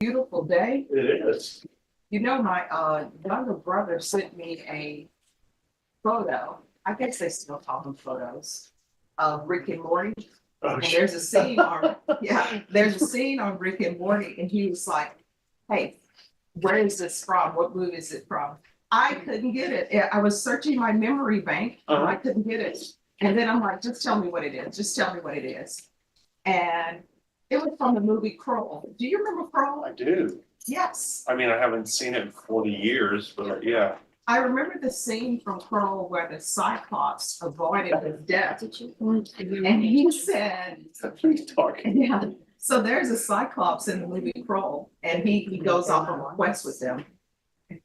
Beautiful day. It is. You know, my younger brother sent me a photo. I guess they still call them photos of Rick and Morty. Oh, And there's a scene on, yeah, there's a scene on Rick and Morty, and he was like, "Hey, where is this from? What movie is it from?" I couldn't get it. I was searching my memory bank, and I couldn't get it. And then I'm like, "Just tell me what it is. Just tell me what it is." And it was from the movie Kroll. Do you remember Kroll? I do. Yes. I mean, I haven't seen it in 40 years, but yeah. I remember the scene from Kroll where the Cyclops avoided his death. And he said, Please talk. yeah, so there's a Cyclops in the movie Kroll, and he goes off on a quest with them.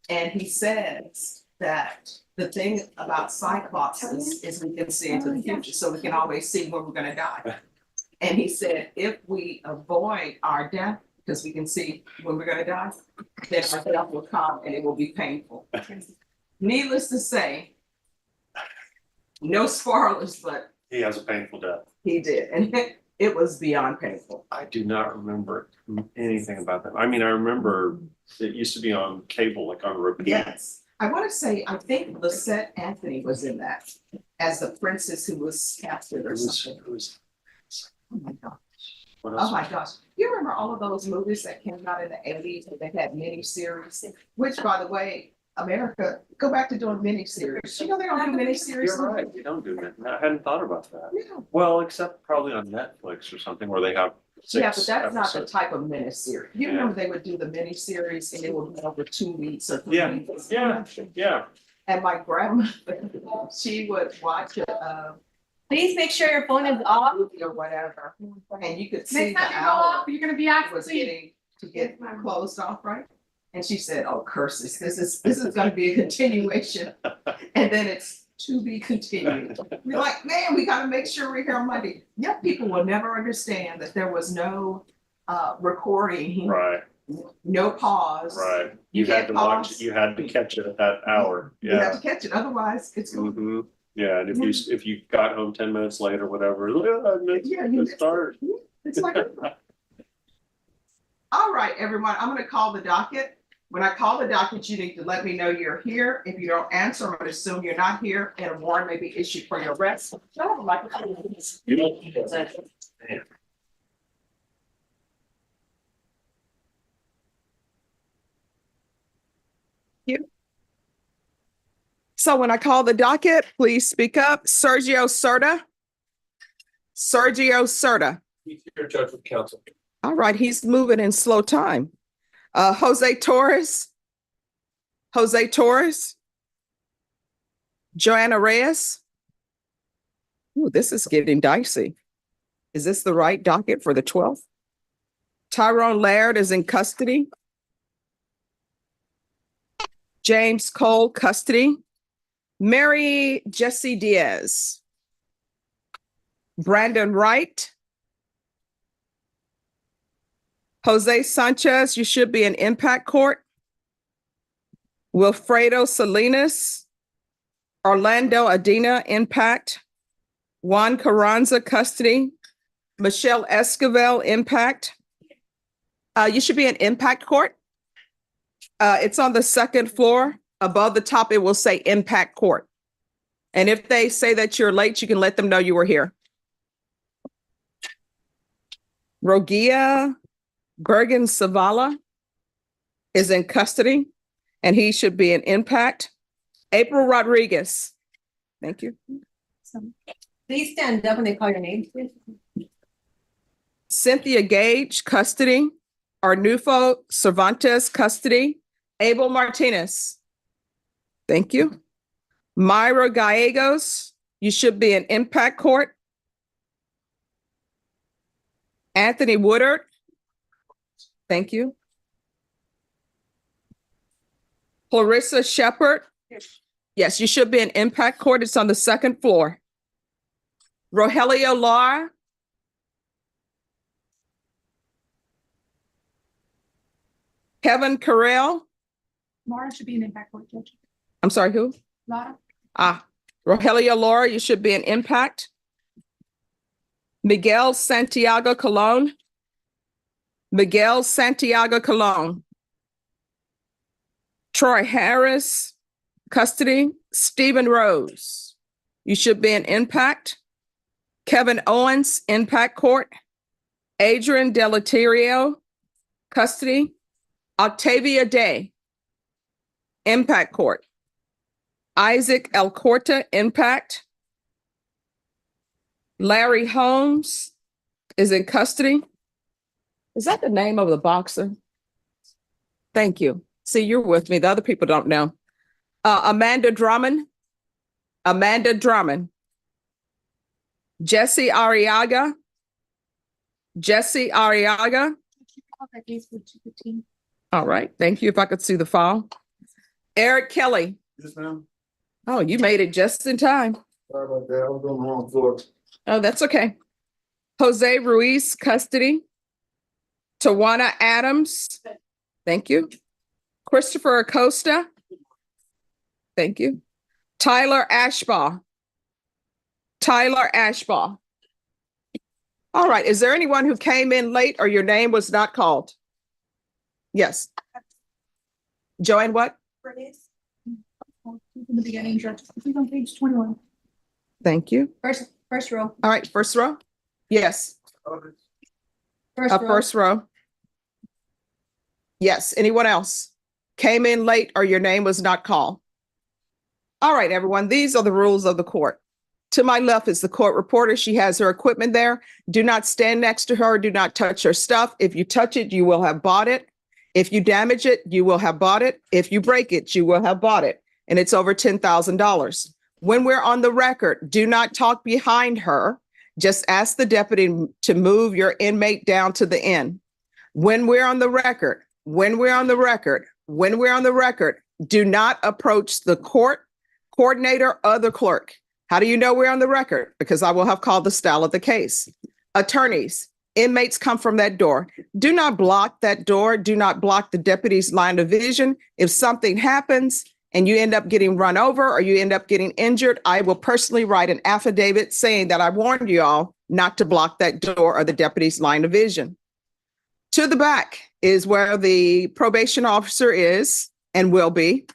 And he says that the thing about Cyclops is we can see into the future, so we can always see when we're gonna die. And he said, if we avoid our death, because we can see when we're gonna die, then our death will come and it will be painful. Needless to say, no spoilers, but He has a painful death. he did, and it was beyond painful. I do not remember anything about that. I mean, I remember it used to be on cable, like on repeat. Yes, I want to say, I think Lisette Anthony was in that as the princess who was captured or something. Oh my gosh. What Oh else? my gosh. You remember all of those movies that came out in the 80s and they had miniseries, which by the way, America, go back to doing miniseries. You know, they don't do miniseries. You're right. We don't do it. I hadn't thought about that. Yeah. Well, except probably on Netflix or something where they have Yeah, but six that's not the episodes. type of miniseries. You Yeah. remember they would do the miniseries and it would be over 2 weeks or 3 Yeah, weeks. yeah. And my grandma, she would watch it, Please make sure your phone is off. or whatever, and you could see Next the time you go hour off, you're gonna be it was asleep. getting to get closed off, right? And she said, "Oh, curses, this is gonna be a continuation." And then it's to be continued. We're like, man, we gotta make sure we're here on Monday. Young people will never understand that there was no recording, Right, no pause. right. You You had can't to watch pause. it. You had to catch it at that hour. You have Yeah. to catch it, otherwise it's going. Hmm. Yeah, and if you got home 10 minutes late or whatever, I missed Yeah, the start. It's like. All right, everyone, I'm gonna call the docket. When I call the docket, you need to let me know you're here. If you don't answer, I'm gonna assume you're not here and a warrant may be issued for your arrest. Can I have a microphone? So when I call the docket, please speak up. Sergio Serta. Sergio Serta. He's here, Judge with counsel. All right, he's moving in slow time. Jose Torres. Jose Torres. Joanna Reyes. Ooh, this is getting dicey. Is this the right docket for the 12th? Tyrone Laird is in custody. James Cole, custody. Mary Jessie Diaz. Brandon Wright. Jose Sanchez, you should be in impact court. Wilfredo Salinas. Orlando Adina, impact. Juan Carranza, custody. Michelle Esquivel, impact. You should be in impact court. It's on the second floor. Above the top, it will say impact court. And if they say that you're late, you can let them know you were here. Rogia Bergen Savala is in custody and he should be in impact. April Rodriguez. Thank you. Please stand up when they call your name, please. Cynthia Gage, custody. Arnulfo Cervantes, custody. Abel Martinez. Thank you. Myra Gallegos, you should be in impact court. Anthony Woodard. Thank you. Clarissa Shepherd. Yes, you should be in impact court. It's on the second floor. Rogelio Lara. Kevin Carell. Laura should be an impact court judge. I'm sorry, who? Laura. Rogelio Lara, you should be in impact. Miguel Santiago Colon. Miguel Santiago Colon. Troy Harris, custody. Stephen Rose, you should be in impact. Kevin Owens, impact court. Adrian Delaterio, custody. Octavia Day, impact court. Isaac Elcorta, impact. Larry Holmes is in custody. Is that the name of the boxer? Thank you. See, you're with me. The other people don't know. Amanda Drummond. Jesse Arriaga. All right. Thank you. If I could see the file. Eric Kelly. Yes, ma'am. Oh, you made it just in time. Sorry about that. I was on the wrong floor. Oh, that's okay. Jose Ruiz, custody. Tawana Adams. Thank you. Christopher Acosta. Thank you. Tyler Ashbaugh. All right. Is there anyone who came in late or your name was not called? Yes. Joanne, what? In the beginning, Judge, this is on page 21. Thank you. First row. All right. First row. Yes. First row. Yes. Anyone else? Came in late or your name was not called? All right, everyone. These are the rules of the court. To my left is the court reporter. She has her equipment there. Do not stand next to her. Do not touch her stuff. If you touch it, you will have bought it. If you damage it, you will have bought it. If you break it, you will have bought it. And it's over $10,000. When we're on the record, do not talk behind her. Just ask the deputy to move your inmate down to the end. When we're on the record, do not approach the court, coordinator, or the clerk. How do you know we're on the record? Because I will have called the style of the case. Attorneys, inmates come from that door. Do not block that door. Do not block the deputy's line of vision. If something happens and you end up getting run over or you end up getting injured, I will personally write an affidavit saying that I warned you all not to block that door or the deputy's line of vision. To the back is where the probation officer is and will be.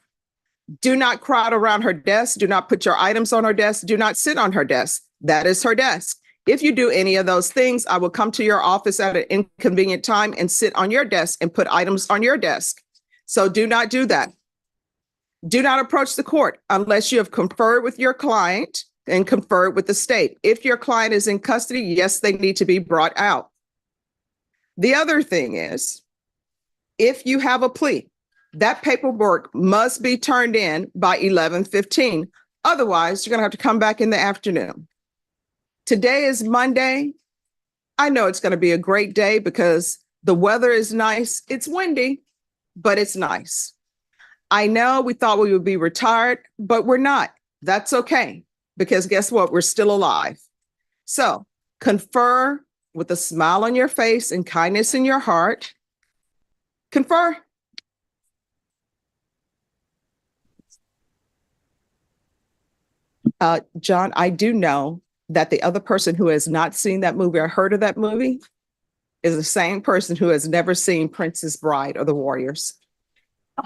Do not crowd around her desk. Do not put your items on her desk. Do not sit on her desk. That is her desk. If you do any of those things, I will come to your office at an inconvenient time and sit on your desk and put items on your desk. So do not do that. Do not approach the court unless you have conferred with your client and conferred with the state. If your client is in custody, yes, they need to be brought out. The other thing is, if you have a plea, that paperwork must be turned in by 11:15. Otherwise, you're going to have to come back in the afternoon. Today is Monday. I know it's going to be a great day because the weather is nice. It's windy, but it's nice. I know we thought we would be retired, but we're not. That's okay, because guess what? We're still alive. So confer with a smile on your face and kindness in your heart. Confer. John, I do know that the other person who has not seen that movie or heard of that movie is the same person who has never seen Princess Bride or The Warriors.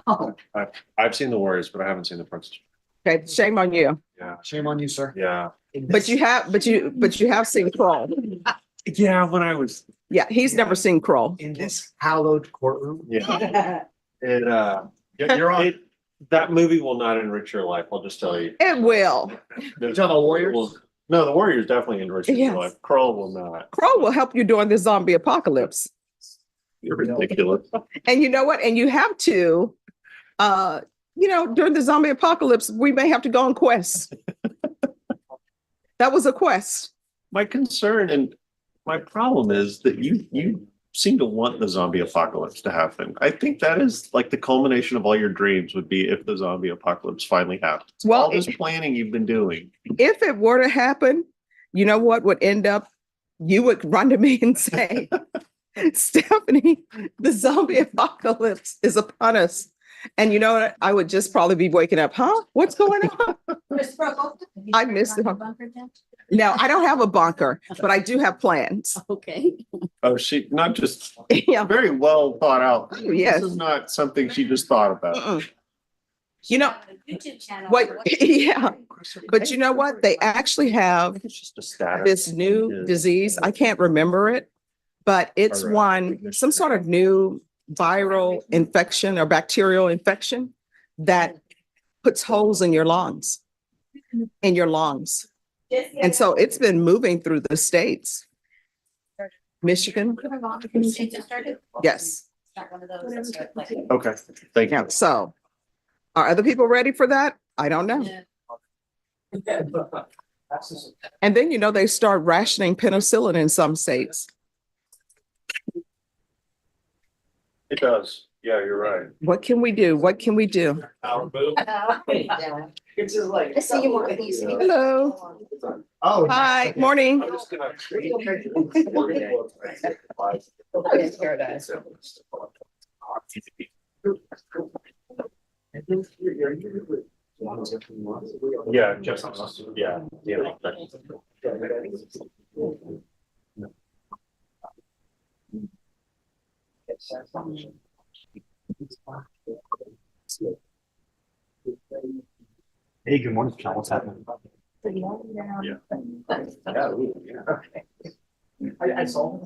Oh, I've seen The Warriors, but I haven't seen The Princess. Okay, shame on you. Yeah, Shame on you, sir. yeah. But you have seen Kroll. Yeah, when I was, Yeah, he's never seen Kroll. In this hallowed courtroom. yeah, You're on. that movie will not enrich your life, I'll just tell you. It will. You're talking about Warriors? No, The Warriors definitely enrich Yes. your life. Kroll will not. Kroll will help you during the zombie apocalypse. You're ridiculous. And you know what? And you have to, during the zombie apocalypse, we may have to go on quests. That was a quest. My concern and my problem is that you seem to want the zombie apocalypse to happen. I think that is like the culmination of all your dreams would be if the zombie apocalypse finally happens. Well, all this planning you've been doing. If it were to happen, you know what would end up? You would run to me and say, Stephanie, the zombie apocalypse is upon us. And you know what? I would just probably be waking up. Huh? What's going on? I missed it. No, I don't have a bunker, but I do have plans. Okay. Oh, she, not just, Yeah. very well thought out. Yes. This is not something she just thought about. Mm-mm. You know, YouTube channel. what, yeah, but you know what? They actually have It's just a status. this new disease. I can't remember it, but it's some sort of new viral infection or bacterial infection that puts holes in your lungs, And so it's been moving through the states. Michigan, It just started. yes. Not one of those that start like. Okay, thank you. Yeah, so are other people ready for that? I don't know. Yeah. And then, they start rationing penicillin in some states. It does. Yeah, you're right. What can we do? What can we do? It's just like. I see you more than you see me. Hello. Oh. Hi, morning. I'm just gonna. Yeah, just, yeah, yeah. Hey, good morning, John. What's happening? Yeah. I saw.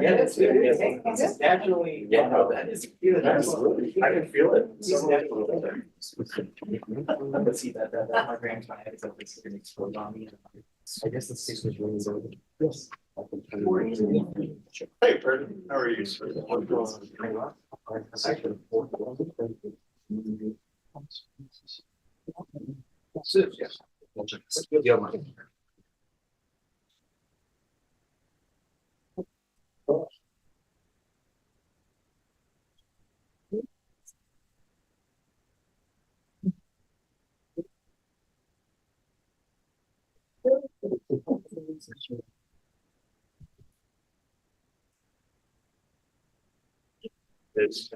Yeah, it's just naturally. Yeah, no, that is. I can feel it. So natural. Let's see that my grandma had something to explode on me. I guess the station was really over. Yes. Hey, Brendan, how are you? It's,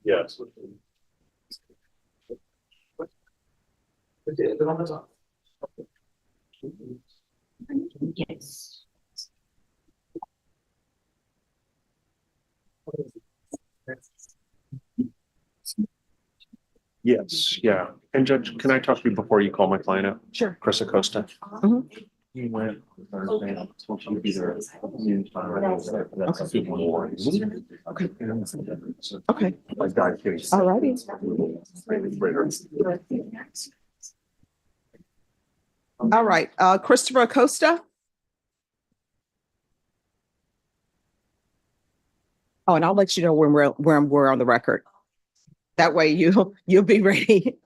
yes. Yes. Yes, yeah. And Judge, can I talk to you before you call my client out? Sure. Chris Acosta. Mhm. He went Thursday, so she'll be there. Okay, My God, case. all righty. All right, Christopher Acosta. Oh, and I'll let you know when we're on the record. That way you'll be ready.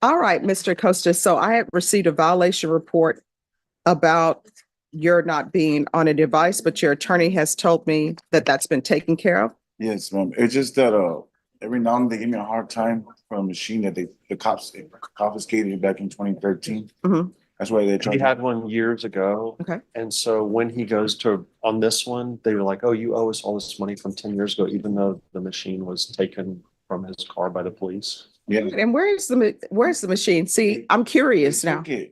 All right, Mr. Acosta. So I have received a violation report about your not being on a device, but your attorney has told me that that's been taken care of. Yes, ma'am. It's just that every now and then they give me a hard time for a machine that the cops confiscated back in 2013. Mhm. That's why they He tried. had one years ago. Okay. And so when he goes to, on this one, they were like, oh, you owe us all this money from 10 years ago, even though the machine was taken from his car by the police. Yeah. And where's the machine? See, I'm curious now. Okay.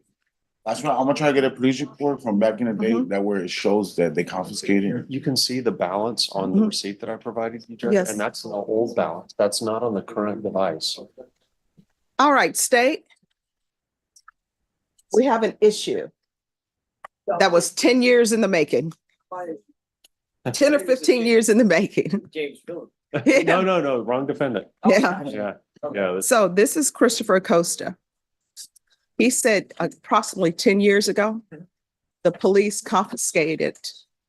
That's why I'm gonna try to get a police report from back in the day Mhm. that where it shows that they confiscated. You can see the balance on the Mhm. receipt that I provided you, Judge, Yes. and that's an old balance. That's not on the current device. All right, state. We have an issue that was 10 years in the making, 10 or 15 years in the making. James Phillips. No, wrong defendant. Yeah. Yeah, yeah. So this is Christopher Acosta. He said approximately 10 years ago, the police confiscated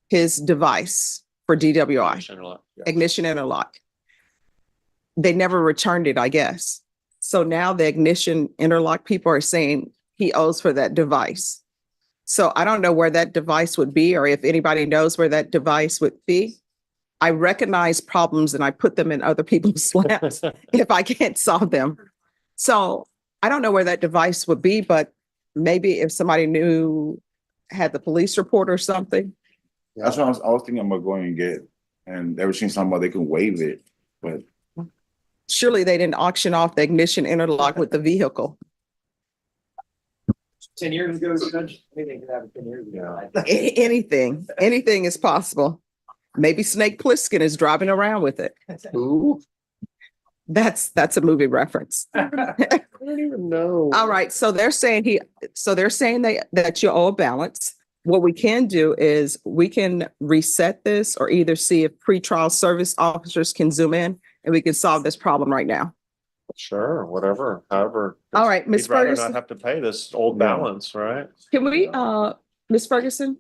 his device for DWI, ignition interlock. They never returned it, I guess. So now the ignition interlock people are saying he owes for that device. So I don't know where that device would be, or if anybody knows where that device would be. I recognize problems and I put them in other people's laps if I can't solve them. So I don't know where that device would be, but maybe if somebody knew, had the police report or something. That's what I was thinking about going and get And ever since talking about they can waive it, but Surely they didn't auction off the ignition interlock with the vehicle. 10 years ago, Judge, anything could happen 10 years ago. Anything is possible. Maybe Snake Plissken is driving around with it. Ooh, That's a movie reference. I don't even know. All right, so they're saying that you owe a balance. What we can do is we can reset this or either see if pretrial service officers can zoom in and we can solve this problem right now. Sure, whatever, however. All right, Ms. We'd rather Ferguson. not have to pay this old balance, right? Can we, Ms. Ferguson?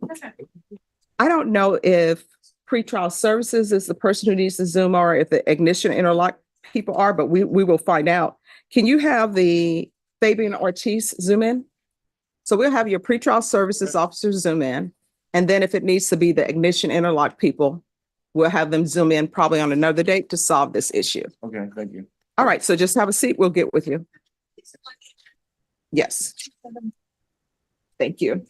I don't know if pretrial services is the person who needs to zoom or if the ignition interlock people are, but we will find out. Can you have the Fabian Ortiz zoom in? So we'll have your pretrial services officers zoom in. And then if it needs to be the ignition interlock people, we'll have them zoom in probably on another date to solve this issue. okay, thank you. All right, so just have a seat. We'll get with you. Yes. Thank you.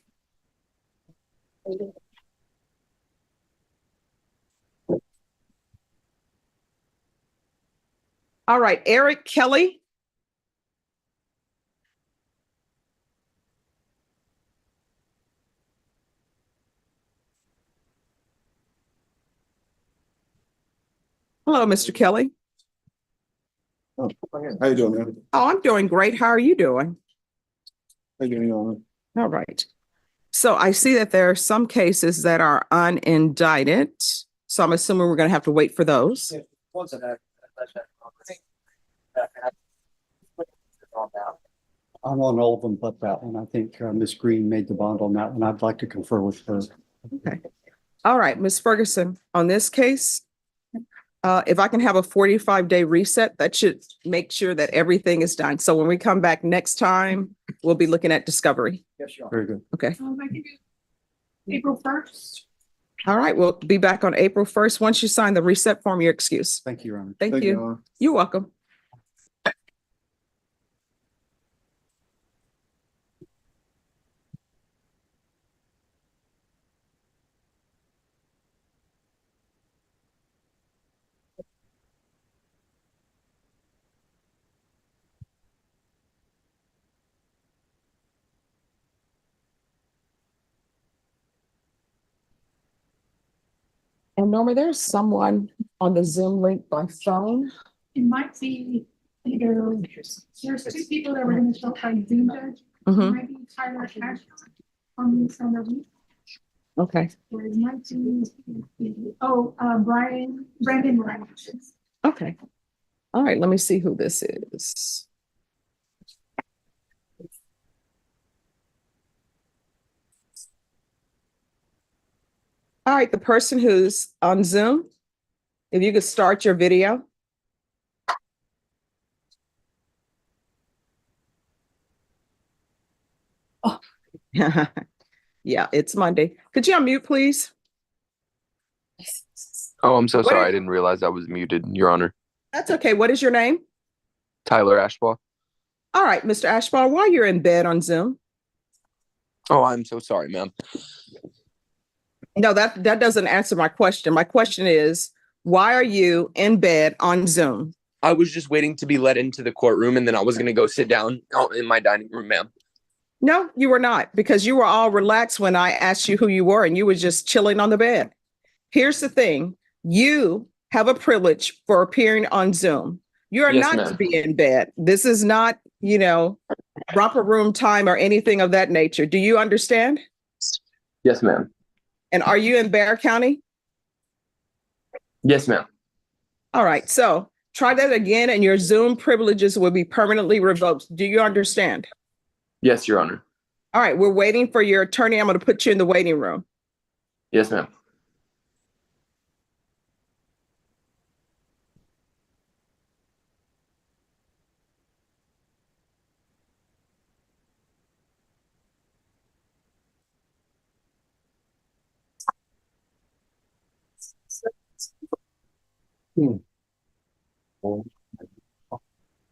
All right, Eric Kelly. Hello, Mr. Kelly. How you doing, man? Oh, I'm doing great. How are you doing? How you doing? All right. So I see that there are some cases that are unindicted. So I'm assuming we're going to have to wait for those. I'm on all of them but that one. I think Ms. Green made the bond on that one. I'd like to confer with her. Okay. All right, Ms. Ferguson, on this case, if I can have a 45-day reset, that should make sure that everything is done. So when we come back next time, we'll be looking at discovery. Yes, Your Honor. Very good. Okay. I can do April 1st. All right, we'll be back on April 1st. Once you sign the reset form, your excuse. Thank you, Your Honor. Thank you. You're welcome. And Norma, there's someone on the Zoom link by phone. It might be either, there's two people that were gonna show up by Zoom judge. Mhm. It might be Tyler Ashton from the Okay, or it might be, Brandon Ryan. okay. All right, let me see who this is. All right, the person who's on Zoom, if you could start your video. Oh. Yeah, it's Monday. Could you unmute, please? Oh, I'm so What sorry. is- I didn't realize I was muted, Your Honor. That's okay. What is your name? Tyler Ashbaugh. All right, Mr. Ashbaugh, while you're in bed on Zoom. Oh, I'm so sorry, ma'am. No, that doesn't answer my question. My question is, why are you in bed on Zoom? I was just waiting to be let into the courtroom, and then I was going to go sit down in my dining room, ma'am. No, you were not, because you were all relaxed when I asked you who you were and you were just chilling on the bed. Here's the thing. You have a privilege for appearing on Zoom. You are Yes, not ma'am. to be in bed. This is not, romper room time or anything of that nature. Do you understand? Yes, ma'am. And are you in Bear County? Yes, ma'am. All right, so try that again and your Zoom privileges will be permanently revoked. Do you understand? Yes, Your Honor. All right, we're waiting for your attorney. I'm going to put you in the waiting room. Yes, ma'am.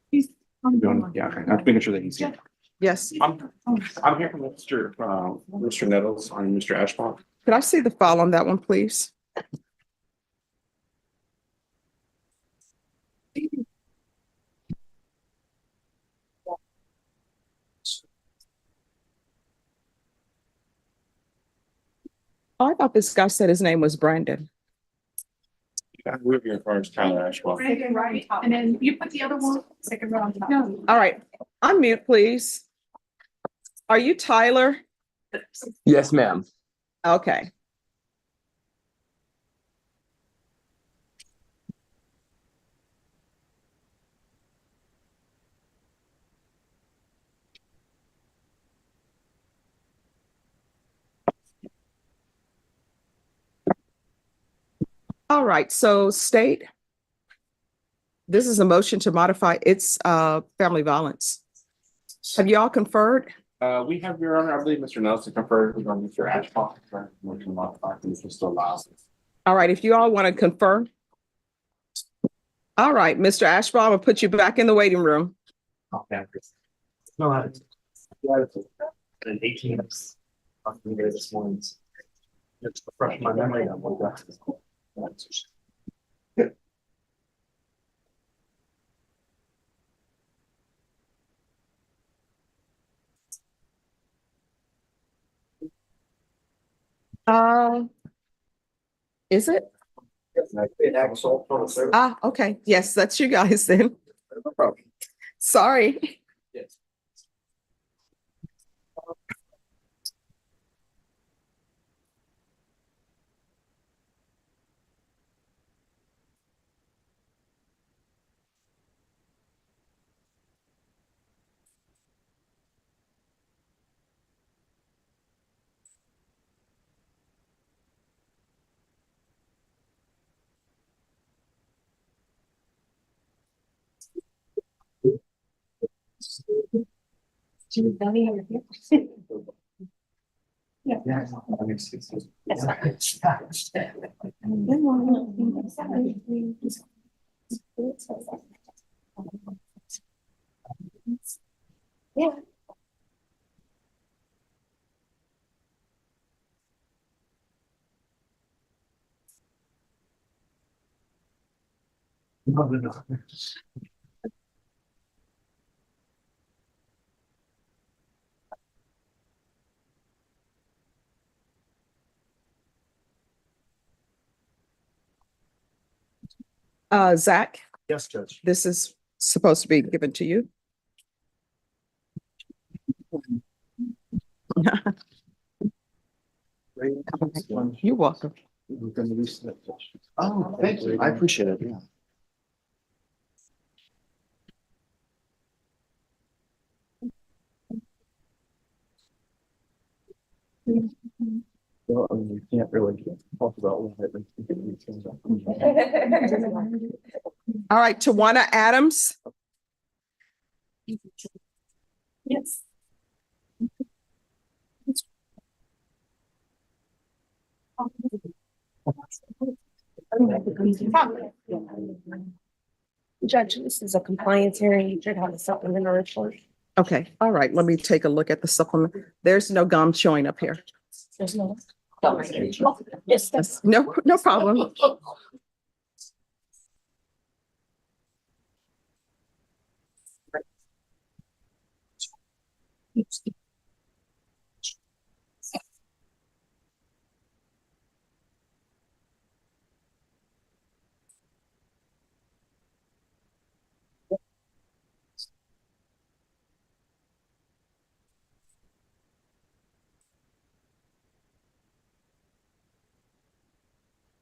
He's on the line. Yeah, okay. I'm making sure that he's here. Yes. I'm here from Mr. Nettles on Mr. Ashbaugh. Could I see the file on that one, please? Oh, I thought this guy said his name was Brandon. We're here first, Tyler Ashwell. Brandon, right, and then you put the other one, second round. No. All right, unmute, please. Are you Tyler? Yes, ma'am. Okay. All right, so state. This is a motion to modify its family violence. Have you all conferred? We have, Your Honor, I believe Mr. Nelson conferred with Mr. Ashcroft. Motion to modify, Mr. Allows. All right, if you all want to confer. All right, Mr. Ashbaugh, I'm gonna put you back in the waiting room. Okay. No, an 18. I'm there this morning. It's fresh in my memory. I'm like that. Is it? Axel. Ah, okay. Yes, that's you guys then. No problem. Sorry. Yes. Yeah. Zach, Yes, Judge. this is supposed to be given to you. You're welcome. Oh, thank you. I appreciate it. Yeah. Well, I mean, you can't really talk about what it All right, Tawana Adams. Yes. Judge, this is a compliance hearing. You should have a supplemental report. Okay, all right, let me take a look at the supplement. There's no gum showing up here. There's no. Yes, that's. No, no problem.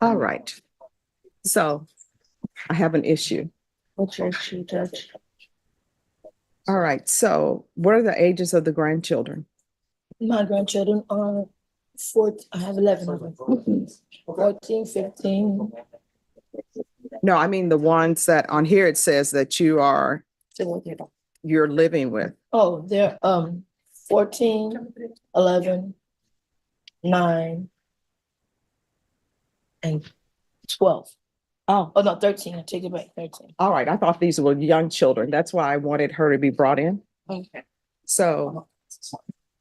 All right. So I have an issue. What's your issue, Judge? All right, so what are the ages of the grandchildren? My grandchildren are I have 11 of them. 14, 15. No, I mean the ones that on here it says that you're living with. Oh, they're 14, 11, 9, and 12. Oh, no, 13. I take it back, 13. All right, I thought these were young children. That's why I wanted her to be brought in. Okay. So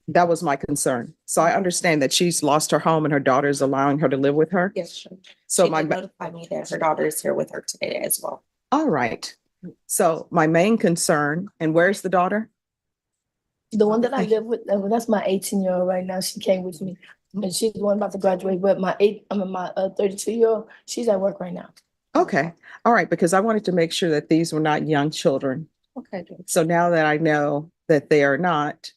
that was my concern. So I understand that she's lost her home and her daughter is allowing her to live with her. Yes, sure. So She did notify me that her daughter is here with her today as well. all right. So my main concern, and where's the daughter? The one that I live with, that's my 18-year-old right now. She came with me. And she's the one about to graduate, but my 32-year-old, she's at work right now. Okay, all right, because I wanted to make sure that these were not young children. Okay. So now that I know that they are not,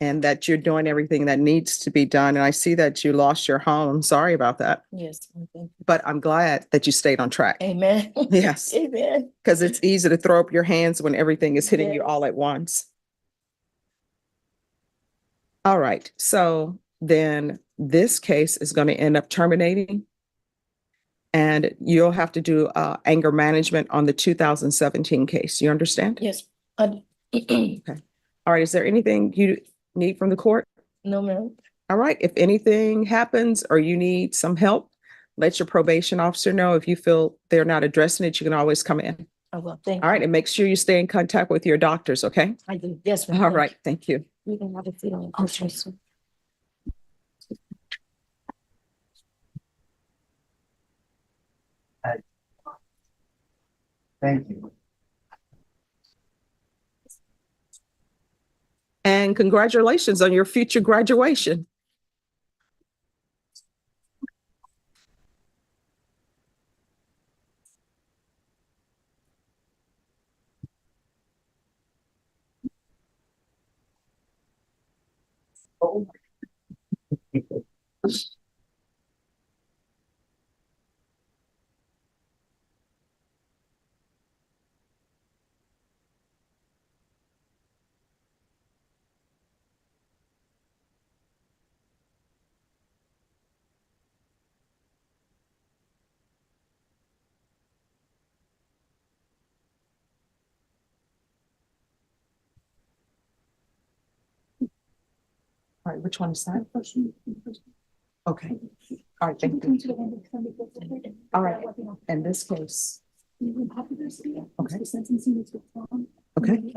and that you're doing everything that needs to be done, and I see that you lost your home, I'm sorry about that, Yes, thank you. but I'm glad that you stayed on track. Amen. Yes, Amen. because it's easy to throw up your hands when everything is hitting you Yes. all at once. All right, so then this case is going to end up terminating. And you'll have to do anger management on the 2017 case. You understand? Yes. I All right, is there anything you need from the court? No, ma'am. All right, if anything happens or you need some help, let your probation officer know. If you feel they're not addressing it, you can always come in. I will. Thank you. All right, and make sure you stay in contact with your doctors, okay? I do. Yes, ma'am. All Thank right, thank you. you. You can have a seat on the couch. Thank you. And congratulations on your future graduation. All right, which one is that? Okay. All right, thank you. All right, in this case. Okay. Okay.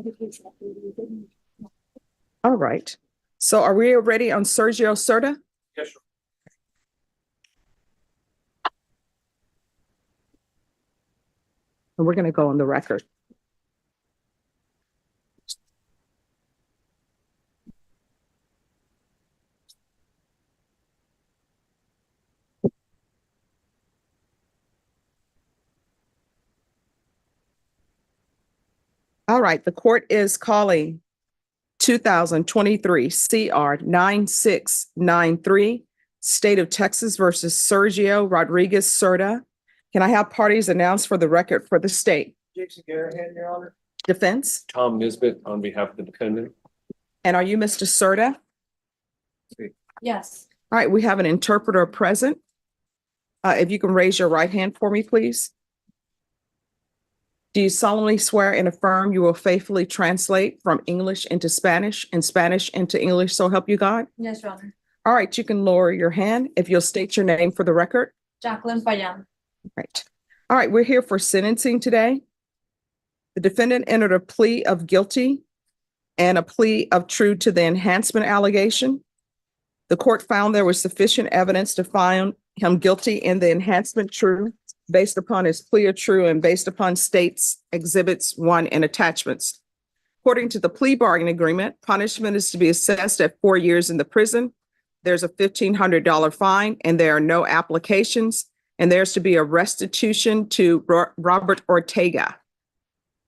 All right. So are we ready on Sergio Serta? Yes, sure. And we're going to go on the record. All right, the court is calling 2023 CR 9693, State of Texas versus Sergio Rodriguez Serta. Can I have parties announced for the record for the state? Jason Garahan, Your Honor. Defense? Tom Nisbet on behalf of the defendant. And are you Mr. Serta? Yes. All right, we have an interpreter present. If you can raise your right hand for me, please. Do you solemnly swear and affirm you will faithfully translate from English into Spanish and Spanish into English, so help you God? Yes, Your Honor. All right, you can lower your hand if you'll state your name for the record. Jacqueline Payan. Right. All right, we're here for sentencing today. The defendant entered a plea of guilty and a plea of true to the enhancement allegation. The court found there was sufficient evidence to find him guilty in the enhancement true based upon his plea of true and based upon states exhibits 1 and attachments. According to the plea bargaining agreement, punishment is to be assessed at 4 years in the prison. There's a $1,500 fine and there are no applications, and there's to be a restitution to Robert Ortega.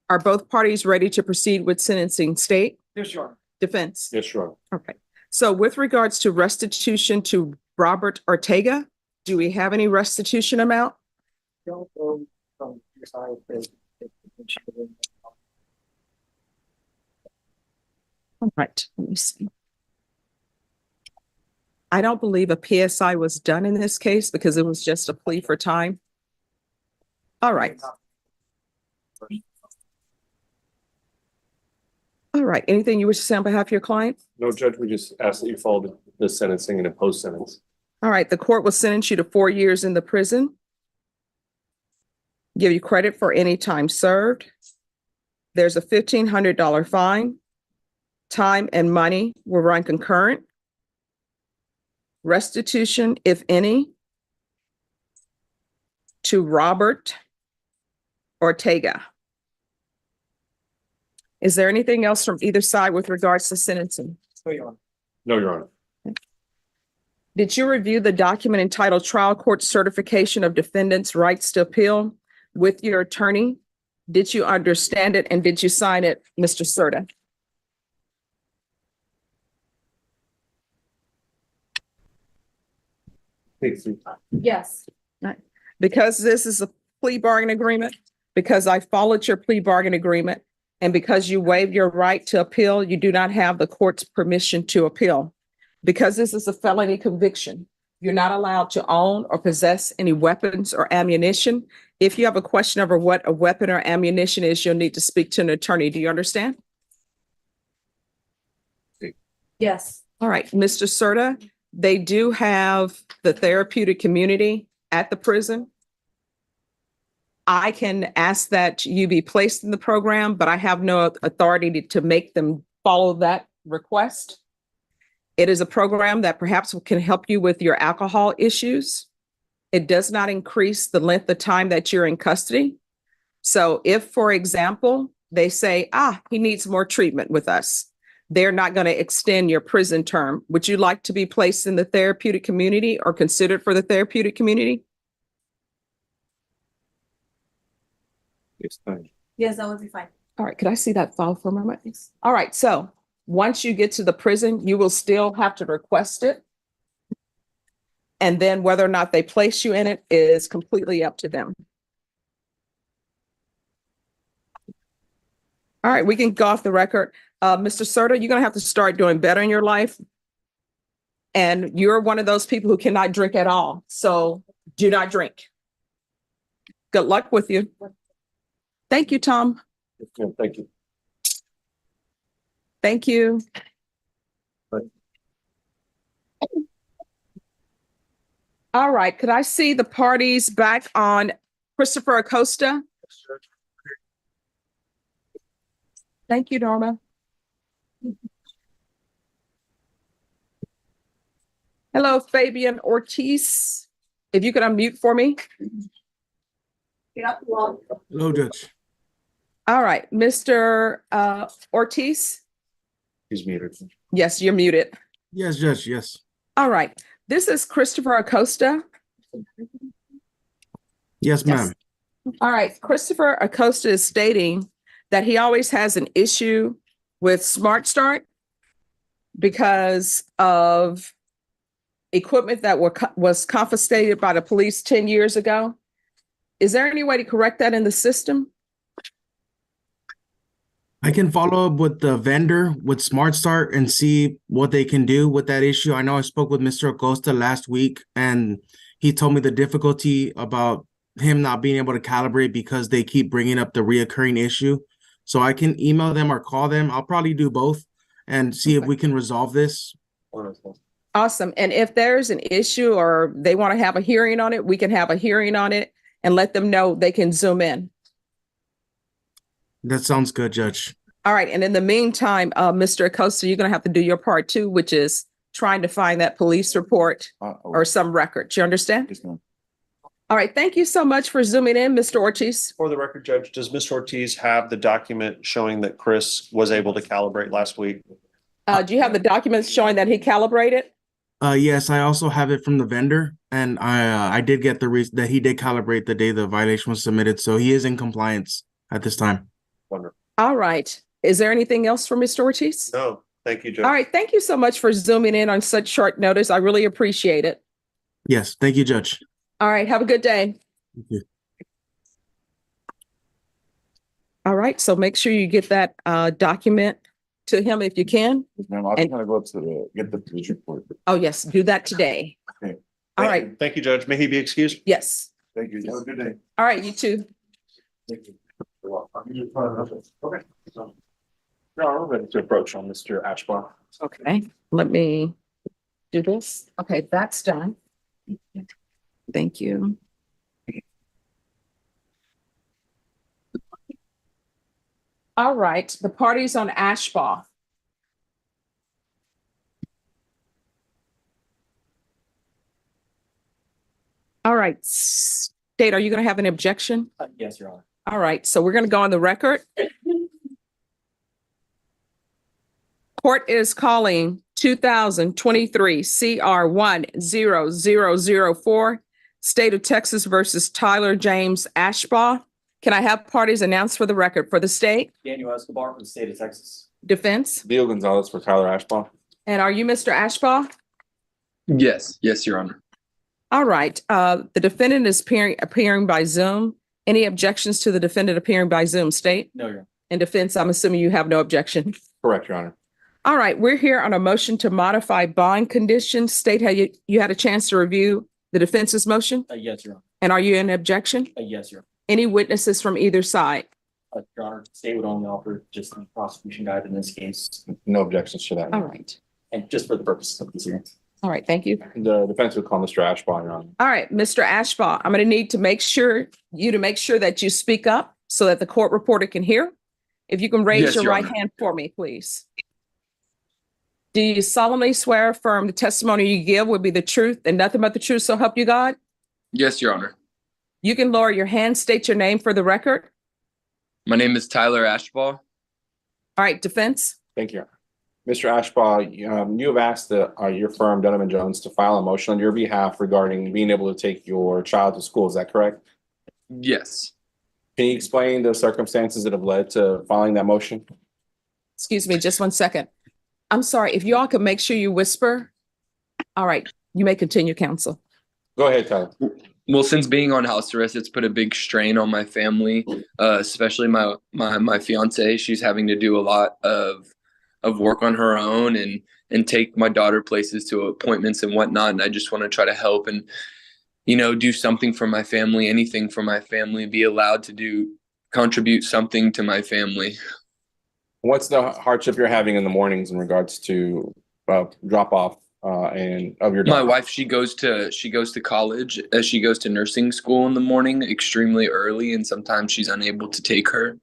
Are both parties ready to proceed with sentencing? State? Yes, Your Honor. Defense? Yes, sure. Okay. So with regards to restitution to Robert Ortega, do we have any restitution amount? Don't go from your side. All right, let me see. I don't believe a PSI was done in this case because it was just a plea for time. All right. All right, anything you wish to say on behalf of your client? No, Judge, we just ask that you follow the sentencing and impose sentence. All right, the court will sentence you to 4 years in the prison. Give you credit for any time served. There's a $1,500 fine. Time and money will run concurrent. Restitution, if any, to Robert Ortega. Is there anything else from either side with regards to sentencing? No, Your Honor. No, Your Honor. Did you review the document entitled Trial Court Certification of Defendants' Rights to Appeal with your attorney? Did you understand it and did you sign it, Mr. Serta? Yes. Because this is a plea bargain agreement, because I followed your plea bargain agreement, and because you waived your right to appeal, you do not have the court's permission to appeal. Because this is a felony conviction, you're not allowed to own or possess any weapons or ammunition. If you have a question over what a weapon or ammunition is, you'll need to speak to an attorney. Do you understand? Yes. All right, Mr. Serta, they do have the therapeutic community at the prison. I can ask that you be placed in the program, but I have no authority to make them follow that request. It is a program that perhaps can help you with your alcohol issues. It does not increase the length of time that you're in custody. So if, for example, they say, he needs more treatment with us, they're not going to extend your prison term. Would you like to be placed in the therapeutic community or considered for the therapeutic community? Yes, that would be fine. All right, could I see that file for a moment? All right, so once you get to the prison, you will still have to request it. And then whether or not they place you in it is completely up to them. All right, we can go off the record. Mr. Serta, you're going to have to start doing better in your life. And you're one of those people who cannot drink at all. So do not drink. Good luck with you. Thank you, Tom. Okay, thank you. Thank you. All right, could I see the parties back on Christopher Acosta? Thank you, Norma. Hello, Fabian Ortiz. If you could unmute for me. Hello, Judge. All right, Mr. Ortiz. He's muted. Yes, you're muted. Yes, Judge, yes. All right, this is Christopher Acosta. Yes, ma'am. All right, Christopher Acosta is stating that he always has an issue with Smart Start because of equipment that was confiscated by the police 10 years ago. Is there any way to correct that in the system? I can follow up with the vendor with Smart Start and see what they can do with that issue. I know I spoke with Mr. Acosta last week and he told me the difficulty about him not being able to calibrate because they keep bringing up the reoccurring issue. So I can email them or call them. I'll probably do both and see if we can resolve this. Awesome. And if there's an issue or they want to have a hearing on it, we can have a hearing on it and let them know they can zoom in. That sounds good, Judge. All right. And in the meantime, Mr. Acosta, you're going to have to do your part too, which is trying to find that police report or some record. You understand? Yes, ma'am. All right. Thank you so much for zooming in, Mr. Ortiz. For the record, Judge, does Mr. Ortiz have the document showing that Chris was able to calibrate last week? Do you have the documents showing that he calibrated? Yes, I also have it from the vendor, and I did get the reason that he did calibrate the day the violation was submitted, so he is in compliance at this time. Wonderful. All right. Is there anything else for Mr. Ortiz? No, thank you, Judge. All right. Thank you so much for zooming in on such short notice. I really appreciate it. Yes, thank you, Judge. All right. Have a good day. Thank you. All right. So make sure you get that document to him if you can. Ma'am, I'm trying to go to get the police report. Oh, yes. Do that today. Okay. All right. Thank you, Judge. May he be excused? Yes. Thank you. Have a good day. All right. You too. Thank you. Okay. We're ready to approach on Mr. Ashbaugh. Okay. Let me do this. Okay. That's done. Thank you. All right. The party's on Ashbaugh. All right. State, are you going to have an objection? Yes, Your Honor. All right. So we're going to go on the record. Court is calling 2023 CR 10004, State of Texas versus Tyler James Ashbaugh. Can I have parties announced for the record for the state? Daniel Escobar from the state of Texas. Defense? Leo Gonzalez for Tyler Ashbaugh. And are you Mr. Ashbaugh? Yes, Your Honor. All right. The defendant is appearing by Zoom. Any objections to the defendant appearing by Zoom, state? No, Your Honor. In defense, I'm assuming you have no objection. Correct, Your Honor. All right, we're here on a motion to modify bond conditions. State, have you had a chance to review the defense's motion? Yes, Your Honor. And are you in objection? Yes, Your Any witnesses from either side? Honor. Your Honor, state would only offer just the prosecution guide in this case, No objections to that. All right. and just for the purposes of this hearing. All right, thank you. The defense would call Mr. Ashbaugh, Your Honor. All right, Mr. Ashbaugh, I'm going to need to make sure that you speak up so that the court reporter can hear. If you can raise Yes, your Your right Honor. hand for me, please. Do you solemnly swear or affirm the testimony you give will be the truth and nothing but the truth, so help you God? Yes, Your Honor. You can lower your hand, state your name for the record. My name is Tyler Ashbaugh. All right, defense? Thank you, Your Honor. Mr. Ashbaugh, you have asked your firm, Dunham and Jones, to file a motion on your behalf regarding being able to take your child to school. Is that correct? Yes. Can you explain the circumstances that have led to filing that motion? Excuse me, just 1 second. I'm sorry, if you all could make sure you whisper. All right, you may continue, counsel. Go ahead, Tyler. Well, since being on house arrest, it's put a big strain on my family, especially my fiance. She's having to do a lot of work on her own and take my daughter places to appointments and whatnot. And I just want to try to help and, do something for my family, anything for my family, be allowed to contribute something to my family. What's the hardship you're having in the mornings in regards to drop off and of your My daughter? wife, she goes to college. She goes to nursing school in the morning extremely early, and sometimes she's unable to take her.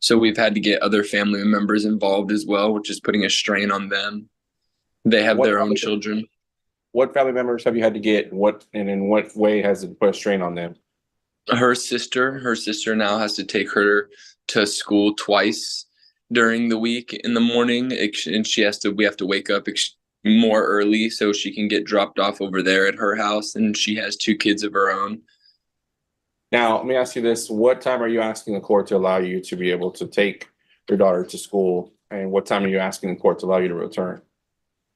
So we've had to get other family members involved as well, which is putting a strain on them. They have their own children. What family members have you had to get? And in what way has it put a strain on them? Her sister now has to take her to school twice during the week in the morning, and we have to wake up more early so she can get dropped off over there at her house, and she has 2 kids of her own. Now, let me ask you this. What time are you asking the court to allow you to be able to take your daughter to school? And what time are you asking the court to allow you to return?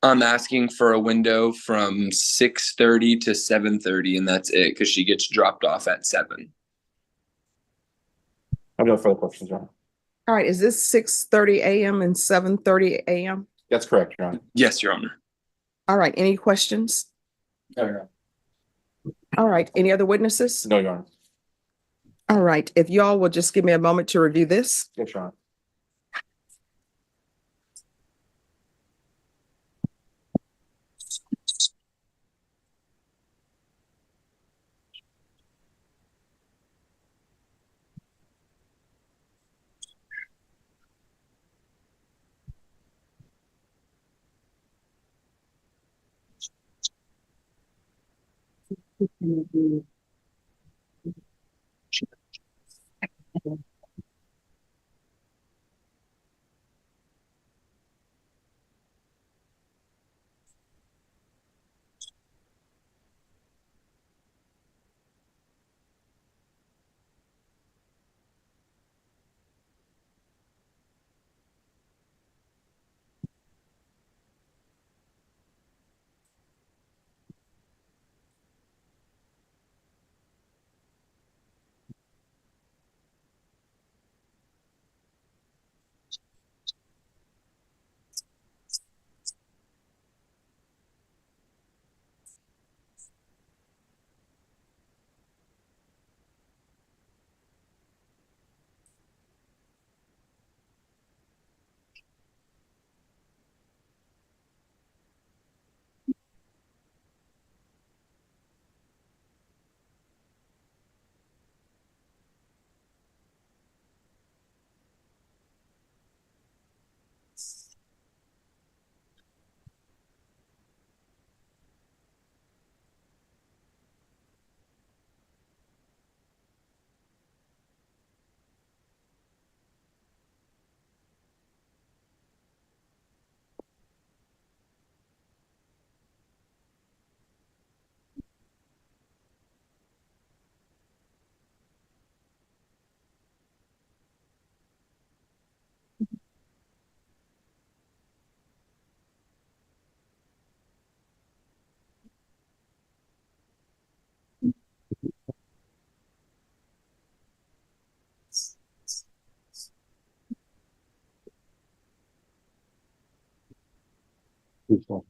I'm asking for a window from 6:30 to 7:30, and that's it, because she gets dropped off at 7. I have no further questions, Your Honor. All right, is this 6:30 a.m. and 7:30 a.m.? That's correct, Your Honor. Yes, Your Honor. All right, any questions? No, Your Honor. All right, any other witnesses? No, Your Honor. All right, if y'all will just give me a moment to review this. Yes, Your Honor. people.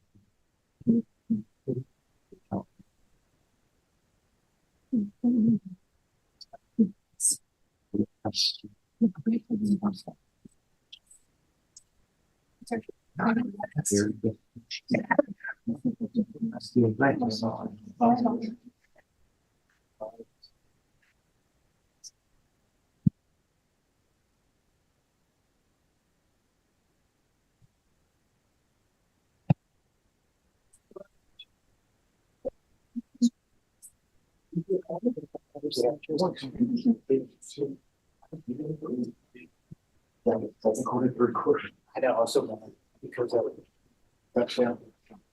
I know, also because of touchdown.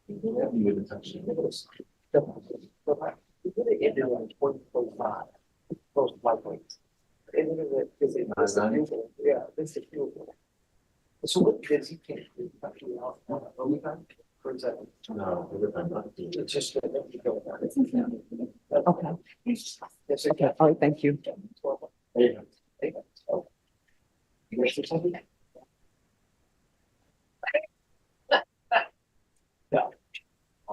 You would touch it. It ended like 2025. Most likely. Yeah, this is. So what kids he can't do? Overtime? For example. No, overtime not. It's just. Okay. Yes, Okay, all right, thank you.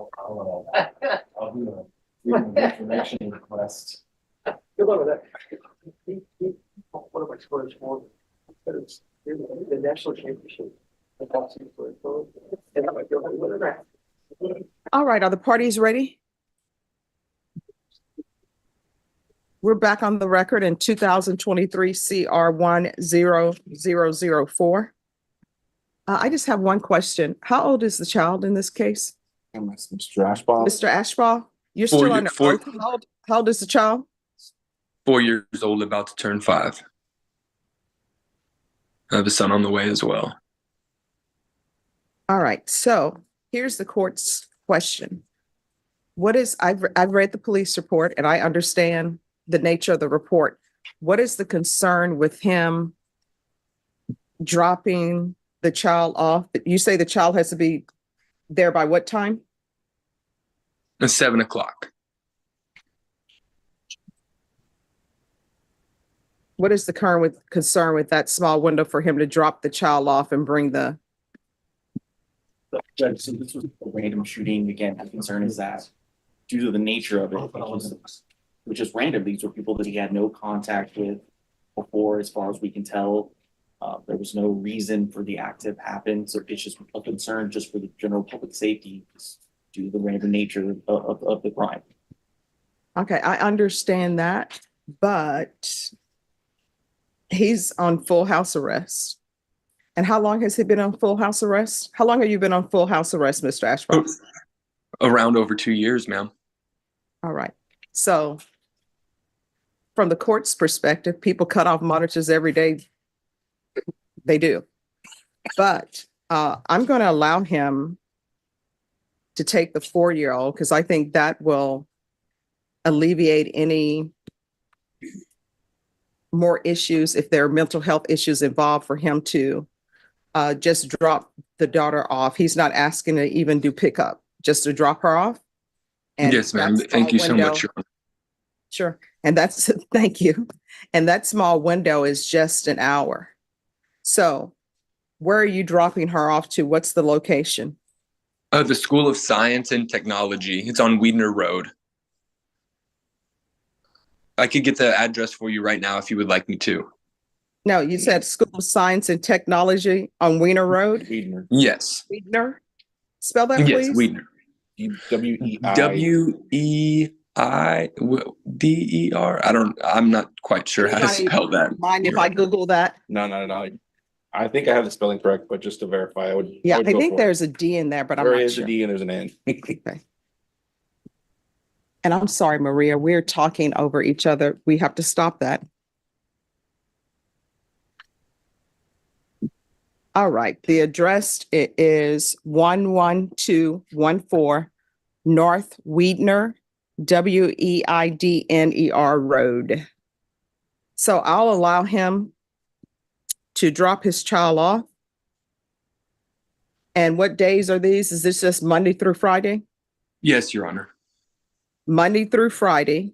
I'll do a freedom of information request. Good luck with that. One of my scores more. The national championship. All right, are the parties ready? We're back on the record in 2023 CR 10004. I just have one question. How old is the child in this case? Mr. Ashbaugh. Mr. Ashbaugh, you're 4 still year- under four- oath. How old is the child? 4 years old, about to turn 5. I have a son on the way as well. All right, so here's the court's question. I've read the police report and I understand the nature of the report. What is the concern with him dropping the child off? You say the child has to be there by what time? It's 7 o'clock. What is the current concern with that small window for him to drop the child off and bring the? Judge, so this was a random shooting. Again, the concern is that due to the nature of it, which is random, these were people that he had no contact with before, as far as we can tell. There was no reason for the act to have happened, so it's just a concern just for the general public safety, just due to the random nature of the crime. Okay, I understand that, but he's on full house arrest. And how long has he been on full house arrest? How long have you been on full house arrest, Mr. Ashbaugh? Around over 2 years, ma'am. All right. So from the court's perspective, people cut off monitors every day. They do. But I'm going to allow him to take the 4-year-old because I think that will alleviate any more issues if there are mental health issues involved for him to just drop the daughter off. He's not asking to even do pickup, just to drop her off. And Yes, ma'am. that Thank you small so window- much. Your Honor. Sure. And that's, thank you. And that small window is just an hour. So where are you dropping her off to? What's the location? The School of Science and Technology. It's on Weidner Road. I could get the address for you right now if you would like me to. No, you said School of Science and Technology on Weiner Road? Weidner. Yes. Weidner? Spell that, Yes, please. Weidner. W-E-I-D-E-R. I'm not quite sure how to spell that. Mind if I Google that? No, not at all. I think I have the spelling correct, but just to verify, I would. Yeah, would I go think for it. there's a D in there, but I'm There not is a sure. D and there's an N. Okay. And I'm sorry, Maria, we're talking over each other. We have to stop that. All right, the address is 11214 North Weidner, Weidner Road. So I'll allow him to drop his child off. And what days are these? Is this just Monday through Friday? Yes, Your Honor. Monday through Friday.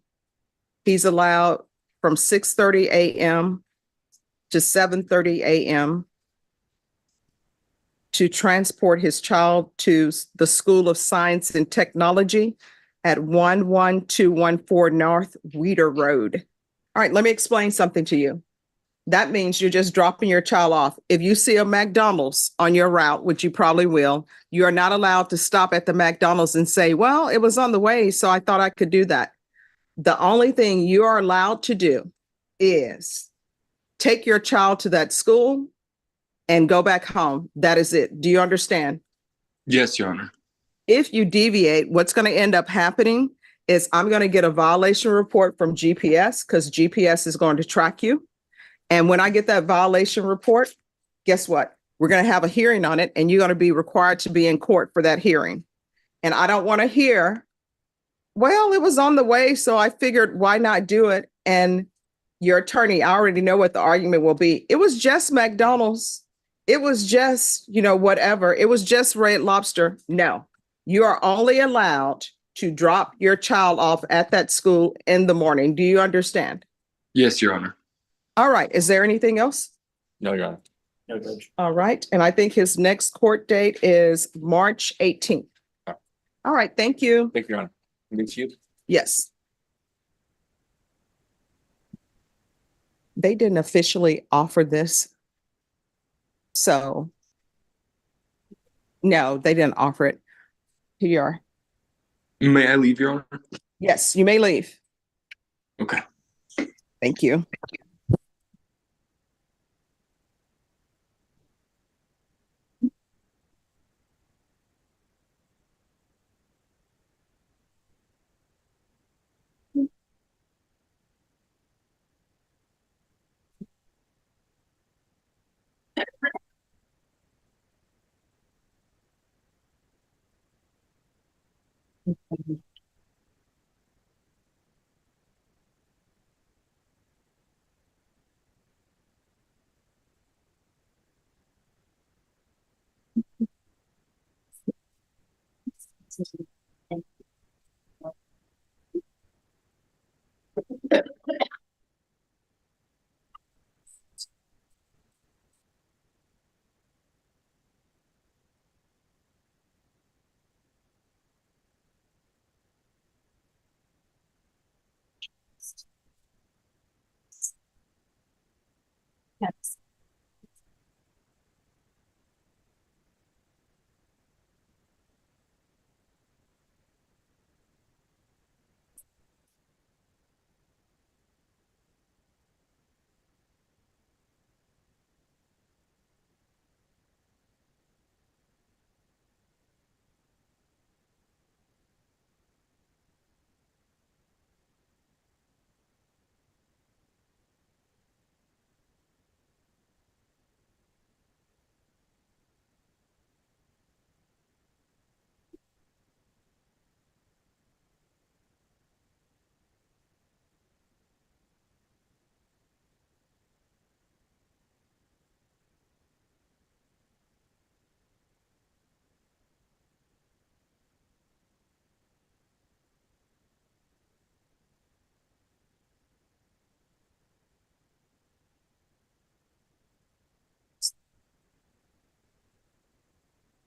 He's allowed from 6:30 a.m. to 7:30 a.m. to transport his child to the School of Science and Technology at 11214 North Weeder Road. All right, let me explain something to you. That means you're just dropping your child off. If you see a McDonald's on your route, which you probably will, you are not allowed to stop at the McDonald's and say, well, it was on the way, so I thought I could do that. The only thing you are allowed to do is take your child to that school and go back home. That is it. Do you understand? Yes, Your Honor. If you deviate, what's going to end up happening is I'm going to get a violation report from GPS because GPS is going to track you. And when I get that violation report, guess what? We're going to have a hearing on it and you're going to be required to be in court for that hearing. And I don't want to hear, well, it was on the way, so I figured why not do it? And your attorney, I already know what the argument will be. It was just McDonald's. It was just, whatever. It was just Red Lobster. No, you are only allowed to drop your child off at that school in the morning. Do you understand? Yes, Your Honor. All right. Is there anything else? No, Your Honor. No, Judge. All right. And I think his next court date is March 18th. All right. Thank you. Thank you, Your Honor. Thank you. Yes. They didn't officially offer this. So, no, they didn't offer it. Here you are. May I leave, Your Honor? Yes, you may leave. Okay. Thank you.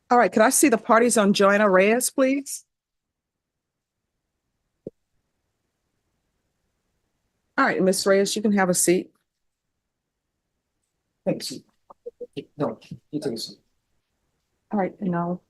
All right, could I see the parties on Joanna Reyes, please? All right, Miss Reyes, you can have a seat. Thanks. No, you take a seat. All right, and I'll.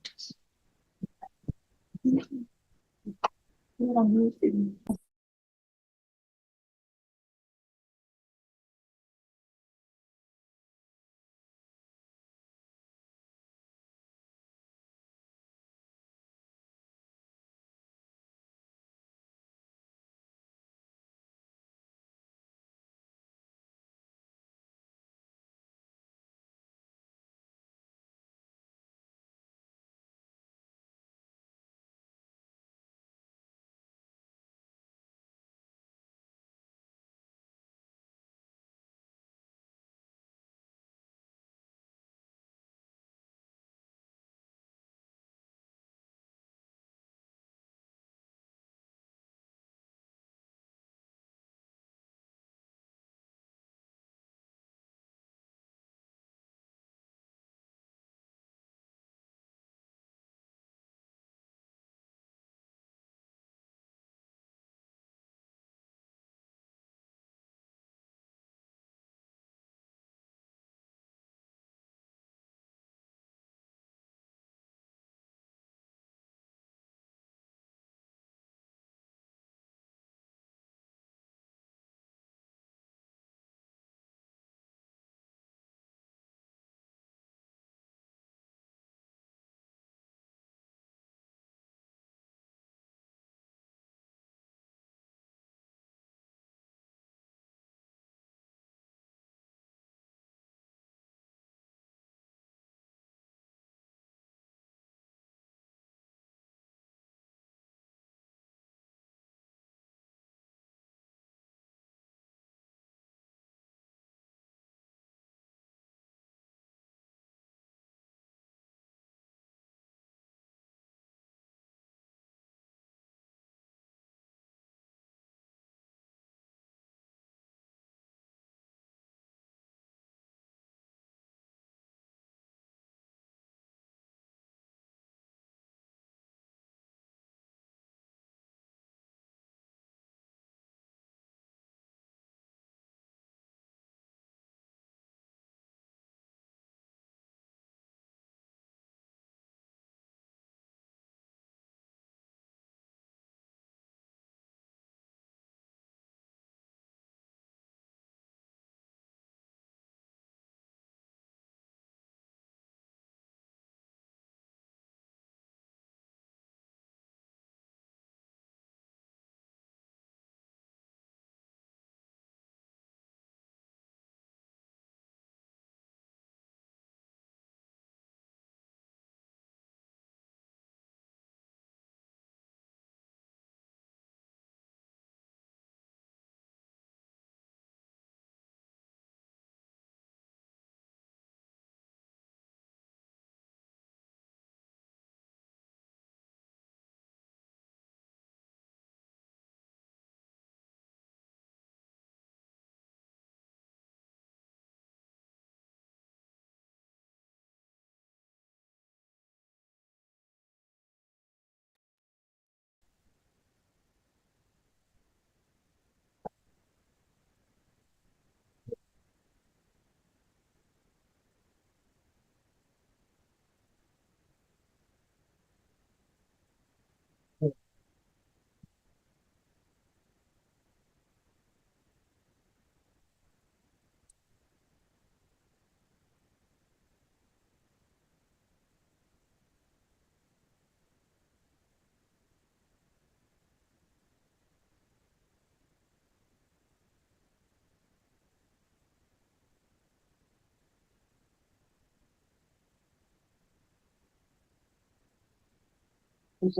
Yeah.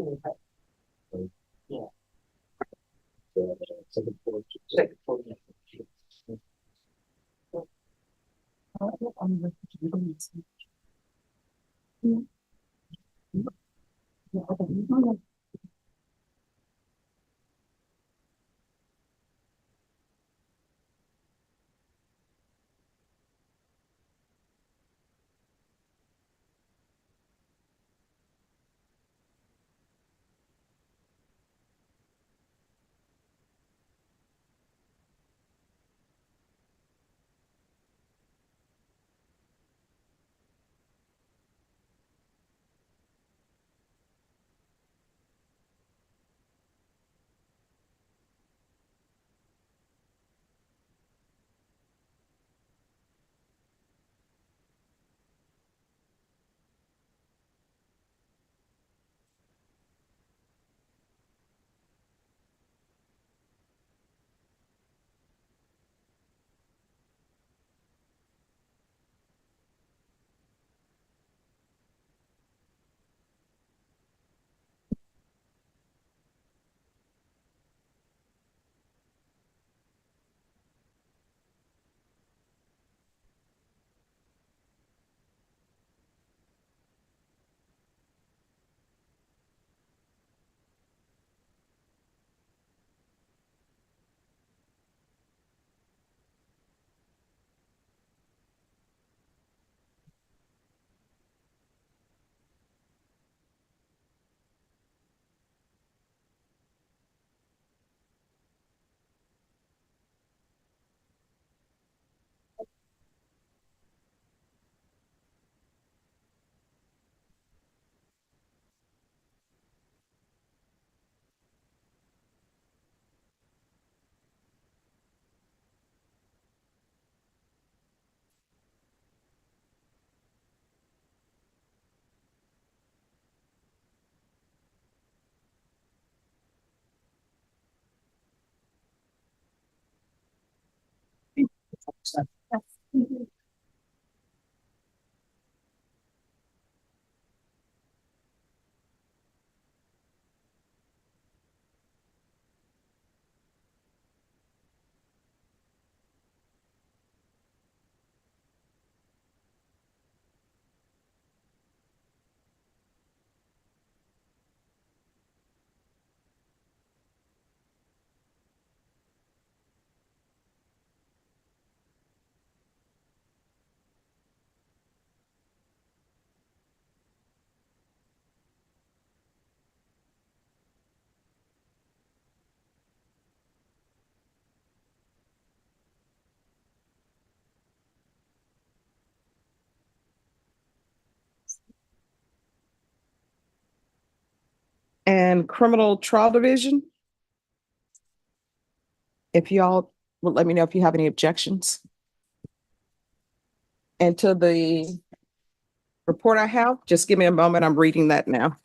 Second floor. And Criminal Trial Division. If y'all would let me know if you have any objections. And to the report I have, just give me a moment. I'm reading that now.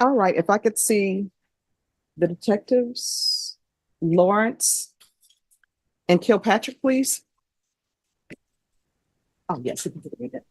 All right, if I could see the detectives, Lawrence and Kilpatrick, please. Oh, yes. if you could read it.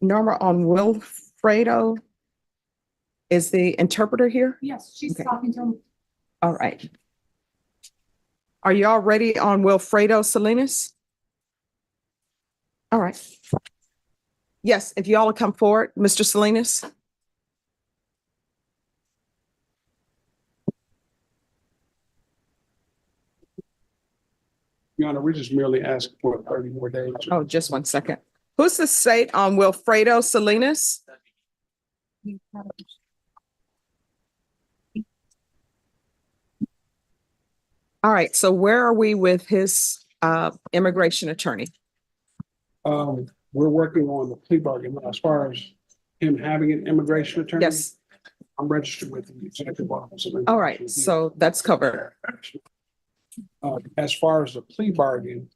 Norma, on Wilfredo, is the interpreter here? Yes, she's Okay. talking to him. All right. Are y'all ready on Wilfredo Salinas? All right. Yes, if y'all will come forward, Mr. Salinas. Your Honor, we're just merely asking for 30 more days. Oh, just one second. Who's the state on Wilfredo Salinas? All right, so where are we with his immigration attorney? We're working on the plea bargain now. As far as him having an immigration attorney. Yes, I'm registered with the executive office. of all right, Immigration. so that's covered. As far as the plea bargain,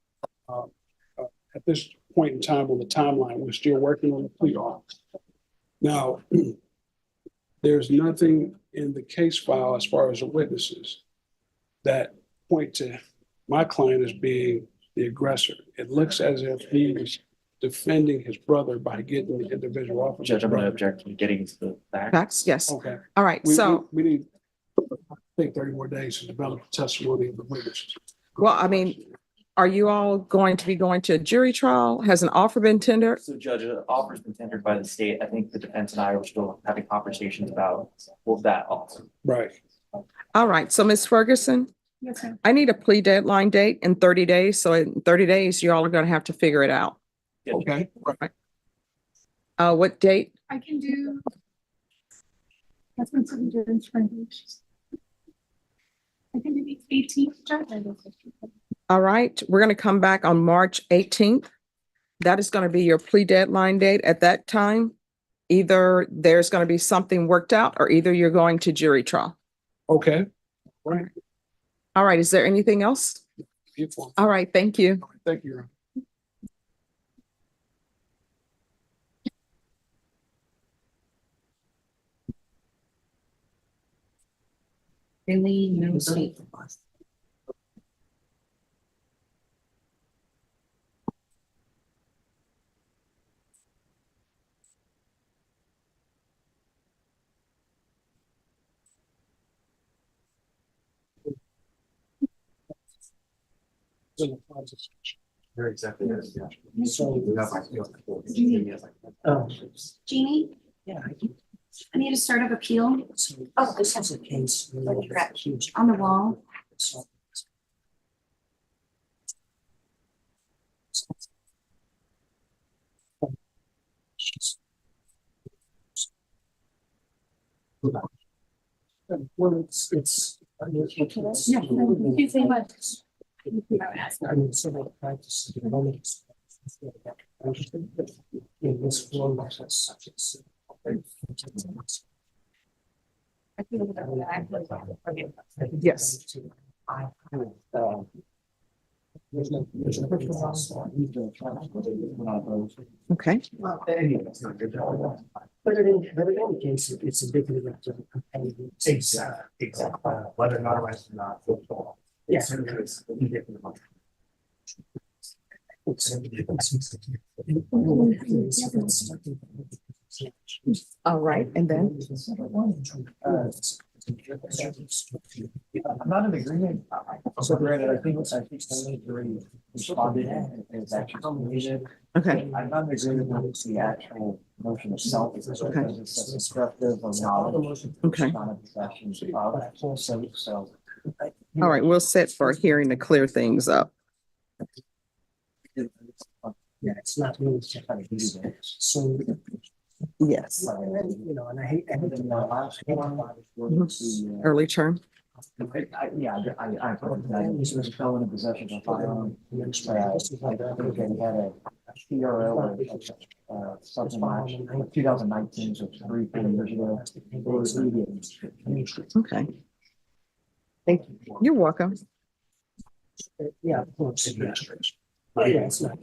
at this point in time on the timeline, we're still working on the plea offer. Now, there's nothing in the case file as far as the witnesses that point to my client as being the aggressor. It looks as if he is defending his brother by getting the individual off of his Judge, I'm gonna brother. object to getting into the facts. Facts, yes. Okay. All right, so, We need, I think, 30 more days to develop the testimony of the witnesses. well, I mean, are you all going to be going to a jury trial? Has an offer been tendered? So Judge, an offer's been tendered by the state. I think the defense and I are still having conversations about that offer. Right. All right, so Ms. Ferguson, Yes, ma'am. I need a plea deadline date in 30 days. So in 30 days, you all are going to have to figure it out. Okay. What date? I can do. That's been something during spring break. I can do the 18th, Judge. All right, we're going to come back on March 18th. That is going to be your plea deadline date. At that time, either there's going to be something worked out or either you're going to jury trial. Okay. Right. All right, is there anything else? Beautiful. All right, thank you. Thank you. Really, no sleep. Very exactly. Jeannie, Yeah. I need a start of appeal Oh, this has a case. on the wall. Well, it's. Yeah, thank you so much. I mean, so many practices. In this form, that's such a. Yes. Okay. But in any case, it's indicative of the competitive. Exactly. Whether or not arrested or not. Yes. All right, and then? I'm not in agreement. So granted, I think only already responded and it's actually completed. Okay. I'm not in agreement with the actual motion itself. Because it's descriptive of knowledge. Okay. Not a possession of, so. All right, we'll set for a hearing to clear things up. Yeah, it's not really how to do that. So. Yes. You know, and I hate. Early term. Yeah, I he was felon in possession of a firearm. I think he had a PRO or something like 2019, so 3-4 years ago. Okay. Thank you. You're welcome. Yeah. Of course. Yeah, it's not.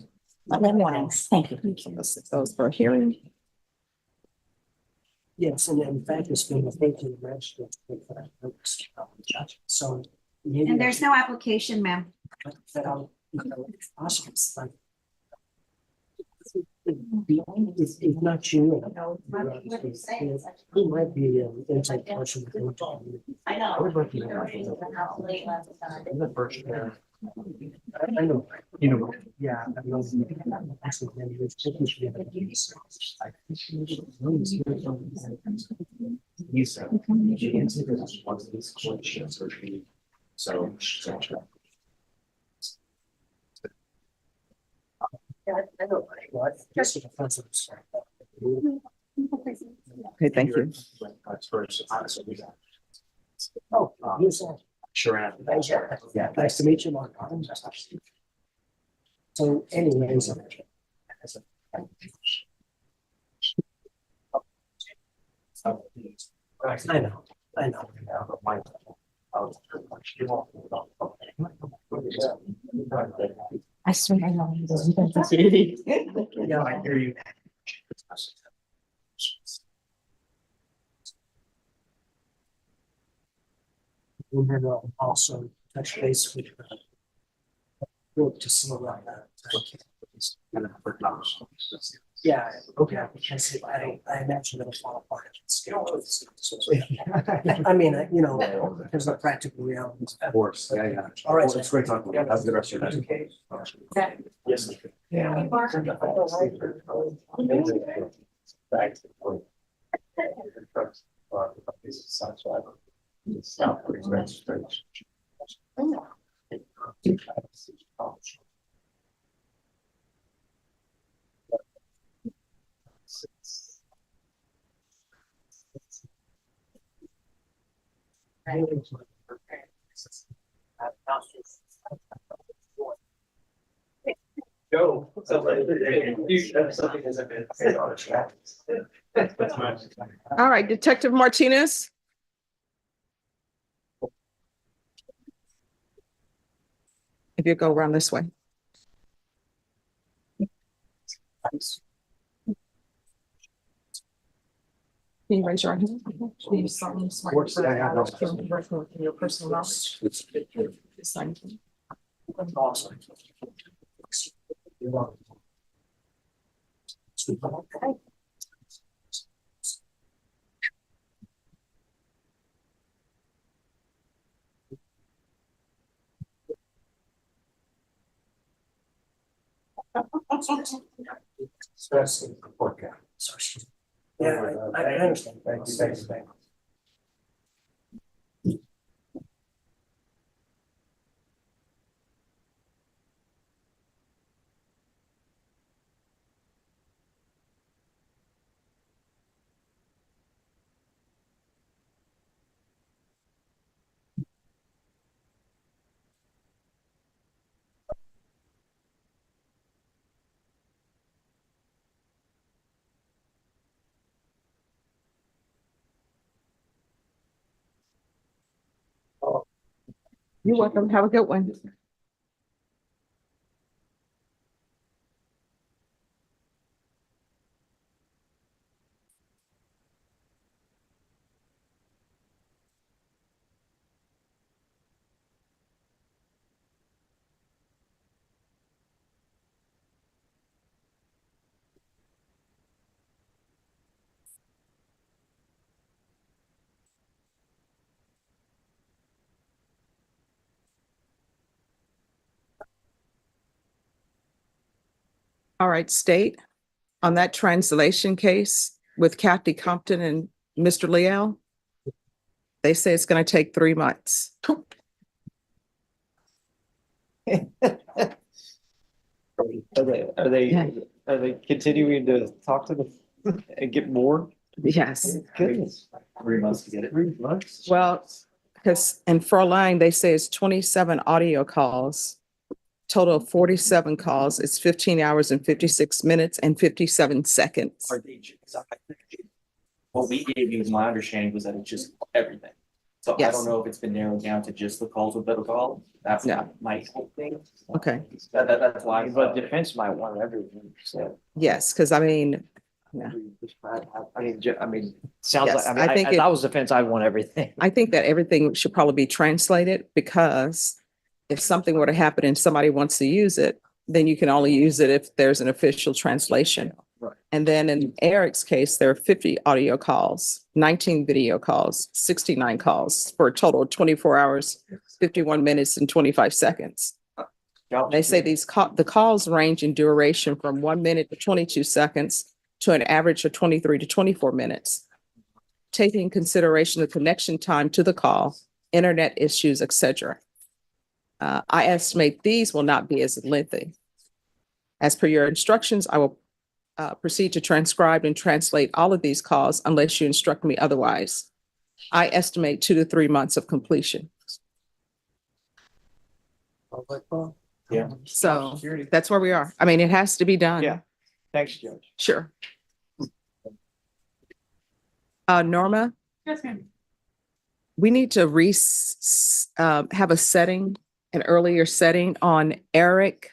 Thank you. Let's set those for a hearing. Yes, and in fact, it's been taken registered. So. And there's no application, ma'am. It's awesome. It's not you. He might be an inside person. I know. I would like to the first. I know, you know, yeah. I know. Actually, then he was taking to the other piece. He said, you can see this as one of these collections or so. Yeah, I know. What? Just a offensive. Okay, thank you. Oh, yes. Sure. Yeah, nice to meet you, Mark. So anyways. I know, I know. I swear I know. Yeah, I hear you. We had also touch base with look to see around that. Yeah, okay, because I imagine it'll fall apart. I mean, you know, there's no practical realities. Of course, yeah. All right. Well, it's great talking to you. Have a good rest of your day. Yes. Yeah. Go. All right, Detective Martinez. If you go around this way. Can you raise your hand? Can you something smart? course, yeah, yeah, no. Your personal knowledge. Sign. Awesome. Yeah, I understand. Thank you. You're welcome. Have a good one. All right, state, on that translation case with Kathy Compton and Mr. Leal, they say it's going to take 3 months. Are they continuing to talk to them and get more? Yes. Goodness. 3 months to get it. 3 months? Well, because in Furline, they say it's 27 audio calls, total of 47 calls. It's 15 hours and 56 minutes and 57 seconds. Are they, what we gave you, my understanding was that it's just everything. So I Yes. don't know if it's been narrowed down to just the calls with better call. That's No. my whole thing. Okay. That's why. But defense might want everything, so. Yes, because I mean, I mean, sounds Yes, like, I mean, I think if I was defense, I'd want everything. I think that everything should probably be translated, because if something were to happen and somebody wants to use it, then you can only use it if there's an official translation. Right. And then in Eric's case, there are 50 audio calls, 19 video calls, 69 calls for a total of 24 hours, 51 minutes and 25 seconds. They say the calls range in duration from 1 minute to 22 seconds to an average of 23 to 24 minutes. Taking in consideration the connection time to the call, internet issues, etc. I estimate these will not be as lengthy. As per your instructions, I will proceed to transcribe and translate all of these calls unless you instruct me otherwise. I estimate 2 to 3 months of completion. Yeah. So that's where we are. I mean, it has to be done. Yeah. Thanks, Judge. Sure. Norma, Yes, ma'am. we need to have a setting, an earlier setting on Eric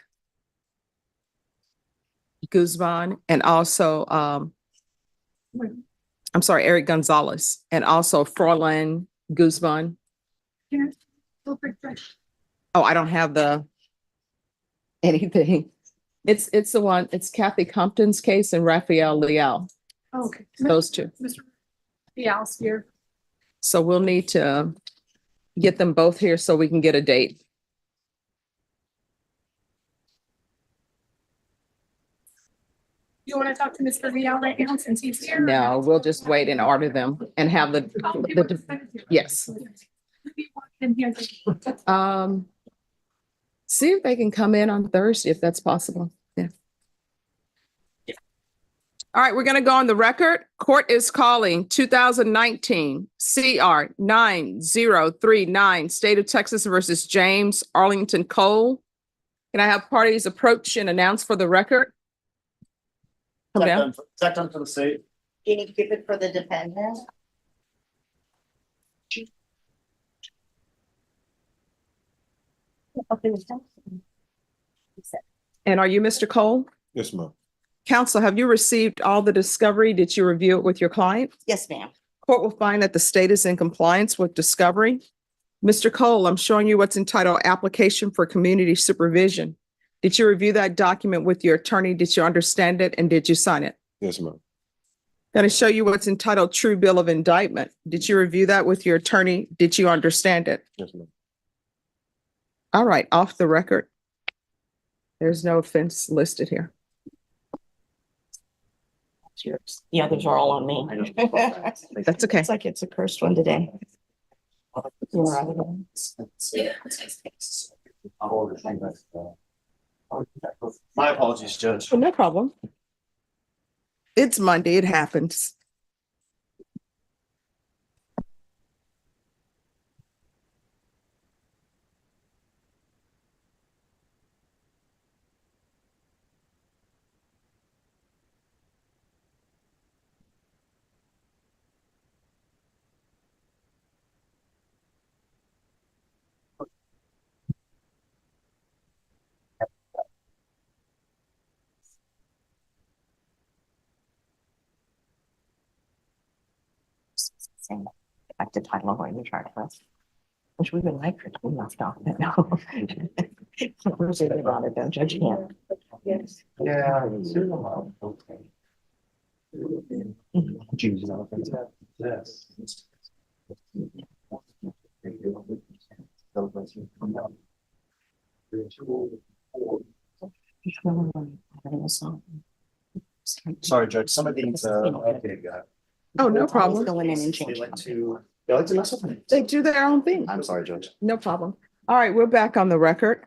Guzman and also, I'm sorry, Eric Gonzalez and also Froilan Guzman. Can I go for it? Oh, I don't have anything. It's the one, it's Kathy Compton's case and Raphael Leal, Oh, okay. those two. Mr. Dial's here. So we'll need to get them both here so we can get a date. You want to talk to Mr. Dial right now since he's here? No, we'll just wait and order them and have yes. See if they can come in on Thursday, if that's possible. Yeah. All right, we're gonna go on the record. Court is calling 2019 CR 9039, State of Texas versus James Arlington Cole. Can I have parties approach and announce for the record? Come down. Is that done for the state? Do you need to keep it for the defendant? And are you Mr. Cole? Yes, ma'am. Counsel, have you received all the discovery? Did you review it with your client? Yes, ma'am. Court will find that the state is in compliance with discovery. Mr. Cole, I'm showing you what's entitled Application for Community Supervision. Did you review that document with your attorney? Did you understand it and did you sign it? Yes, ma'am. Going to show you what's entitled True Bill of Indictment. Did you review that with your attorney? Did you understand it? Yes, ma'am. All right, off the record. There's no offense listed here. Yours. The others are all on me. That's okay. It's like it's a cursed one today. My apologies, Judge. No problem. It's Monday, it happens. Back to title of the chart list, which we would like for to be left off, but no. We're thinking about it, though, Judge can't. Yes. Yeah. Sorry, Judge, some of these, Oh, no problem. Go in and change. they like to mess up. They do their own thing. I'm sorry, Judge. No problem. All right, we're back on the record.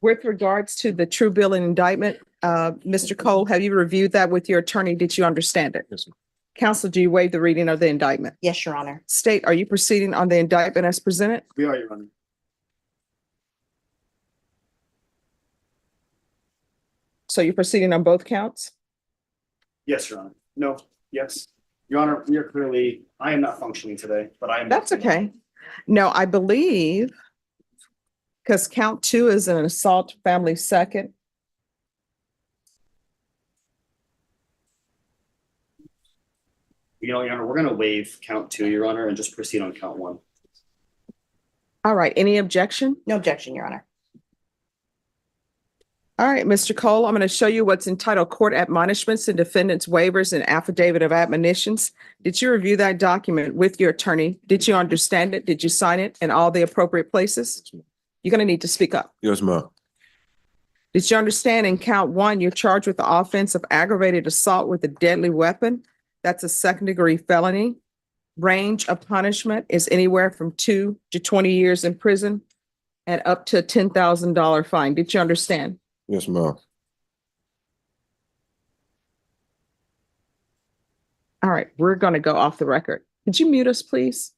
With regards to the true bill and indictment, Mr. Cole, have you reviewed that with your attorney? Did you understand it? Yes, ma'am. Counsel, do you waive the reading of the indictment? Yes, Your Honor. State, are you proceeding on the indictment as presented? We are, Your Honor. So you're proceeding on both counts? Yes, Your Honor. No, yes. Your Honor, we are clearly, I am not functioning today, but I am. That's okay. No, I believe because count 2 is an assault family second. You know, Your Honor, we're gonna waive count 2, Your Honor, and just proceed on count 1. All right, any objection? No objection, Your Honor. All right, Mr. Cole, I'm going to show you what's entitled Court Admonishments and Defendants Waivers and Affidavit of Admonitions. Did you review that document with your attorney? Did you understand it? Did you sign it in all the appropriate places? You're going to need to speak up. Yes, ma'am. Did you understand in count 1, you're charged with the offense of aggravated assault with a deadly weapon? That's a second-degree felony. Range of punishment is anywhere from 2 to 20 years in prison and up to a $10,000 fine. Did you understand? Yes, ma'am. All right, we're going to go off the record. Could you mute us, please?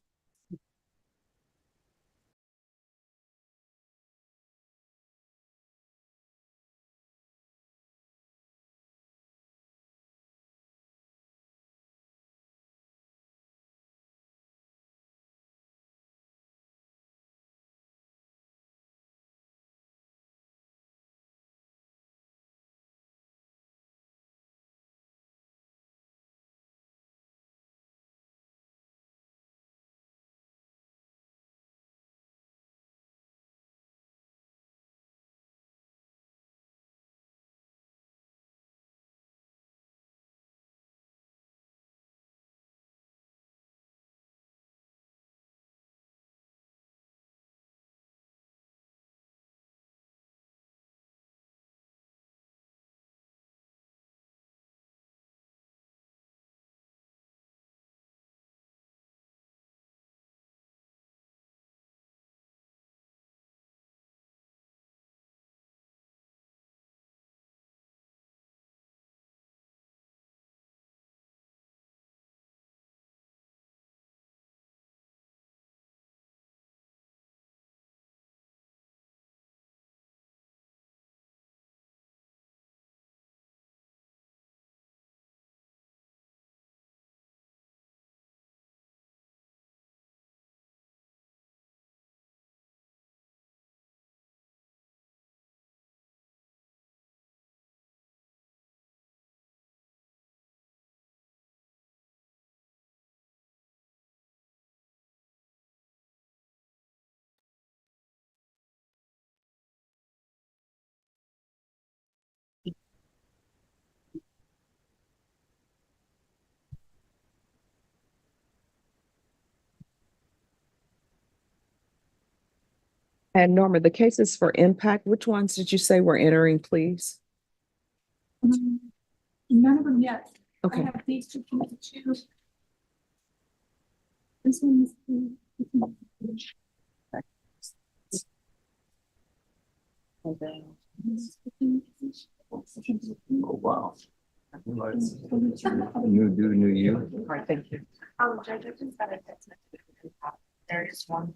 And Norma, the cases for impact, which ones did you say were entering, please? None of them yet. I Okay. have these two to choose. This one's. Oh, wow. New do, new you. All right, thank you. Judge, I just got a text message. There is one.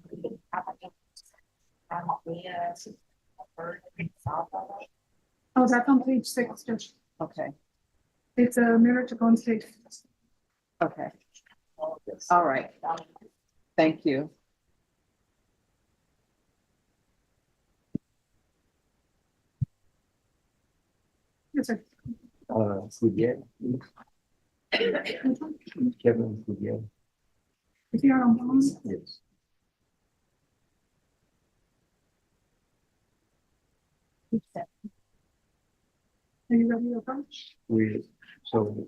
Oh, that's on page 6, Judge. Okay, It's a mirror to go on stage. okay. All right. Thank you. Yes, sir. Foudier, Which one? Kevin Foudier. Is he on bond? Yes. Are you ready to approach? So.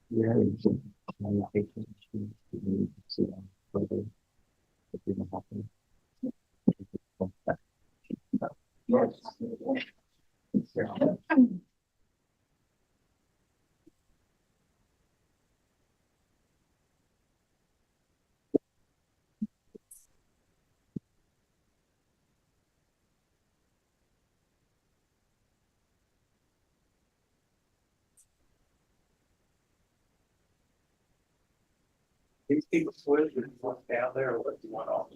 We have some communication issues that we need to see on further. It didn't happen. These people swim, you want down there or what do you want off?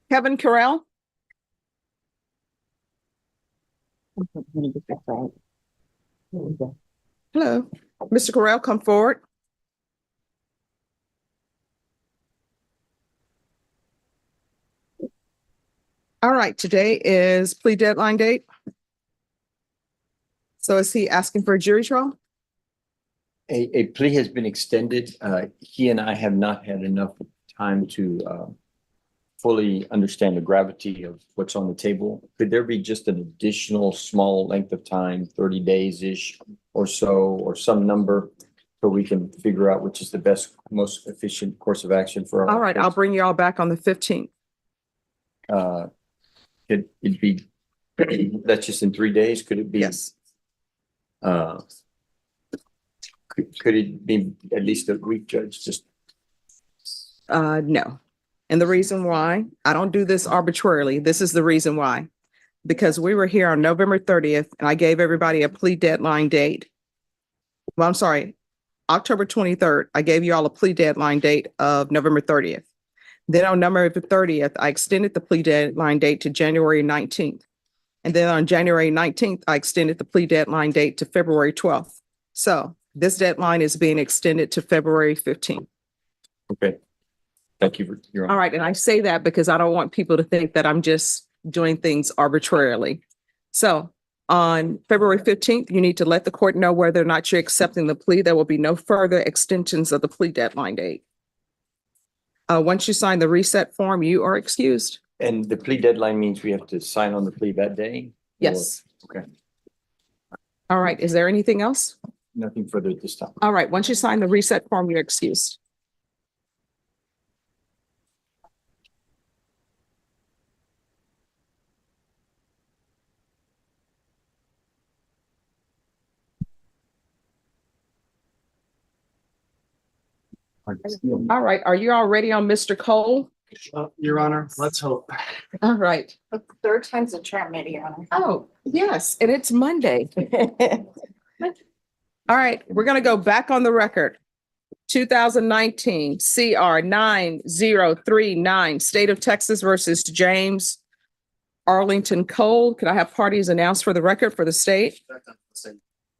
Kevin Carell? Hello, Mr. Carell, come forward. All right, today is plea deadline date. So is he asking for a jury trial? A plea has been extended. He and I have not had enough time to fully understand the gravity of what's on the table. Could there be just an additional small length of time, 30 days-ish or so, or some number, so we can figure out which is the best, most efficient course of action for our. All right, I'll bring you all back on the 15th. Could it be, that's just in 3 days? Could it be? Yes. Could it be at least a week, Judge? Just No. And the reason why, I don't do this arbitrarily. This is the reason why. Because we were here on November 30th and I gave everybody a plea deadline date. Well, I'm sorry, October 23rd. I gave you all a plea deadline date of November 30th. Then on November 30th, I extended the plea deadline date to January 19th. And then on January 19th, I extended the plea deadline date to February 12th. So this deadline is being extended to February 15th. Okay. Thank you for your. All right, and I say that because I don't want people to think that I'm just doing things arbitrarily. So on February 15th, you need to let the court know whether or not you're accepting the plea. There will be no further extensions of the plea deadline date. Once you sign the reset form, you are excused. And the plea deadline means we have to sign on the plea that day? Yes. Or- Okay, All right, is there anything else? nothing further at this time. All right, once you sign the reset form, you're excused. All right, are you all ready on Mr. Cole? Your Honor, let's hope. All right. Third time's a charm, maybe, Your Honor. Oh, yes, and it's Monday. All right, we're gonna go back on the record. 2019 CR 9039, State of Texas versus James Arlington Cole. Could I have parties announced for the record for the state?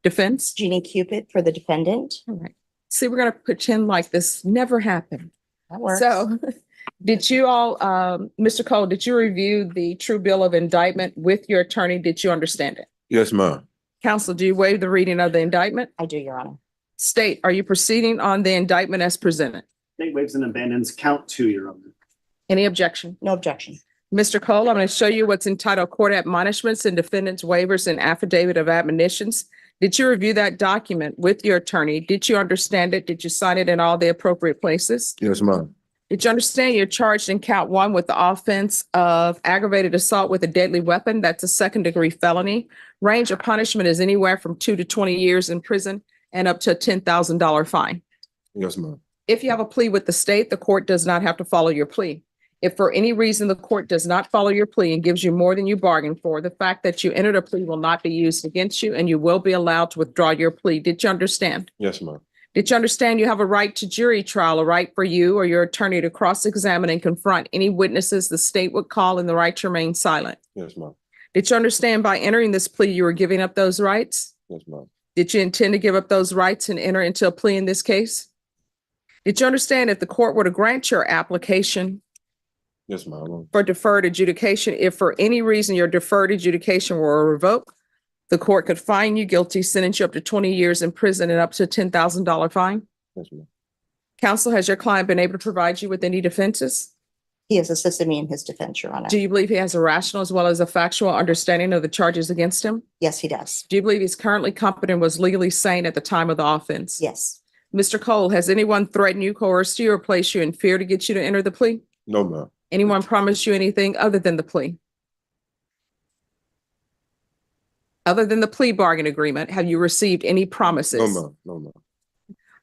Defense? Jeannie Cupid for the defendant. All right. See, we're gonna pretend like this never happened. That works. So, did you all, Mr. Cole, did you review the true bill of indictment with your attorney? Did you understand it? Yes, ma'am. Counsel, do you waive the reading of the indictment? I do, Your Honor. State, are you proceeding on the indictment as presented? State waives and abandons count 2, Your Honor. Any objection? No objection. Mr. Cole, I'm going to show you what's entitled Court Admonishments and Defendant's Waivers and Affidavit of Admonitions. Did you review that document with your attorney? Did you understand it? Did you sign it in all the appropriate places? Yes, ma'am. Did you understand you're charged in count 1 with the offense of aggravated assault with a deadly weapon? That's a second-degree felony. Range of punishment is anywhere from 2 to 20 years in prison and up to a $10,000 fine. Yes, ma'am. If you have a plea with the state, the court does not have to follow your plea. If for any reason the court does not follow your plea and gives you more than you bargained for, the fact that you entered a plea will not be used against you and you will be allowed to withdraw your plea. Did you understand? Yes, ma'am. Did you understand you have a right to jury trial, a right for you or your attorney to cross-examine and confront any witnesses the state would call and the right to remain silent? Yes, ma'am. Did you understand by entering this plea, you were giving up those rights? Yes, ma'am. Did you intend to give up those rights and enter into a plea in this case? Did you understand if the court were to grant your application Yes, ma'am. for deferred adjudication, if for any reason your deferred adjudication were revoked, the court could find you guilty, sentence you up to 20 years in prison and up to a $10,000 fine? Yes, ma'am. Counsel, has your client been able to provide you with any defenses? He has assisted me in his defense, Your Honor. Do you believe he has a rational as well as a factual understanding of the charges against him? Yes, he does. Do you believe he's currently competent and was legally sane at the time of the offense? Yes. Mr. Cole, has anyone threatened you, coerced you, or placed you in fear to get you to enter the plea? No, ma'am. Anyone promised you anything other than the plea? Other than the plea bargain agreement, have you received any promises? No, ma'am. No, ma'am.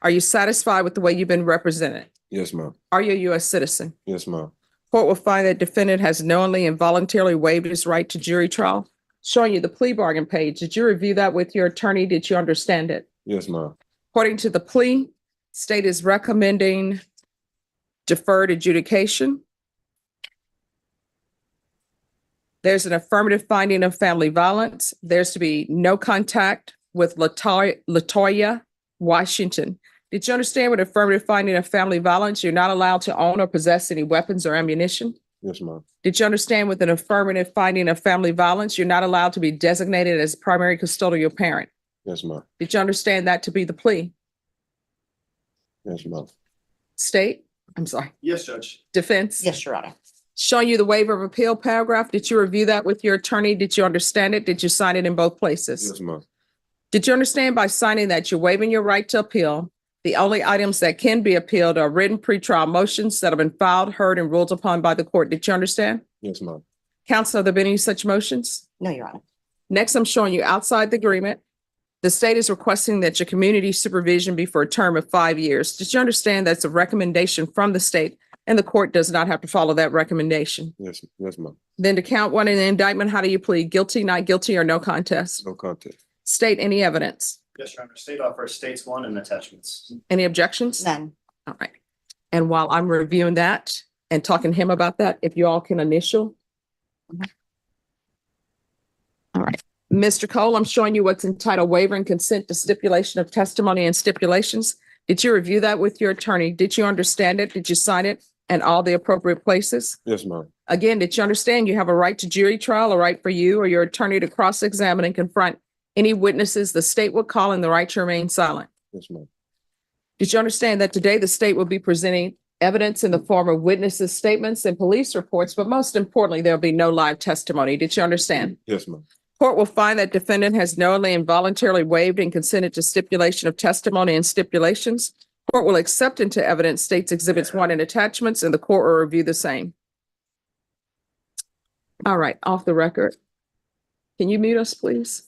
Are you satisfied with the way you've been represented? Yes, ma'am. Are you a U.S. citizen? Yes, ma'am. Court will find that defendant has knowingly and voluntarily waived his right to jury trial. Showing you the plea bargain page. Did you review that with your attorney? Did you understand it? Yes, ma'am. According to the plea, state is recommending deferred adjudication. There's an affirmative finding of family violence. There's to be no contact with Latoya Washington. Did you understand with affirmative finding of family violence, you're not allowed to own or possess any weapons or ammunition? Yes, ma'am. Did you understand with an affirmative finding of family violence, you're not allowed to be designated as primary custodial parent? Yes, ma'am. Did you understand that to be the plea? Yes, ma'am. State, I'm sorry, Yes, Judge. defense? Yes, Your Honor. Showing you the waiver of appeal paragraph. Did you review that with your attorney? Did you understand it? Did you sign it in both places? Yes, ma'am. Did you understand by signing that you're waiving your right to appeal? The only items that can be appealed are written pretrial motions that have been filed, heard, and ruled upon by the court. Did you understand? Yes, ma'am. Counsel, have there been any such motions? No, Your Honor. Next, I'm showing you outside the agreement. The state is requesting that your community supervision be for a term of 5 years. Did you understand that's a recommendation from the state and the court does not have to follow that recommendation? Yes, yes, ma'am. Then to count 1 in the indictment, how do you plead? Guilty, not guilty, or no contest? No contest. State any evidence. Yes, Your Honor. State offers states 1 and attachments. Any objections? None. All right. And while I'm reviewing that, and talking to him about that, if you all can initial. All right. Mr. Cole, I'm showing you what's entitled waiver and consent to stipulation of testimony and stipulations. Did you review that with your attorney? Did you understand it? Did you sign it in all the appropriate places? Yes, ma'am. Again, did you understand you have a right to jury trial, a right for you or your attorney to cross-examine and confront any witnesses the state will call, and the right to remain silent? Yes, ma'am. Did you understand that today the state will be presenting evidence in the form of witnesses' statements and police reports, but most importantly, there'll be no live testimony? Did you understand? Yes, ma'am. Court will find that defendant has knowingly and voluntarily waived and consented to stipulation of testimony and stipulations. Court will accept into evidence states exhibits 1 and attachments, and the court will review the same. All right, off the record. Can you mute us, please?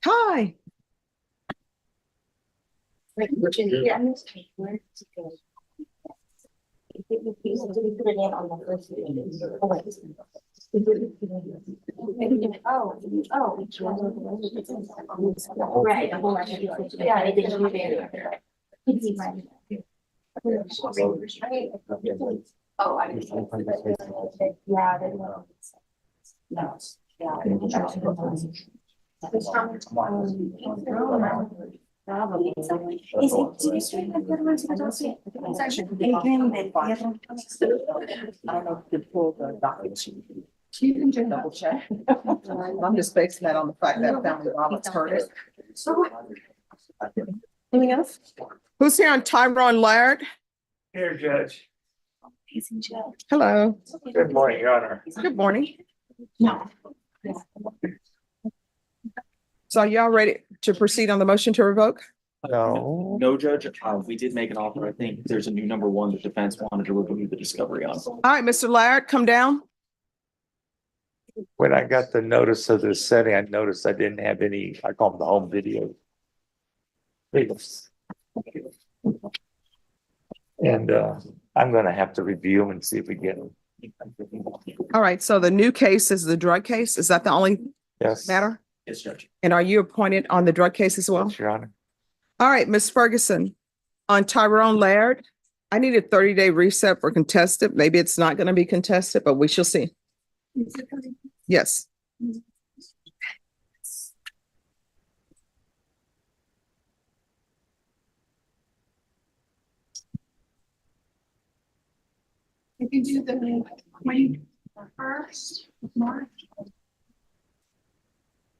Hi. You can just double check. I'm just basing that on the fact that family violence heard it. Anything else? Who's here on Tyrone Laird? Here, Judge. Hello. Good morning, Your Honor. Good morning. So y'all ready to proceed on the motion to revoke? No. No, Judge, we did make an offer. I think there's a new number one the defense wanted to review the discovery on. All right, Mr. Laird, come down. When I got the notice of this setting, I noticed I didn't have any, I call them the home video. Videos. And I'm gonna have to review them and see if we get them. All right, so the new case is the drug case. Is that the only Yes. matter? Yes, Judge. And are you appointed on the drug case as well? Yes, Your Honor. All right, Ms. Ferguson, on Tyrone Laird, I need a 30-day reset for contested. Maybe it's not going to be contested, but we shall see. Yes. If you do the 21st of March.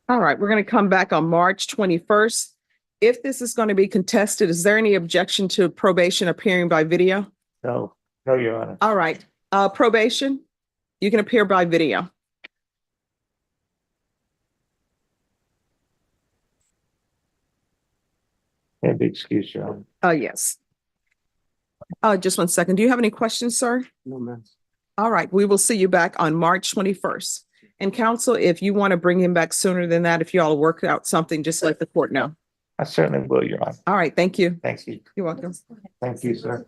All right, we're going to come back on March 21st. If this is going to be contested, is there any objection to probation appearing by video? No, no, Your Honor. All right, probation, you can appear by video. Maybe excuse Your Honor. Yes. Just 1 second. Do you have any questions, sir? No, ma'am. All right, we will see you back on March 21st. And counsel, if you want to bring him back sooner than that, if you all work out something, just let the court know. I certainly will, Your Honor. All right, thank you. Thank you. You're welcome. Thank you, sir.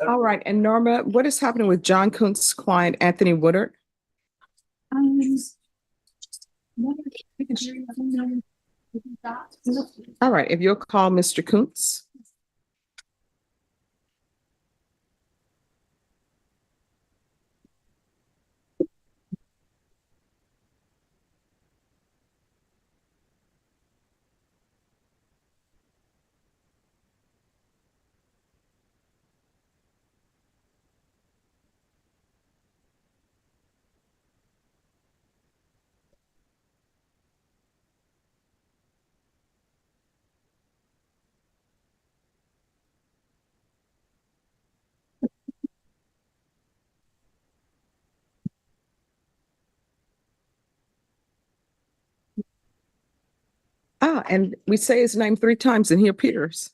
All right, and Norma, what is happening with John Kuntz's client, Anthony Woodard? All right, if you'll call Mr. Kuntz. Ah, and we say his name 3 times and he appears.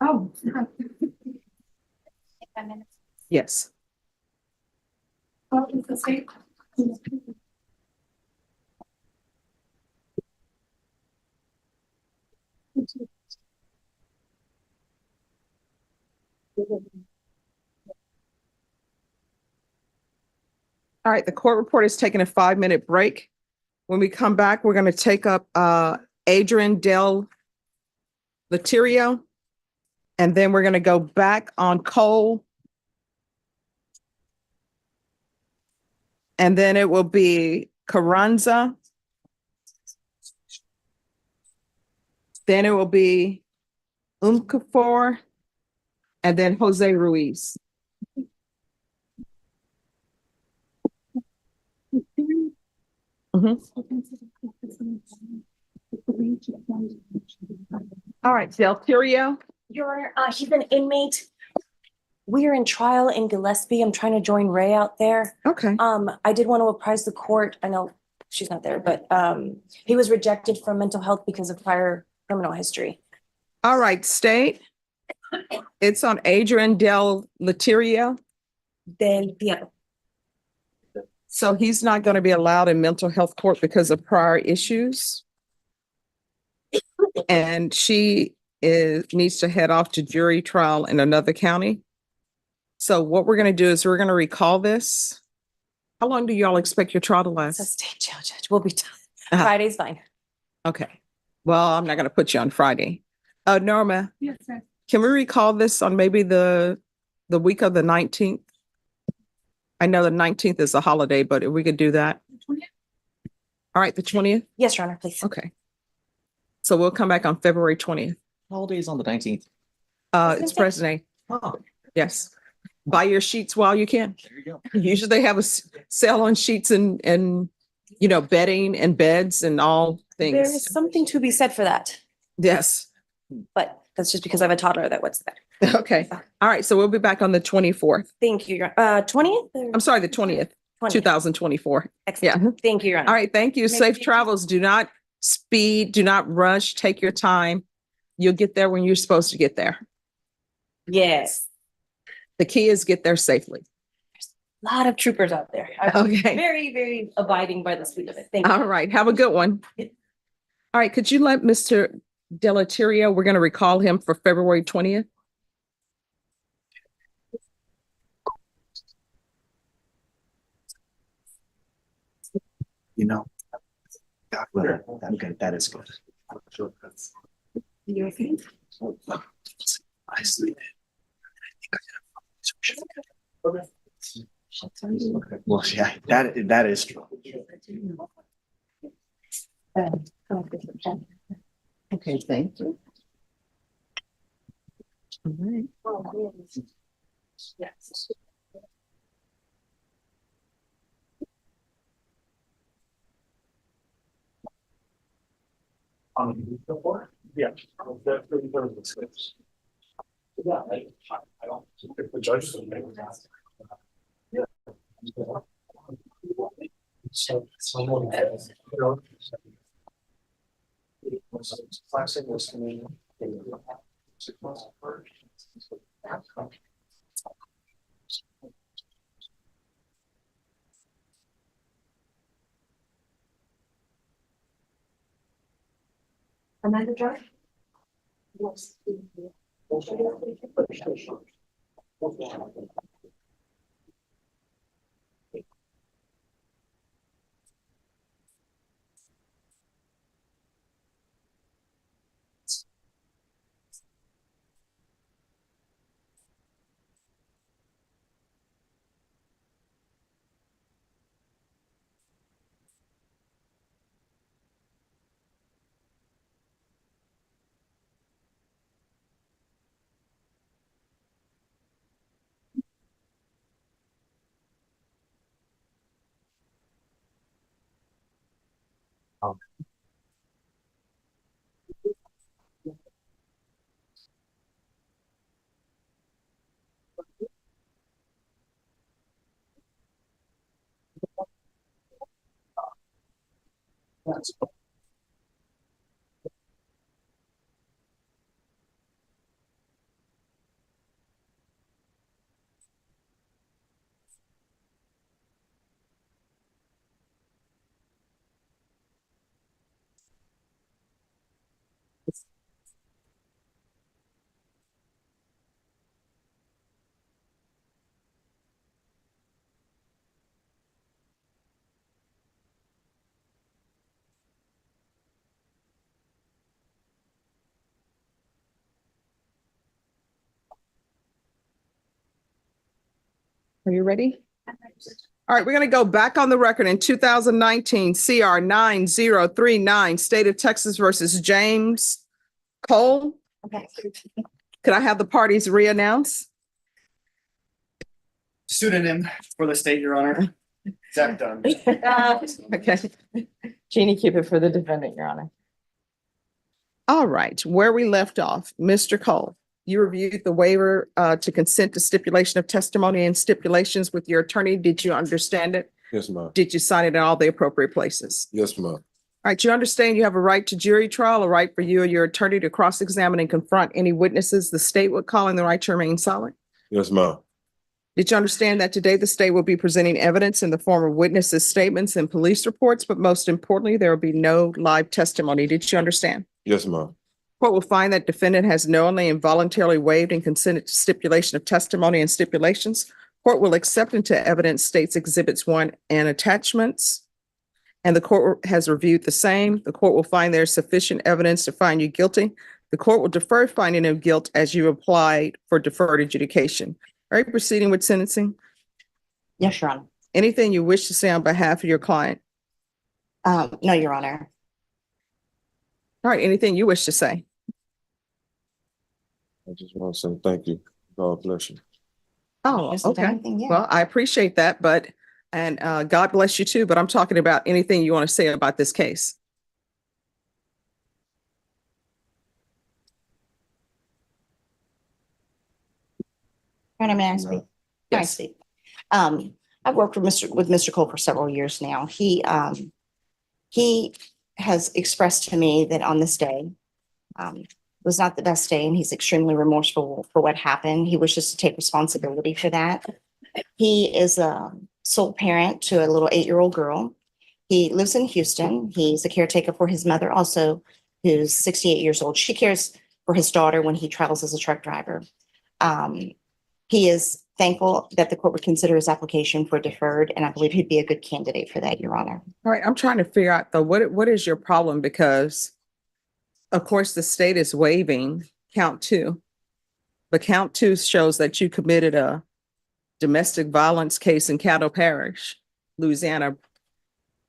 Oh. Yes. Oh, it's the same. All right, the court report is taking a 5-minute break. When we come back, we're going to take up Adrian Del Laterio, and then we're going to go back on Cole. And then it will be Carranza. Then it will be Umkafor, and then Jose Ruiz. All right, Del Laterio. He's an inmate. We are in trial in Gillespie. I'm trying to join Ray out there. Okay. I did want to apprise the court. I know she's not there, but he was rejected from mental health because of prior criminal history. All right, state. It's on Adrian Del Laterio. So he's not going to be allowed in mental health court because of prior issues. And she needs to head off to jury trial in another county. So what we're going to do is we're going to recall this. How long do y'all expect your trial to last? So state jail judge, we'll be done. Friday's fine. Okay. Well, I'm not going to put you on Friday. Norma, Yes, sir. can we recall this on maybe the week of the 19th? I know the 19th is a holiday, but if we could do that. All right, the 20th? Yes, Your Honor, please. Okay. So we'll come back on February 20th. Holiday is on the 19th. It's President Day. Oh, Yes. Buy your sheets while you can. there you go. Usually they have a sale on sheets and bedding and beds and all There things. is something to be said for that, Yes. but that's just because I have a toddler that what's that. Okay. All right. So we'll be back on the 24th. Thank you, Your 20th? I'm sorry, the 20th, 2024. Excellent. Yeah. Thank you, Your Honor. All right. Thank you. Safe travels. Do not speed. Do not rush. Take your time. You'll get there when you're supposed to get there. Yes. The key is get there safely. A lot of troopers out there. I'm Okay. very, very abiding by the speed of it. Thank you. All right. Have a good one. All right. Could you let Mr. Delaterio, we're going to recall him for February 20th. You know, God, that good. That is good. You okay? I sleep. Well, yeah, that is true. Okay, thank you. All right. Yes. Yeah. Yeah, I don't, if the judges don't make that. Yeah. So someone. Classic was to me. Amanda Drive? Yes. Are you ready? All right, we're going to go back on the record in 2019, CR 9039, State of Texas versus James Cole. Okay. Could I have the parties re-announce? Pseudonym for the state, Your Honor. Zach Dunn. Okay. Jeannie Cupid for the defendant, Your Honor. All right, where we left off, Mr. Cole, you reviewed the waiver to consent to stipulation of testimony and stipulations with your attorney. Did you understand it? Yes, ma'am. Did you sign it in all the appropriate places? Yes, ma'am. All right, you understand you have a right to jury trial, a right for you or your attorney to cross-examine and confront any witnesses the state would call in the right to remain silent? Yes, ma'am. Did you understand that today the state will be presenting evidence in the form of witnesses' statements and police reports, but most importantly, there will be no live testimony? Did you understand? Yes, ma'am. Court will find that defendant has knowingly and voluntarily waived and consented to stipulation of testimony and stipulations. Court will accept into evidence states exhibits 1 and attachments. And the court has reviewed the same. The court will find there's sufficient evidence to find you guilty. The court will defer finding of guilt as you applied for deferred adjudication. Are you proceeding with sentencing? Yes, Your Honor. Anything you wish to say on behalf of your client? No, Your Honor. All right, anything you wish to say? I just want to say thank you. God bless you. Oh, Hasn't done okay. anything yet. Well, I appreciate that, but, and God bless you too, but I'm talking about anything you want to say about this case. Your Honor, may I speak? May I speak? I've worked with Mr. Cole for several years now. He has expressed to me that on this day, was not the best day, and he's extremely remorseful for what happened. He wishes to take responsibility for that. He is a sole parent to a little 8-year-old girl. He lives in Houston. He's a caretaker for his mother also, who's 68 years old. She cares for his daughter when he travels as a truck driver. He is thankful that the court would consider his application for deferred, and I believe he'd be a good candidate for that, Your Honor. All right, I'm trying to figure out though, what is your problem? Because of course, the state is waiving count 2. But count 2 shows that you committed a domestic violence case in Caddo Parish, Louisiana,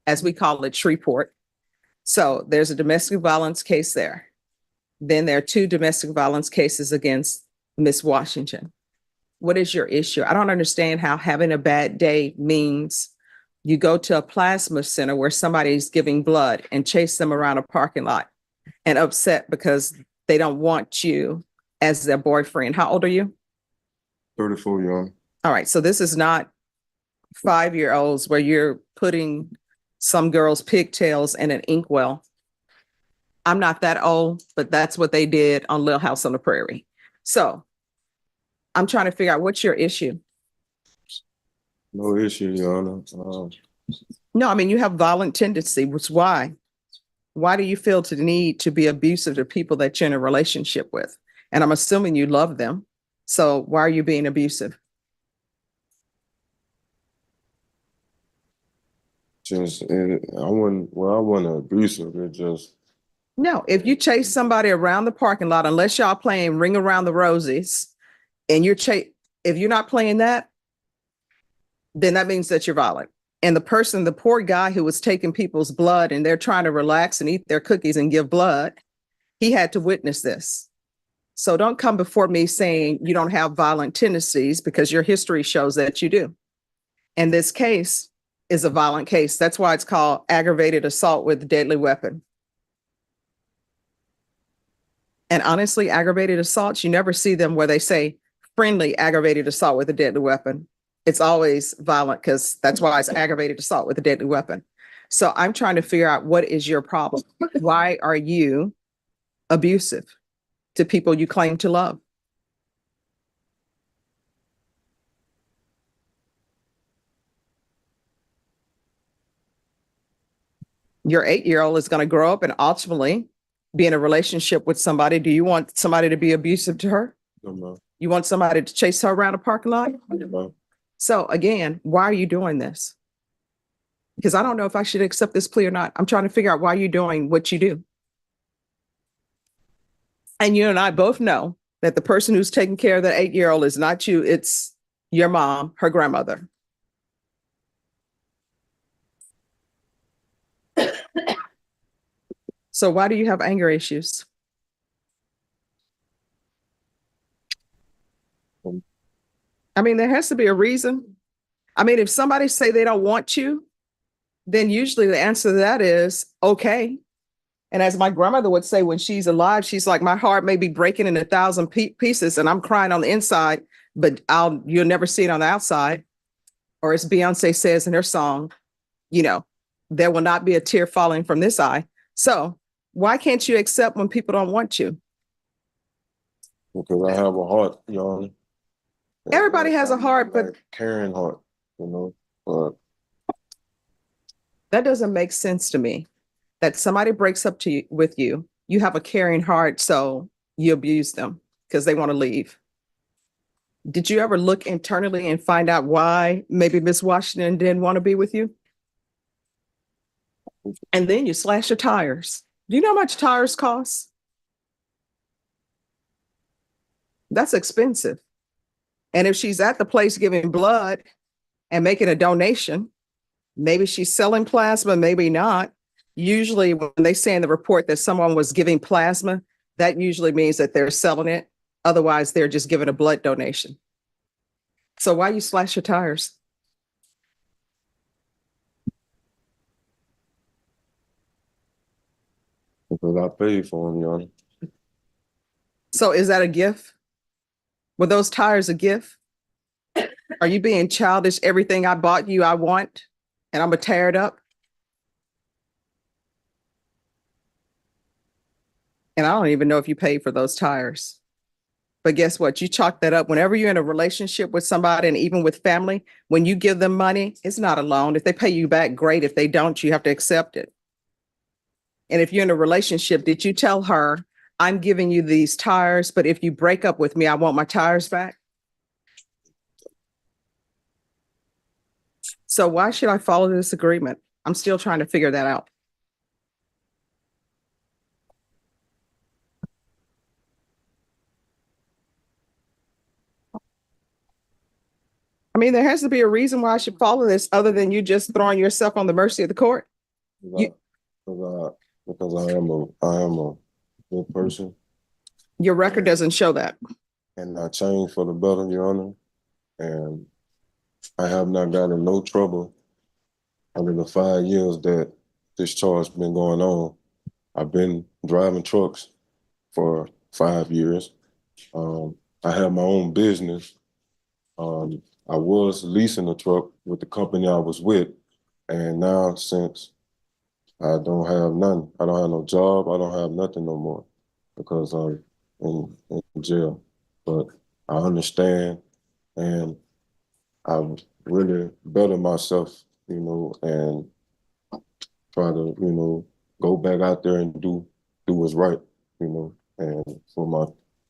as we call it, Shreveport. So there's a domestic violence case there. Then there are 2 domestic violence cases against Miss Washington. What is your issue? I don't understand how having a bad day means you go to a plasma center where somebody's giving blood and chase them around a parking lot and upset because they don't want you as their boyfriend. How old are you? 34, Your Honor. All right, so this is not 5-year-olds where you're putting some girl's pigtails in an inkwell. I'm not that old, but that's what they did on Little House on the Prairie. So I'm trying to figure out what's your issue. No issue, Your Honor. No, I mean, you have violent tendency, which why? Why do you feel the need to be abusive to people that you're in a relationship with? And I'm assuming you love them. So why are you being abusive? I wasn't abusive. It just. No, if you chase somebody around the parking lot, unless y'all playing Ring Around the Roses, and if you're not playing that, then that means that you're violent. And the poor guy who was taking people's blood and they're trying to relax and eat their cookies and give blood, he had to witness this. So don't come before me saying you don't have violent tendencies, because your history shows that you do. And this case is a violent case. That's why it's called aggravated assault with a deadly weapon. And honestly, aggravated assaults, you never see them where they say friendly aggravated assault with a deadly weapon. It's always violent, because that's why it's aggravated assault with a deadly weapon. So I'm trying to figure out, what is your problem? Why are you abusive to people you claim to love? Your 8-year-old is going to grow up and ultimately be in a relationship with somebody. Do you want somebody to be abusive to her? No. You want somebody to chase her around a parking lot? No. So again, why are you doing this? Because I don't know if I should accept this plea or not. I'm trying to figure out why you're doing what you do. And you and I both know that the person who's taking care of the 8-year-old is not you. It's your mom, her grandmother. So why do you have anger issues? I mean, there has to be a reason. I mean, if somebody say they don't want you, then usually the answer to that is okay. And as my grandmother would say when she's alive, she's like, my heart may be breaking in 1,000 pieces and I'm crying on the inside, but you'll never see it on the outside. Or as Beyonce says in her song, there will not be a tear falling from this eye. So why can't you accept when people don't want you? Because I have a heart, Your Honor. Everybody has a heart, but caring heart, but that doesn't make sense to me. That somebody breaks up with you, you have a caring heart, so you abuse them because they want to leave. Did you ever look internally and find out why maybe Miss Washington didn't want to be with you? And then you slash your tires. Do you know how much tires cost? That's expensive. And if she's at the place giving blood and making a donation, maybe she's selling plasma, maybe not. Usually when they say in the report that someone was giving plasma, that usually means that they're selling it. Otherwise, they're just giving a blood donation. So why you slash your tires? because I paid for them, Your Honor. So is that a gift? Were those tires a gift? Are you being childish? Everything I bought you, I want, and I'm gonna tear it up? And I don't even know if you paid for those tires. But guess what? You chalk that up. Whenever you're in a relationship with somebody, and even with family, when you give them money, it's not a loan. If they pay you back, great. If they don't, you have to accept it. And if you're in a relationship, did you tell her, I'm giving you these tires, but if you break up with me, I want my tires back? So why should I follow this agreement? I'm still trying to figure that out. I mean, there has to be a reason why I should follow this other than you just throwing yourself on the mercy of the court. Because I am a good person. Your record doesn't show that. And I changed for the better, Your Honor. And I have not gotten no trouble under the 5 years that this charge been going on. I've been driving trucks for 5 years. I have my own business. I was leasing a truck with the company I was with. And now since I don't have none, I don't have no job, I don't have nothing no more because I'm in jail. But I understand and I really better myself, and try to, go back out there and do what's right, and for my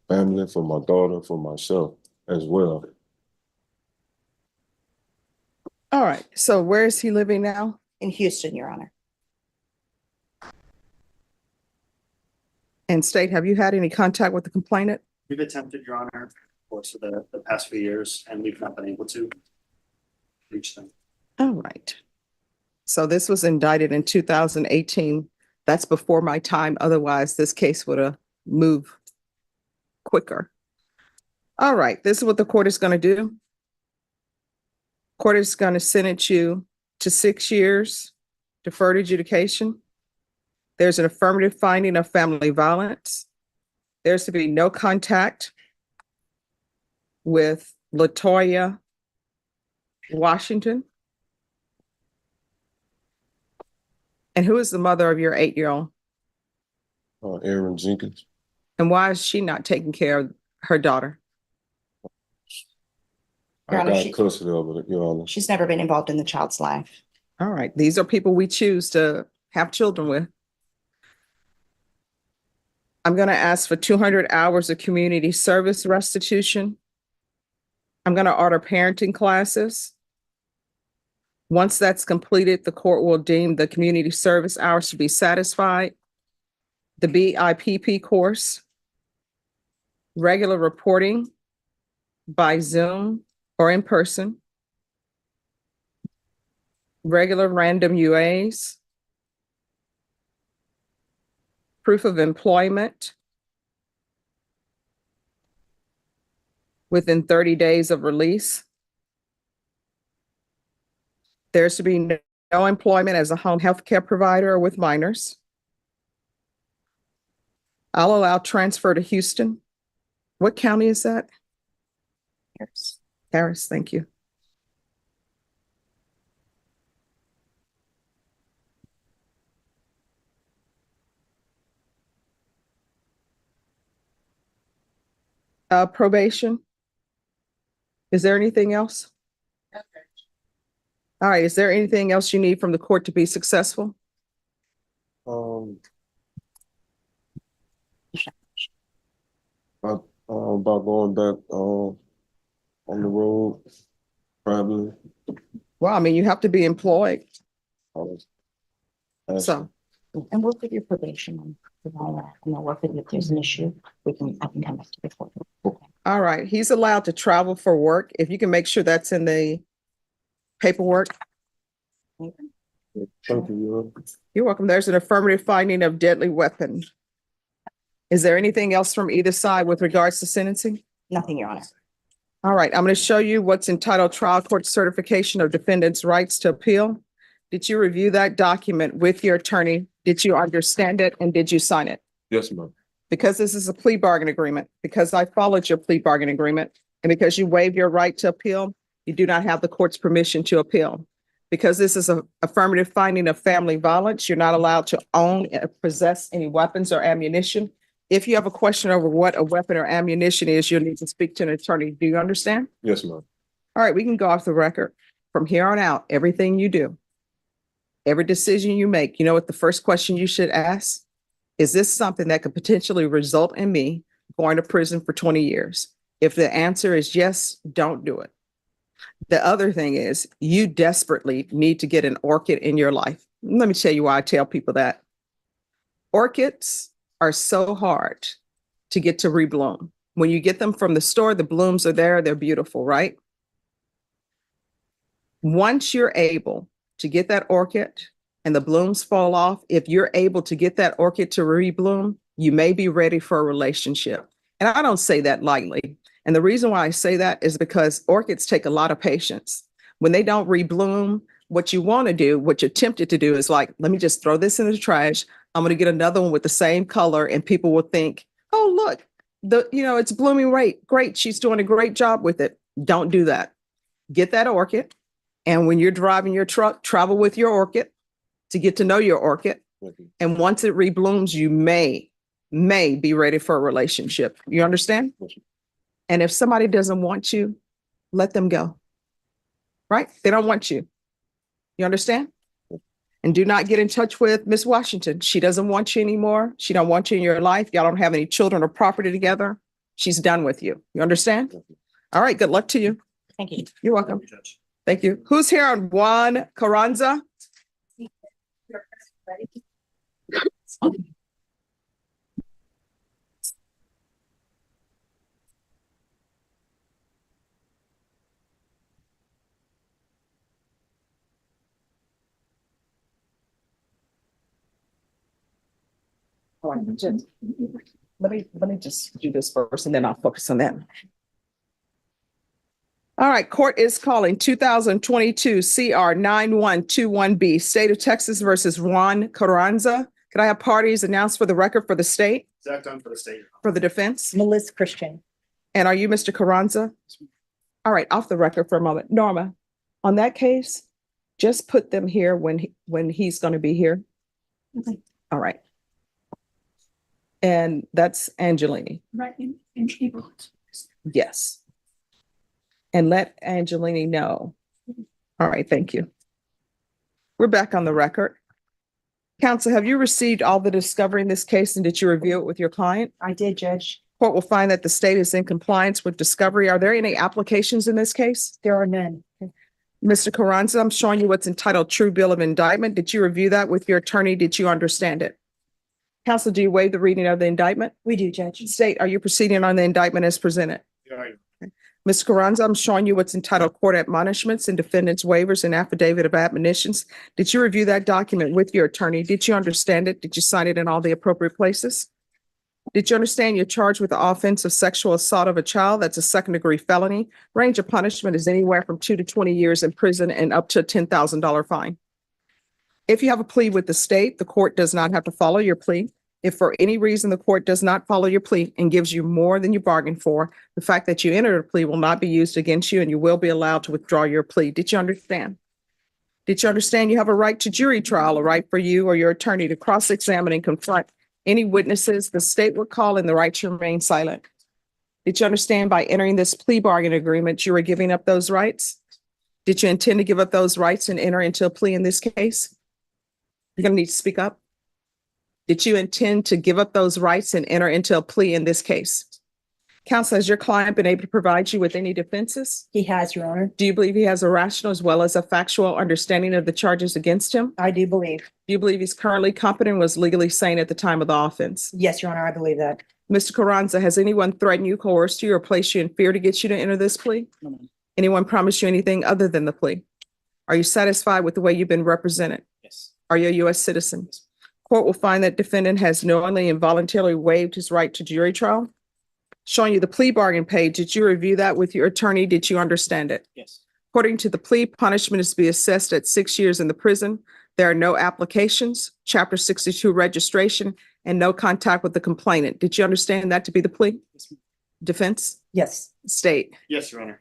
family, for my daughter, for myself as well. All right. So where is he living now? In Houston, Your Honor. And State, have you had any contact with the complainant? We've attempted, Your Honor, of course, of the past few years, and we've not been able to reach them. All right. So this was indicted in 2018. That's before my time. Otherwise, this case would have moved quicker. All right. This is what the court is going to do. Court is going to sentence you to 6 years deferred adjudication. There's an affirmative finding of family violence. There's to be no contact with LaToya Washington. And who is the mother of your 8-year-old? Aaron Jenkins. And why is she not taking care of her daughter? Your I Honor, got custody of it, Your Honor. she's never been involved in the child's life. All right. These are people we choose to have children with. I'm going to ask for 200 hours of community service restitution. I'm going to order parenting classes. Once that's completed, the court will deem the community service hours to be satisfied. The BIPP course, regular reporting by Zoom or in person, regular random UAs, proof of employment within 30 days of release. There's to be no employment as a home health care provider or with minors. I'll allow transfer to Houston. What county is that? Harris. Harris, thank you. Probation. Is there anything else? All right, is there anything else you need from the court to be successful? About going back on the road, probably. Well, I mean, you have to be employed. So, and work with your probation and all that, and I'll work with you if there's an issue, I can come back to the court. All right, he's allowed to travel for work. If you can make sure that's in the paperwork. Thank you. You're welcome. There's an affirmative finding of deadly weapon. Is there anything else from either side with regards to sentencing? Nothing, Your Honor. All right, I'm going to show you what's entitled Trial Court Certification of Defendant's Rights to Appeal. Did you review that document with your attorney? Did you understand it and did you sign it? Yes, ma'am. Because this is a plea bargain agreement, because I followed your plea bargain agreement, and because you waived your right to appeal, you do not have the court's permission to appeal. Because this is an affirmative finding of family violence, you're not allowed to own or possess any weapons or ammunition. If you have a question over what a weapon or ammunition is, you'll need to speak to an attorney. Do you understand? Yes, ma'am. All right, we can go off the record. From here on out, everything you do, every decision you make, you know what the first question you should ask? Is this something that could potentially result in me going to prison for 20 years? If the answer is yes, don't do it. The other thing is you desperately need to get an orchid in your life. Let me tell you why I tell people that. Orchids are so hard to get to rebloom. When you get them from the store, the blooms are there, they're beautiful, right? Once you're able to get that orchid and the blooms fall off, if you're able to get that orchid to rebloom, you may be ready for a relationship. And I don't say that lightly. And the reason why I say that is because orchids take a lot of patience. When they don't rebloom, what you want to do, what you're tempted to do is like, let me just throw this in the trash. I'm going to get another one with the same color, and people will think, oh, look, it's blooming right. Great. She's doing a great job with it. Don't do that. Get that orchid. And when you're driving your truck, travel with your orchid to get to know your orchid. And once it reblooms, you may be ready for a relationship. You understand? And if somebody doesn't want you, let them go. Right? They don't want you. You understand? And do not get in touch with Miss Washington. She doesn't want you anymore. She don't want you in your life. Y'all don't have any children or property together. She's done with you. You understand? All right. Good luck to you. Thank you. You're welcome. Thank you. Who's here on Juan Carranza? Let me just do this first and then I'll focus on that. All right, court is calling 2022 CR 9121B, State of Texas versus Juan Carranza. Could I have parties announced for the record for the state? Zach Dunn for the state. For the defense? Melissa Christian. And are you Mr. Carranza? All right, off the record for a moment. Norma, on that case, just put them here when he's going to be here. Okay. All right. And that's Angelini. Right in April. Yes. And let Angelini know. All right, thank you. We're back on the record. Counsel, have you received all the discovery in this case and did you review it with your client? I did, Judge. Court will find that the state is in compliance with discovery. Are there any applications in this case? There are none. Mr. Carranza, I'm showing you what's entitled True Bill of Indictment. Did you review that with your attorney? Did you understand it? Counsel, do you waive the reading of the indictment? We do, Judge. State, are you proceeding on the indictment as presented? Ms. Carranza, I'm showing you what's entitled Court Admonishments and Defendant's Waivers and Affidavit of Admonitions. Did you review that document with your attorney? Did you understand it? Did you sign it in all the appropriate places? Did you understand you're charged with the offense of sexual assault of a child? That's a second-degree felony. Range of punishment is anywhere from 2 to 20 years in prison and up to a $10,000 fine. If you have a plea with the state, the court does not have to follow your plea. If for any reason the court does not follow your plea and gives you more than you bargained for, the fact that you entered a plea will not be used against you and you will be allowed to withdraw your plea. Did you understand? Did you understand you have a right to jury trial, a right for you or your attorney to cross-examine and confront any witnesses the state would call and the right to remain silent? Did you understand by entering this plea bargain agreement, you were giving up those rights? Did you intend to give up those rights and enter into a plea in this case? You're going to need to speak up. Did you intend to give up those rights and enter into a plea in this case? Counsel, has your client been able to provide you with any defenses? He has, Your Honor. Do you believe he has a rational as well as a factual understanding of the charges against him? I do believe. Do you believe he's currently competent and was legally sane at the time of the offense? Yes, Your Honor, I believe that. Mr. Carranza, has anyone threatened you, coerced you, or placed you in fear to get you to enter this plea? No. Anyone promised you anything other than the plea? Are you satisfied with the way you've been represented? Yes. Are you a U.S. citizen? Court will find that defendant has knowingly and voluntarily waived his right to jury trial. Showing you the plea bargain page, did you review that with your attorney? Did you understand it? Yes. According to the plea, punishment is to be assessed at 6 years in the prison. There are no applications, Chapter 62 registration, and no contact with the complainant. Did you understand that to be the plea? Yes. Defense? Yes. State? Yes, Your Honor.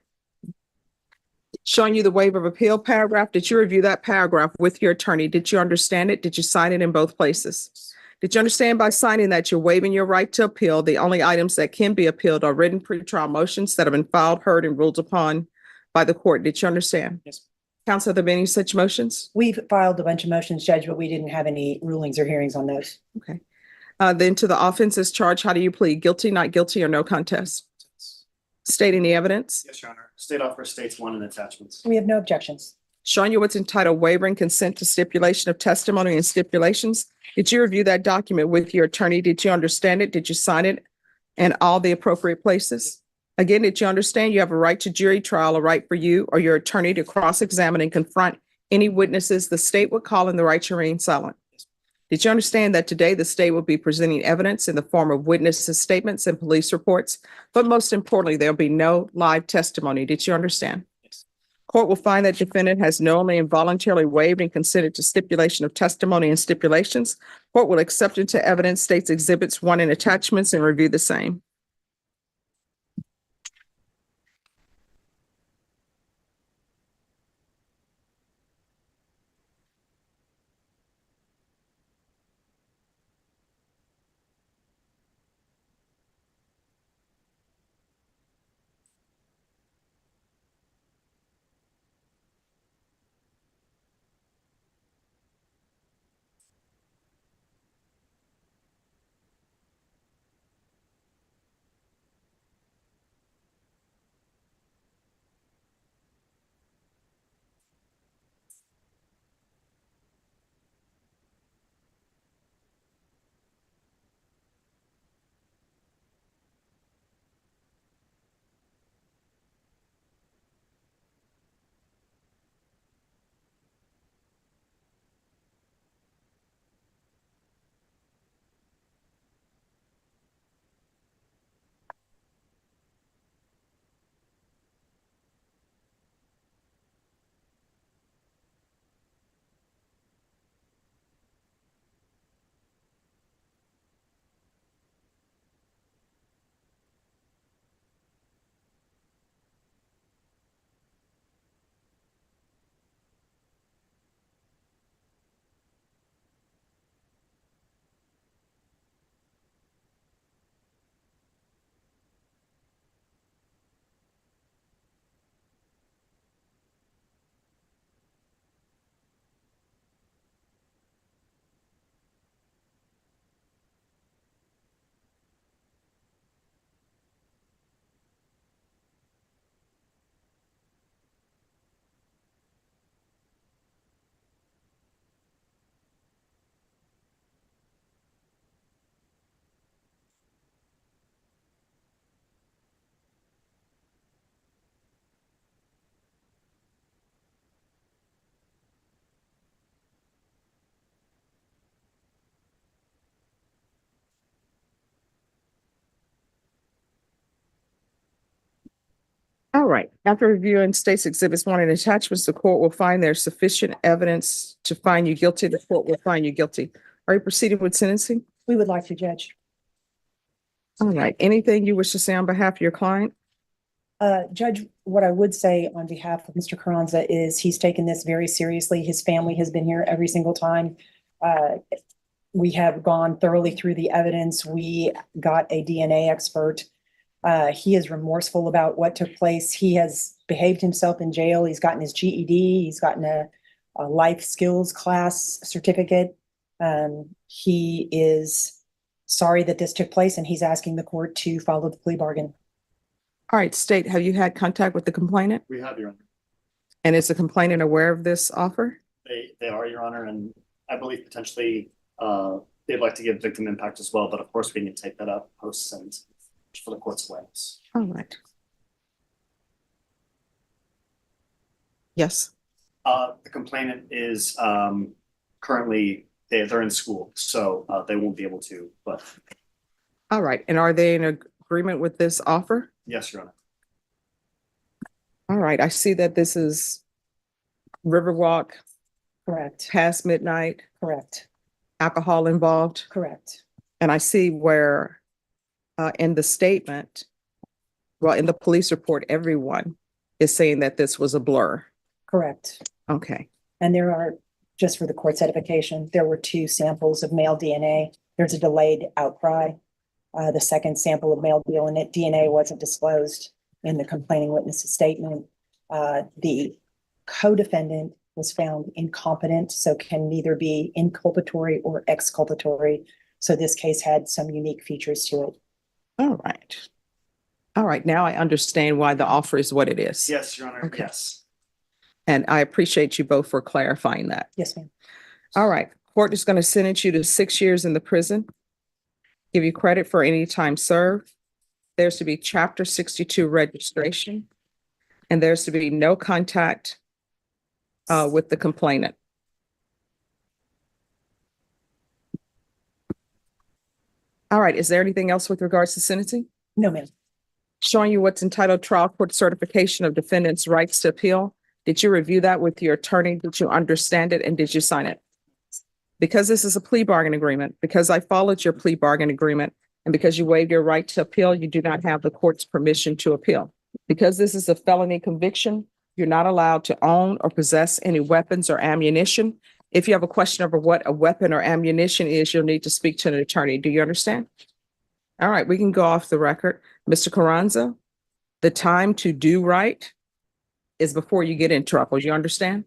Showing you the waiver of appeal paragraph. Did you review that paragraph with your attorney? Did you understand it? Did you sign it in both places? Did you understand by signing that you're waiving your right to appeal? The only items that can be appealed are written pretrial motions that have been filed, heard, and ruled upon by the court. Did you understand? Yes. Counsel, have there been any such motions? We've filed a bunch of motions, Judge, but we didn't have any rulings or hearings on those. Okay. Then to the offenses charged, how do you plead? Guilty, not guilty, or no contest? State any evidence? Yes, Your Honor. State offer states one in attachments. We have no objections. Showing you what's entitled waivering consent to stipulation of testimony and stipulations. Did you review that document with your attorney? Did you understand it? Did you sign it in all the appropriate places? Again, did you understand you have a right to jury trial, a right for you or your attorney to cross-examine and confront any witnesses the state would call in the right to remain silent? Did you understand that today the state will be presenting evidence in the form of witnesses' statements and police reports? But most importantly, there'll be no live testimony. Did you understand? Court will find that defendant has knowingly and voluntarily waived and consented to stipulation of testimony and stipulations. Court will accept into evidence states exhibits 1 and attachments and review the same. All right. After reviewing states exhibits 1 and attachments, the court will find there's sufficient evidence to find you guilty. The court will find you guilty. Are you proceeding with sentencing? We would like to, Judge. All right. Anything you wish to say on behalf of your client? Judge, what I would say on behalf of Mr. Carranza is he's taken this very seriously. His family has been here every single time. We have gone thoroughly through the evidence. We got a DNA expert. He is remorseful about what took place. He has behaved himself in jail. He's gotten his GED. He's gotten a life skills class certificate. He is sorry that this took place, and he's asking the court to follow the plea bargain. All right, state, have you had contact with the complainant? We have, Your Honor. And is the complainant aware of this offer? They are, Your Honor, and I believe potentially they'd like to give victim impact as well, but of course we need to take that up post-sentence for the court's awareness. All right. Yes. The complainant is currently, they're in school, so they won't be able to, but All right. And are they in agreement with this offer? yes, Your Honor. All right. I see that this is Riverwalk. Correct. Past midnight. Correct. Alcohol involved. Correct. And I see where in the statement, well, in the police report, everyone is saying that this was a blur. Correct. Okay. And there are, just for the court's edification, there were 2 samples of male DNA. There's a delayed outcry. The second sample of male DNA wasn't disclosed in the complaining witness's statement. The co-defendant was found incompetent, so can neither be inculpatory or exculpatory. So this case had some unique features to it. All right. All right. Now I understand why the offer is what it is. Yes, Your Honor. Okay. Yes. And I appreciate you both for clarifying that. Yes, ma'am. All right. Court is going to sentence you to 6 years in the prison. Give you credit for any time served. There's to be Chapter 62 registration, and there's to be no contact with the complainant. All right, is there anything else with regards to sentencing? No, ma'am. Showing you what's entitled trial court certification of defendant's rights to appeal. Did you review that with your attorney? Did you understand it and did you sign it? Because this is a plea bargain agreement, because I followed your plea bargain agreement, and because you waived your right to appeal, you do not have the court's permission to appeal. Because this is a felony conviction, you're not allowed to own or possess any weapons or ammunition. If you have a question over what a weapon or ammunition is, you'll need to speak to an attorney. Do you understand? All right, we can go off the record. Mr. Carranza, the time to do right is before you get in trouble. You understand?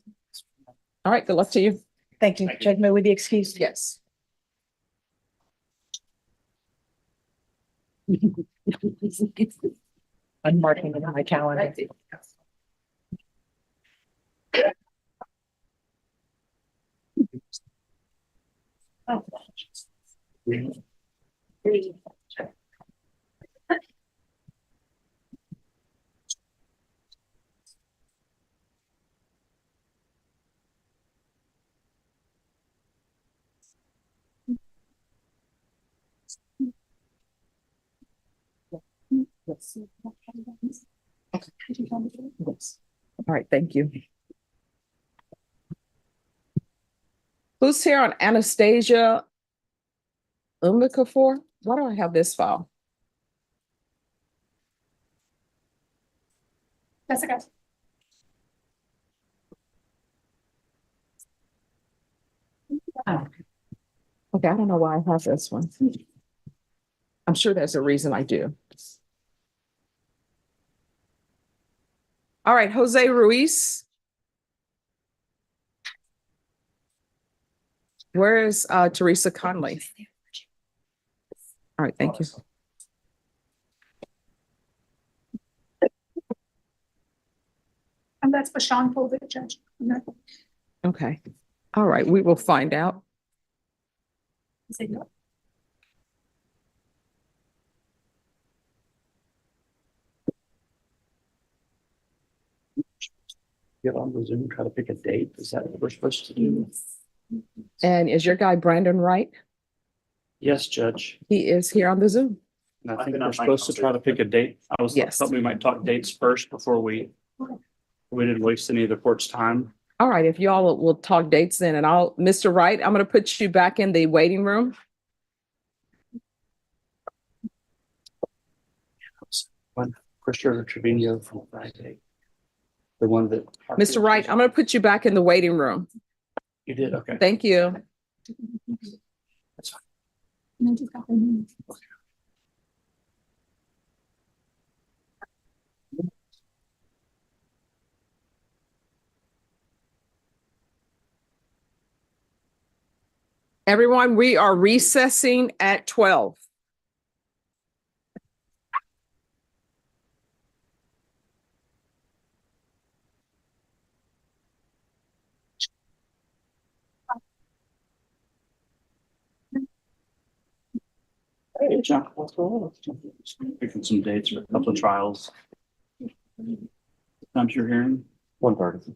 All right, good luck to you. Thank you. Judge, may we be excused? Yes. I'm marking it on my calendar. Yes. All right, thank you. Who's here on Anastasia Umikafor? Why do I have this file? Jessica. Oh. Okay, I don't know why I have this one. I'm sure there's a reason I do. All right, Jose Ruiz. Where is Teresa Conley? All right, thank you. And that's Bashan Polvik, Judge. Okay. All right, we will find out. Say no. Get on the Zoom, try to pick a date. Is that what we're supposed to do? And is your guy Brandon Wright? Yes, Judge. He is here on the Zoom. And I think we're supposed to try to pick a date. I was Yes. thought we might talk dates first before we didn't waste any of the court's time. All right, if y'all will talk dates then, and Mr. Wright, I'm gonna put you back in the waiting room. One, Christopher Trevino from Friday. The one that. Mr. Wright, I'm gonna put you back in the waiting room. You did, okay. Thank you. That's fine. And then just got their name. Everyone, we are recessing at 12. Hey, John, what's going on? Picking some dates for a couple of trials. Times you're hearing? 1:30.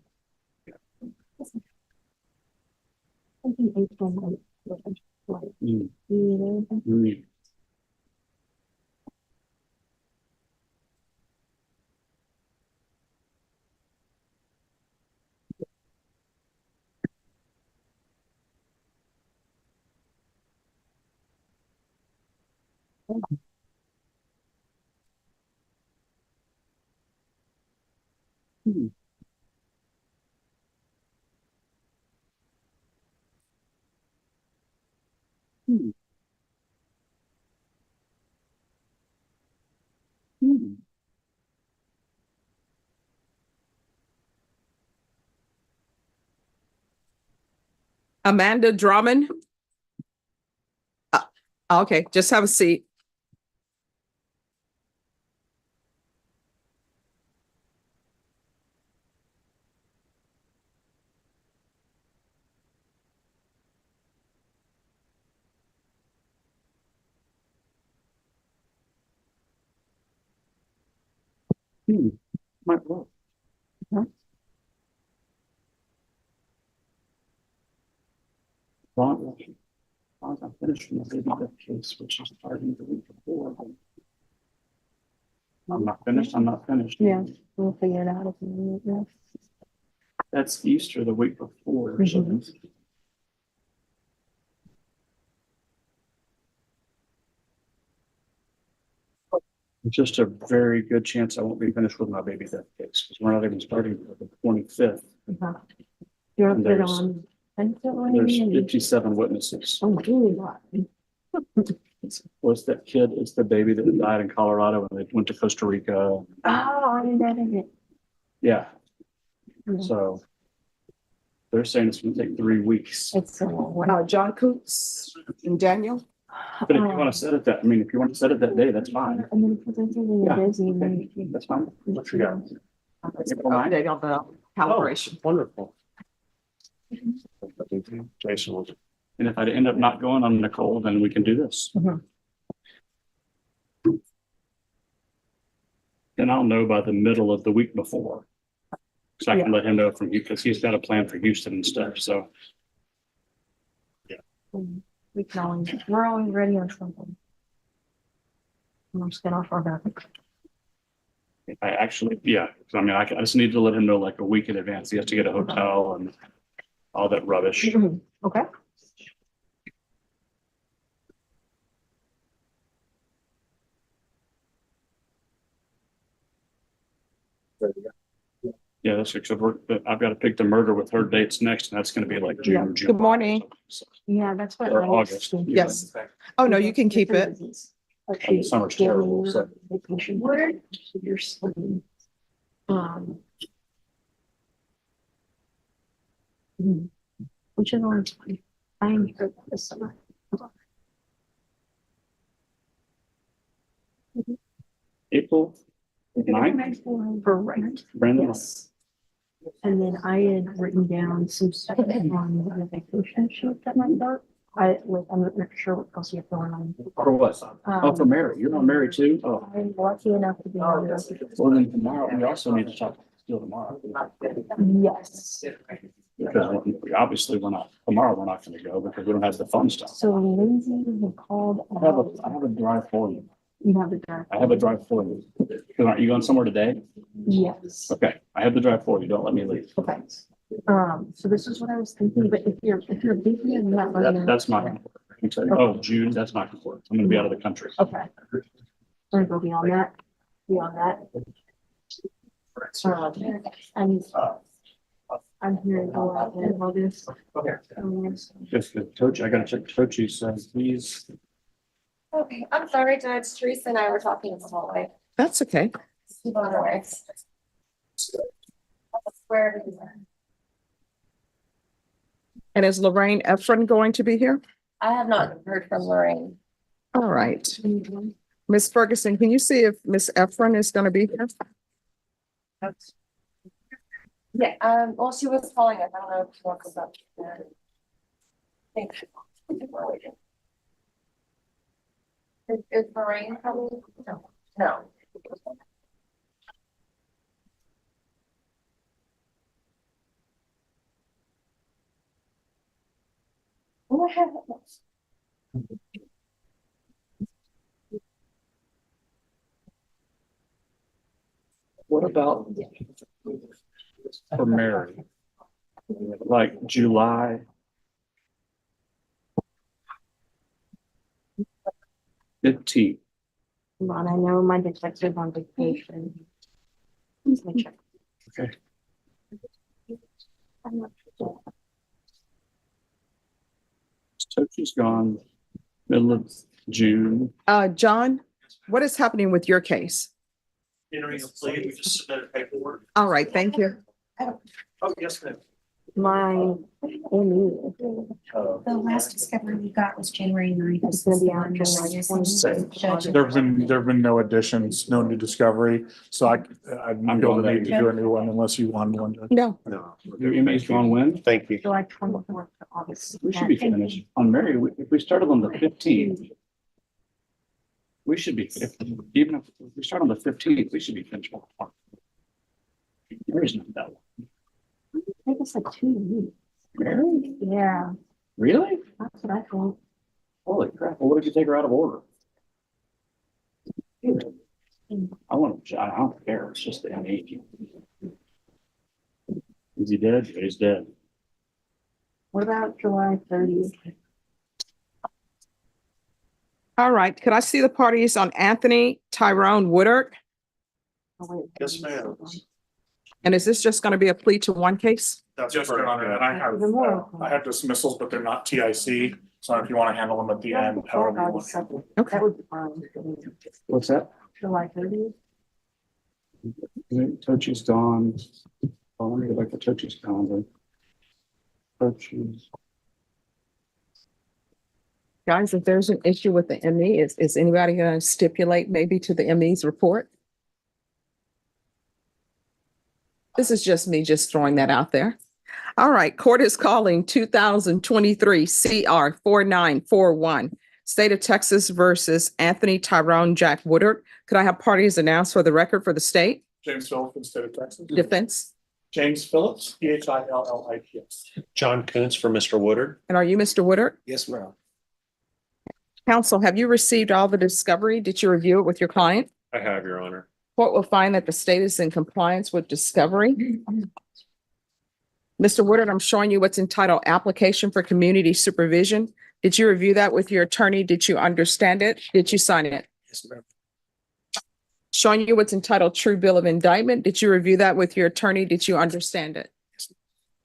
Amanda Drummond. Okay, just have a seat. Might work. Ron, I'm finished with the baby death case, which is starting the week before. I'm not finished, I'm not finished. Yeah, we'll figure it out if we need it. That's Easter the week before. So there's just a very good chance I won't be finished with my baby death case because we're not even starting until the 25th. You And want to put it there's- on? There's 57 witnesses. Oh, really? Was that kid, it's the baby that died in Colorado and they went to Costa Rica. Oh, I didn't know that. Yeah. So they're saying it's gonna take 3 weeks. It's John Coots and Daniel. But if you want to set it that, I mean, if you want to set it that day, that's fine. And then potentially Yeah. busy. That's fine. What you got? Update on the calibration. Oh, wonderful. Jason will. And if I end up not going on Nicole, then we can do this. Then I'll know by the middle of the week before. So I can let him know from you, because he's got a plan for Houston and stuff, so. We can always, we're always ready on something. I'm just getting off our back. I actually, yeah, so I mean, I just need to let him know like a week in advance. He has to get a hotel and all that rubbish. Okay. Yeah, that's because I've got to pick the murder with her dates next, and that's gonna be like June, June. Good morning. Yeah, that's what. Or I was August. thinking. Yes. Oh, no, you can keep it. And the summer's terrible, so. Vacation word, you're sleeping. Which is on I'm here this summer. April 9th. For right. Brandon. Yes. And then I had written down some stuff on the vacation sheet that might start. I'm not sure what else you have going on. For what? Oh, for Mary. You're on Mary too? Oh, I'm lucky enough to be on the. well then tomorrow, we also need to talk still tomorrow. Yes. Because obviously tomorrow we're not gonna go because we don't have the fun stuff. So Lindsay had called. I have a drive for you. You have the drive. I have a drive for you. Because aren't you going somewhere today? Yes. Okay, I have the drive for you. Don't let me leave. Okay. So this is what I was thinking, but if you're busy and not. That's not gonna work. I'm sorry. Oh, June, that's not gonna work. I'm gonna be out of the country. Okay. I'm gonna go beyond that, and I'm here to go out and all this. Just the Tochi, I gotta check Tochi says, please. Okay, I'm sorry, Judge. Teresa and I were talking in the hallway. That's okay. Keep on the way. Where? And is Lorraine Efron going to be here? I have not heard from Lorraine. All right. Ms. Ferguson, can you see if Ms. Efron is going to be here? Yeah, well, she was calling us. I don't know if she wants to. Thanks. We're waiting. Is Lorraine coming? No. What happened? What about for Mary? Like July 15th. Come on, I know my detective on vacation. Let me check. Okay. I'm not sure. Tochi's gone middle of June. John, what is happening with your case? Entering a plea, we just submitted paperwork. All right, thank you. Oh, yes, ma'am. My. The last discovery we got was January 9th. It's gonna be on January 26th. There've been no additions, no new discovery, so I I'm don't going need to do a new one unless you want one. No. No. Your email's gone when? Thank you. July 24th to August. We should be finished on Mary. If we started on the 15th. We should be, even if we start on the 15th, we should be finished. Mary's not that long. I think it's like 2 weeks. Mary? Yeah, Really? that's what I think. Holy crap, well, what if you take her out of order? I don't care, it's just the ME. Is he dead? He's dead. What about July 30th? All right, could I see the parties on Anthony Tyrone Woodard? Yes, ma'am. And is this just going to be a plea to one case? That's just Your Honor, and I have dismissals, but they're not TIC. So if you want to handle them at the end, however you want. Okay. That would be fine. What's that? July 30th. Tochi's gone. Oh, let me go back to Tochi's calendar. Tochi's. Guys, if there's an issue with the ME, is anybody going to stipulate maybe to the ME's report? This is just me just throwing that out there. All right, court is calling 2023 CR 4941, State of Texas versus Anthony Tyrone Jack Woodard. Could I have parties announced for the record for the state? James Phillips, instead of Texas. Defense? James Phillips, PHILLIPS. John Kuntz for Mr. Woodard. And are you Mr. Woodard? Yes, ma'am. Counsel, have you received all the discovery? Did you review it with your client? I have, Your Honor. Court will find that the state is in compliance with discovery. Mr. Woodard, I'm showing you what's entitled Application for Community Supervision. Did you review that with your attorney? Did you understand it? Did you sign it? Yes, ma'am. Showing you what's entitled True Bill of Indictment. Did you review that with your attorney? Did you understand it?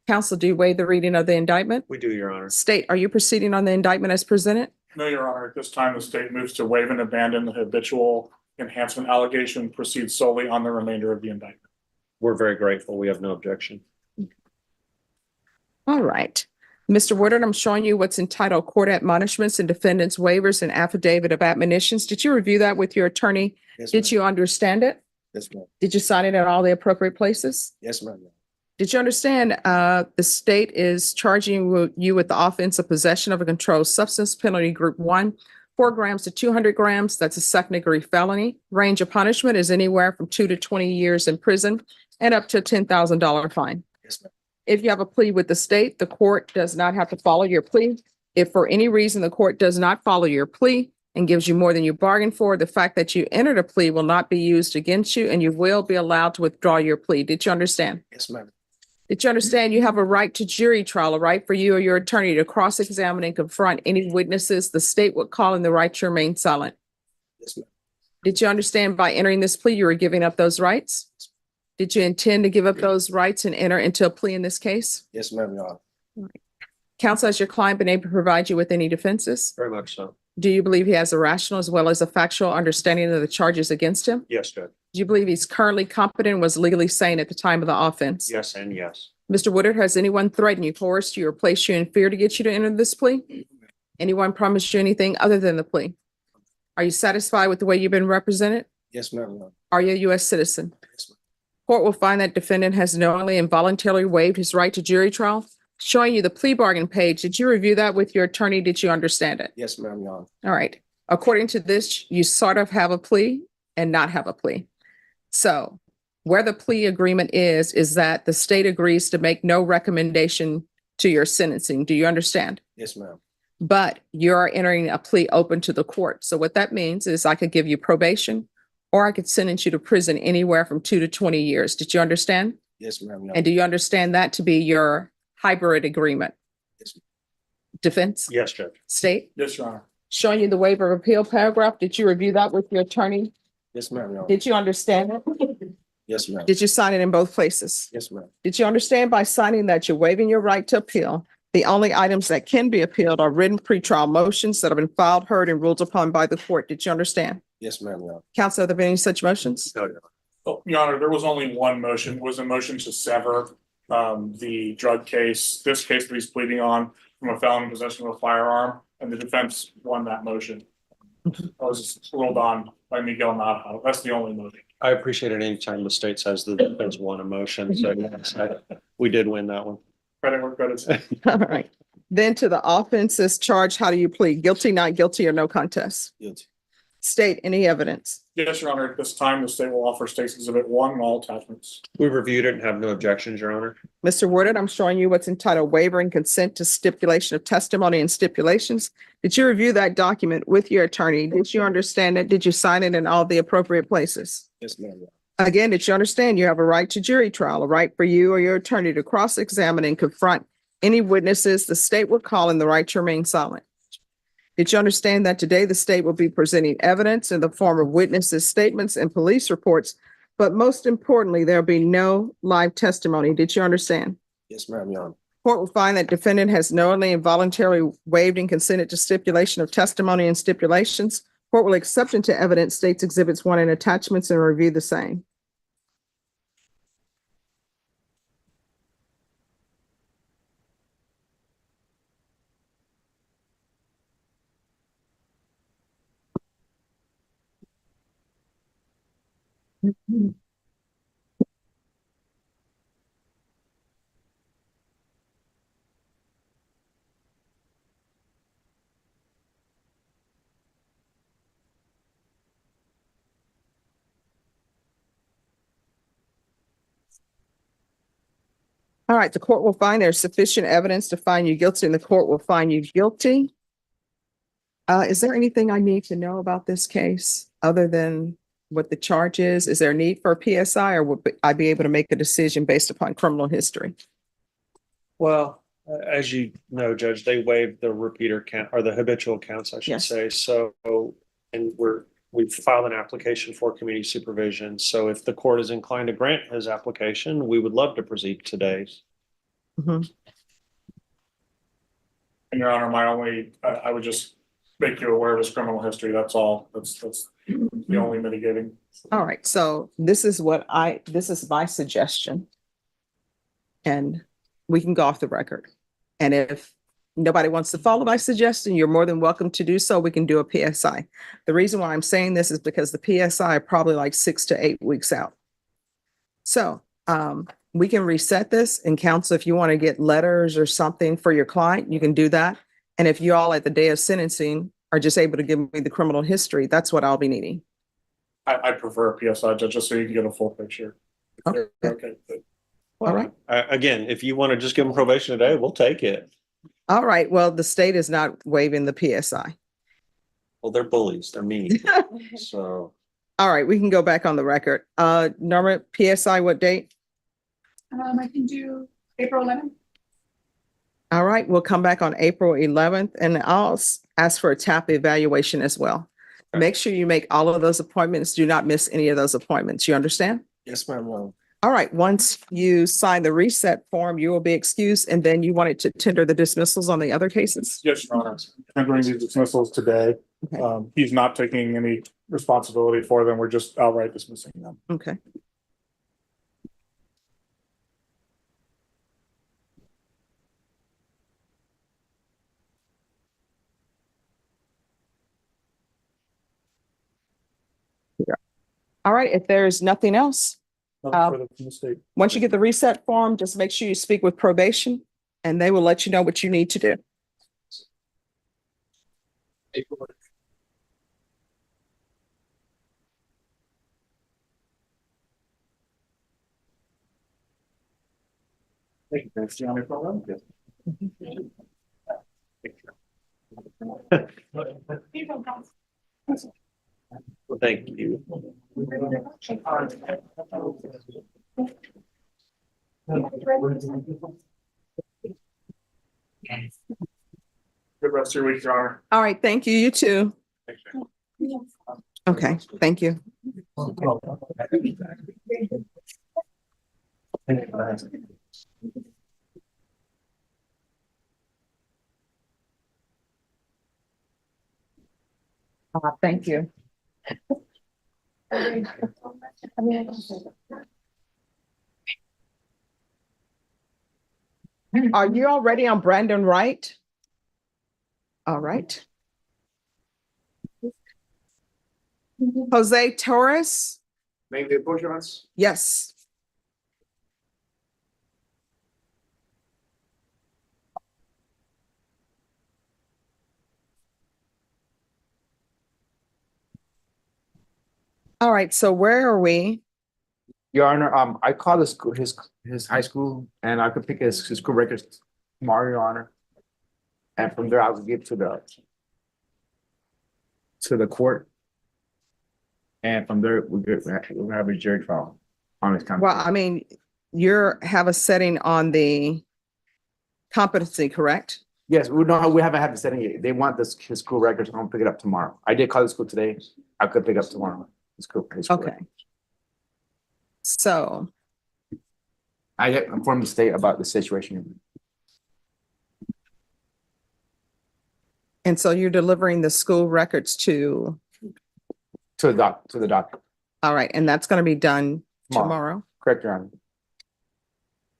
Counsel, do you waive the reading of the indictment? We do, Your Honor. State, are you proceeding on the indictment as presented? No, Your Honor, at this time, the state moves to waive and abandon the habitual enhancement allegation, proceed solely on the remainder of the indictment. We're very grateful. We have no objection. All right. Mr. Woodard, I'm showing you what's entitled Court Admonishments and Defendants Waivers and Affidavit of Admonitions. Did you review that with your attorney? Yes, Did ma'am. you understand it? Yes, ma'am. Did you sign it at all the appropriate places? Yes, ma'am. Did you understand the state is charging you with the offense of possession of a controlled substance, penalty group 1, 4 grams to 200 grams. That's a second degree felony. Range of punishment is anywhere from 2 to 20 years in prison and up to a $10,000 fine. Yes, ma'am. If you have a plea with the state, the court does not have to follow your plea. If for any reason the court does not follow your plea and gives you more than you bargained for, the fact that you entered a plea will not be used against you and you will be allowed to withdraw your plea. Did you understand? Yes, ma'am. Did you understand you have a right to jury trial, a right for you or your attorney to cross-examine and confront any witnesses the state would call in the right to remain silent? Yes, ma'am. Did you understand by entering this plea, you were giving up those rights? Did you intend to give up those rights and enter into a plea in this case? Yes, ma'am, Your Honor. Counsel, has your client been able to provide you with any defenses? Very much so. Do you believe he has a rational as well as a factual understanding of the charges against him? Yes, Judge. Do you believe he's currently competent and was legally sane at the time of the offense? Yes, and yes. Mr. Woodard, has anyone threatened you, coerced you, or placed you in fear to get you to enter this plea? Anyone promised you anything other than the plea? Are you satisfied with the way you've been represented? Yes, ma'am, Your Honor. Are you a U.S. citizen? Yes, ma'am. Court will find that defendant has knowingly and voluntarily waived his right to jury trial. Showing you the plea bargain page, did you review that with your attorney? Did you understand it? Yes, ma'am, Your Honor. All right. According to this, you sort of have a plea and not have a plea. So where the plea agreement is that the state agrees to make no recommendation to your sentencing. Do you understand? Yes, ma'am. But you're entering a plea open to the court. So what that means is I could give you probation or I could sentence you to prison anywhere from 2 to 20 years. Did you understand? Yes, ma'am, Your Honor. And do you understand that to be your hybrid agreement? Yes, Defense? Yes, Judge. State? Yes, Your Honor. Showing you the waiver of appeal paragraph. Did you review that with your attorney? Yes, ma'am, Your Honor. Did you understand it? Yes, ma'am. Did you sign it in both places? Yes, ma'am. Did you understand by signing that you're waiving your right to appeal? The only items that can be appealed are written pretrial motions that have been filed, heard, and ruled upon by the court. Did you understand? Yes, ma'am, Your Honor. Counsel, have there been any such motions? No, Your Honor. Oh, Your Honor, there was only one motion. It was a motion to sever the drug case, this case that he's pleading on, from a felon in possession of a firearm, and the defense won that motion. I was ruled on by Miguel Navajo. That's the only motion. I appreciate it anytime the state says the defense won a motion. So yes, we did win that one. Credit where credit's due. All right. Then to the offenses charged, how do you plead? Guilty, not guilty, or no contest? Guilty. State any evidence. Yes, Your Honor, at this time, the state will offer State's Exhibit 1 and all attachments. We reviewed it and have no objections, Your Honor. Mr. Woodard, I'm showing you what's entitled waiver and consent to stipulation of testimony and stipulations. Did you review that document with your attorney? Did you understand it? Did you sign it in all the appropriate places? Yes, ma'am. Again, did you understand you have a right to jury trial, a right for you or your attorney to cross-examine and confront any witnesses the state will call and the right to remain silent? Did you understand that today the state will be presenting evidence in the form of witnesses' statements and police reports, but most importantly, there'll be no live testimony? Did you understand? Yes, ma'am, Your Honor. Court will find that defendant has knowingly and voluntarily waived and consented to stipulation of testimony and stipulations. Court will accept into evidence State's Exhibits 1 and attachments and review the same. All right, the court will find there's sufficient evidence to find you guilty, and the court will find you guilty. Is there anything I need to know about this case other than what the charge is? Is there a need for a PSI, or would I be able to make a decision based upon criminal history? Well, as you know, Judge, they waived the repeater count or the habitual counts, I should Yes. say. So, and we've filed an application for community supervision. So if the court is inclined to grant his application, we would love to proceed today. And Your Honor, I would just make you aware of his criminal history. That's all. That's the only mitigating. All right, so this is my suggestion. And we can go off the record. And if nobody wants to follow my suggestion, you're more than welcome to do so. We can do a PSI. The reason why I'm saying this is because the PSI are probably like 6 to 8 weeks out. So we can reset this, and counsel, if you want to get letters or something for your client, you can do that. And if you all at the day of sentencing are just able to give me the criminal history, that's what I'll be needing. I prefer a PSI, Judge, just so you can get a full picture. Okay. All right. Again, if you want to just give them probation today, we'll take it. All right, well, the state is not waiving the PSI. Well, they're bullies. They're mean. So. All right, we can go back on the record. Norma, PSI, what date? I can do April 11th. All right, we'll come back on April 11th, and I'll ask for a TAP evaluation as well. Okay. Make sure you make all of those appointments. Do not miss any of those appointments. You understand? Yes, ma'am. All right, once you sign the reset form, you will be excused, and then you wanted to tender the dismissals on the other cases? Yes, Your Honor. Tendering these dismissals today. Okay. He's not taking any responsibility for them. We're just outright dismissing them. Okay. All right, if there's nothing else, Nothing further from the state. once you get the reset form, just make sure you speak with probation, and they will let you know what you need to do. Thank you. Thanks, Johnny. Well, thank you. Good rest of your week, Your Honor. All right, thank you. You too. Thanks, Jane. Okay, thank you. Thank you. Are you already on Brandon Wright? All right. Jose Torres? Name the approach, Yes. All right, so where are we? Your Honor, I called the school, his high school, and I could pick his school records tomorrow, Your Honor. And from there, I will get to the court. And from there, we'll have a jury trial on his. Well, I mean, have a setting on the competency, correct? Yes, we haven't had the setting yet. They want his school records. I'm gonna pick it up tomorrow. I did call the school today. I could pick up tomorrow. His school Okay. records. So I informed the state about the situation. and so you're delivering the school records to, To the doctor. all right, and that's going to be done tomorrow. Correct, Your Honor.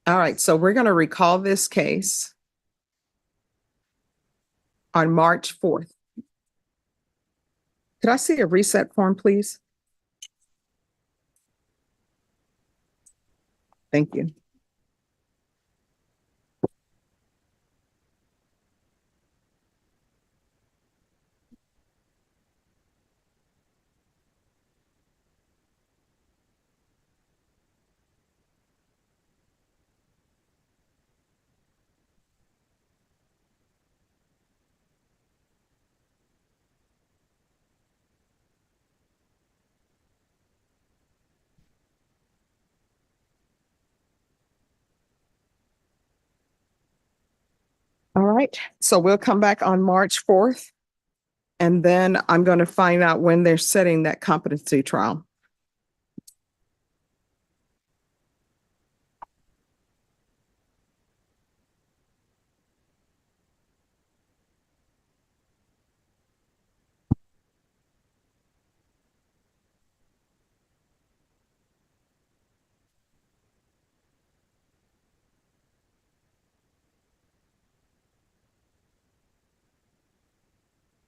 All right, so we're going to recall this case on March 4th. Could I see a reset form, please? Thank you. All right, so we'll come back on March 4th. And then I'm going to find out when they're setting that competency trial.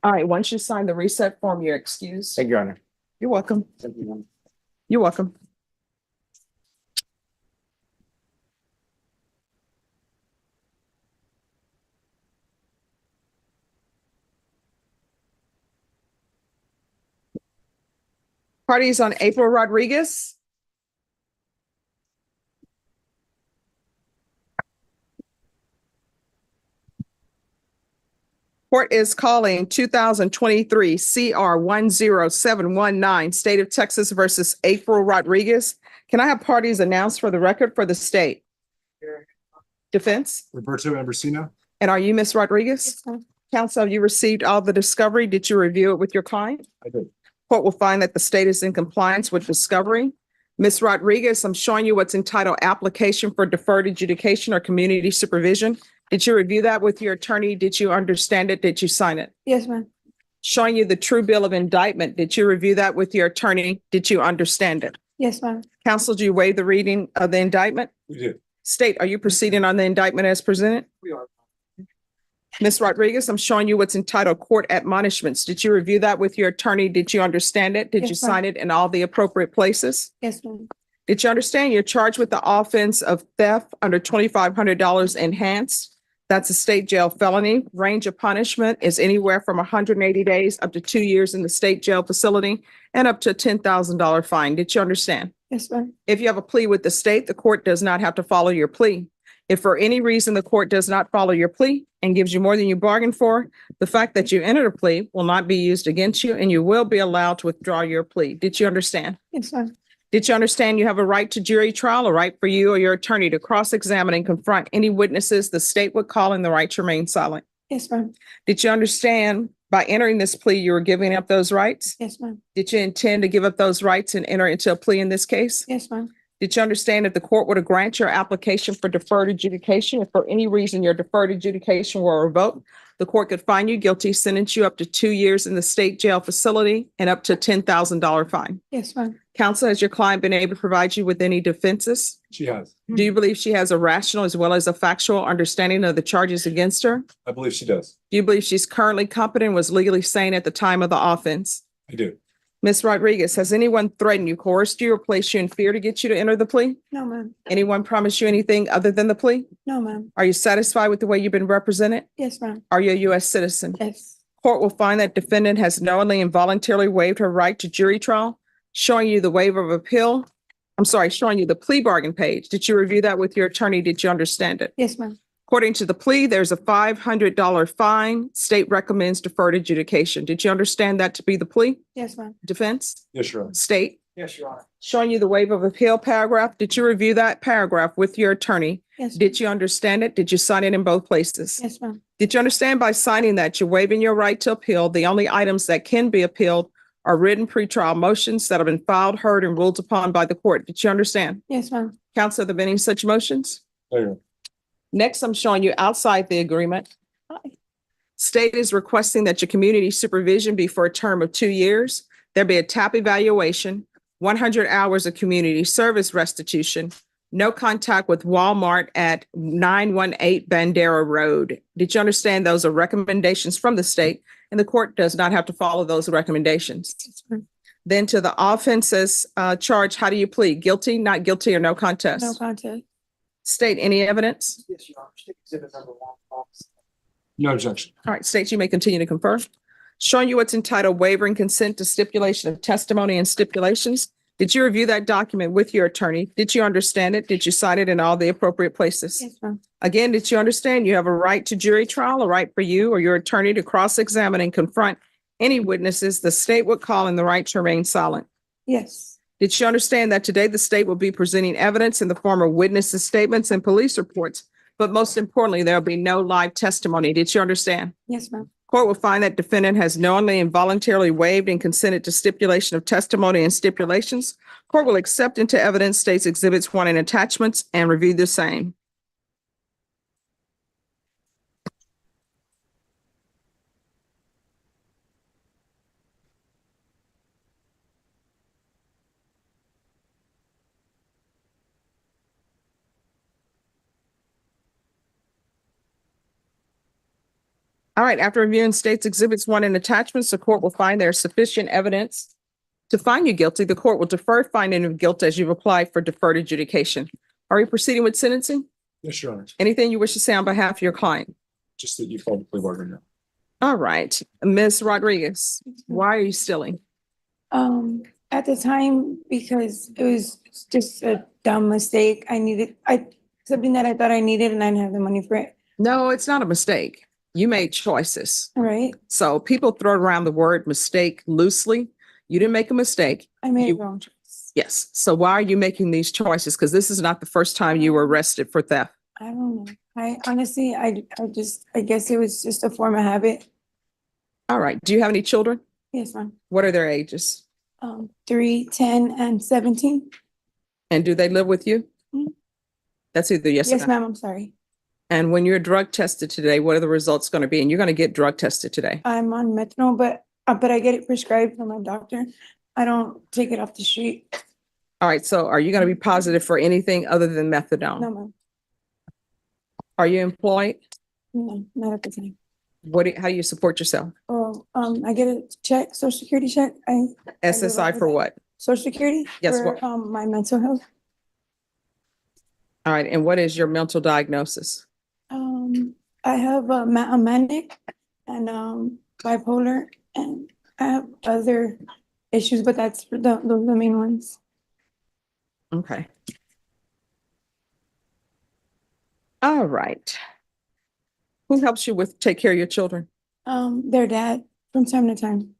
All right, once you sign the reset form, you're excused. Thank you, Your Honor. You're welcome. Thank you, Your Honor. You're welcome. Parties on April Rodriguez. Court is calling 2023 CR 10719, State of Texas versus April Rodriguez. Can I have parties announced for the record for the state? Defense? Roberto Ambrosino. And are you Ms. Rodriguez? Yes, Counsel, have you received all the discovery? Did you review it with your client? I did. Court will find that the state is in compliance with discovery. Ms. Rodriguez, I'm showing you what's entitled Application for Deferred Adjudication or Community Supervision. Did you review that with your attorney? Did you understand it? Did you sign it? Yes, ma'am. Showing you the true bill of indictment. Did you review that with your attorney? Did you understand it? Yes, ma'am. Counsel, do you waive the reading of the indictment? We did. State, are you proceeding on the indictment as presented? We are. Ms. Rodriguez, I'm showing you what's entitled Court Admonishments. Did you review that with your attorney? Did you understand it? Did you Yes, ma'am. sign it in all the appropriate places? Yes, ma'am. Did you understand you're charged with the offense of theft under $2,500 enhanced? That's a state jail felony. Range of punishment is anywhere from 180 days up to 2 years in the state jail facility and up to a $10,000 fine. Did you understand? Yes, ma'am. If you have a plea with the state, the court does not have to follow your plea. If for any reason the court does not follow your plea and gives you more than you bargained for, the fact that you entered a plea will not be used against you and you will be allowed to withdraw your plea. Did you understand? Yes, ma'am. Did you understand you have a right to jury trial, a right for you or your attorney to cross-examine and confront any witnesses the state would call and the right to remain silent? Yes, ma'am. Did you understand by entering this plea, you were giving up those rights? Yes, ma'am. Did you intend to give up those rights and enter into a plea in this case? Yes, ma'am. Did you understand if the court were to grant your application for deferred adjudication, if for any reason your deferred adjudication were revoked, the court could find you guilty, sentence you up to 2 years in the state jail facility and up to a $10,000 fine? Yes, ma'am. Counsel, has your client been able to provide you with any defenses? She has. Do you believe she has a rational as well as a factual understanding of the charges against her? I believe she does. Do you believe she's currently competent and was legally sane at the time of the offense? I do. Ms. Rodriguez, has anyone threatened you, coerced you, or placed you in fear to get you to enter the plea? No, ma'am. Anyone promised you anything other than the plea? No, ma'am. Are you satisfied with the way you've been represented? Yes, ma'am. Are you a U.S. citizen? Yes. Court will find that defendant has knowingly and voluntarily waived her right to jury trial. showing you the waiver of appeal. I'm sorry, showing you the plea bargain page. Did you review that with your attorney? Did you understand it? Yes, ma'am. According to the plea, there's a $500 fine. State recommends deferred adjudication. Did you understand that to be the plea? Yes, ma'am. Defense? Yes, Your Honor. State? Yes, Your Honor. Showing you the waiver of appeal paragraph. Did you review that paragraph with your attorney? Yes. Did you understand it? Did you sign it in both places? Yes, ma'am. Did you understand by signing that you're waiving your right to appeal? The only items that can be appealed are written pretrial motions that have been filed, heard, and ruled upon by the court. Did you understand? Yes, ma'am. Counsel, have there been any such motions? No. Next, I'm showing you outside the agreement. State is requesting that your community supervision be for a term of 2 years. There be a TAP evaluation, 100 hours of community service restitution, no contact with Walmart at 918 Bandera Road. Did you understand those are recommendations from the state and the court does not have to follow those recommendations? Then to the offenses charge, how do you plead? Guilty, not guilty, or no contest? No contest. State, any evidence? Yes, Your Honor. State exhibit number 1. No objection. All right, states, you may continue to confer. Showing you what's entitled waiver and consent to stipulation of testimony and stipulations. Did you review that document with your attorney? Did you understand it? Did you cite it in all the appropriate places? Yes, ma'am. Again, did you understand you have a right to jury trial, a right for you or your attorney to cross-examine and confront any witnesses the state would call and the right to remain silent? Yes. Did you understand that today the state will be presenting evidence in the form of witnesses' statements and police reports? But most importantly, there'll be no live testimony. Did you understand? Yes, ma'am. Court will find that defendant has knowingly and voluntarily waived and consented to stipulation of testimony and stipulations. Court will accept into evidence states exhibits 1 and attachments and review the same. All right, after reviewing states exhibits 1 and attachments, the court will find there is sufficient evidence to find you guilty. The court will defer finding of guilt as you've applied for deferred adjudication. Are you proceeding with sentencing? Yes, Your Honor. Anything you wish to say on behalf of your client? Just that you filed the plea bargain now. All right, Ms. Rodriguez, why are you stealing? At the time, because it was just a dumb mistake. Something that I thought I needed and I didn't have the money for it. No, it's not a mistake. You made choices. All right. So people throw around the word mistake loosely. You didn't make a mistake. I made a wrong choice. Yes. So why are you making these choices? Because this is not the first time you were arrested for theft. I don't know. I honestly, I guess it was just a form of habit. All right. Do you have any children? Yes, ma'am. What are their ages? 3, 10, and 17. And do they live with you? Mhm. That's either yes or Yes, no. ma'am. I'm sorry. And when you're drug tested today, what are the results going to be? And you're going to get drug tested today. I'm on methanol, but I get it prescribed from my doctor. I don't take it off the street. All right. So are you going to be positive for anything other than methadone? No, ma'am. Are you employed? No, not at the time. How do you support yourself? Oh, I get a check, Social Security check. SSI for what? Social Security? Yes, For, what? my mental health. All right. And what is your mental diagnosis? I have a manic and bipolar, and I have other issues, but those are the main ones. Okay. All right. Who helps you with take care of your children? Their dad from time to time.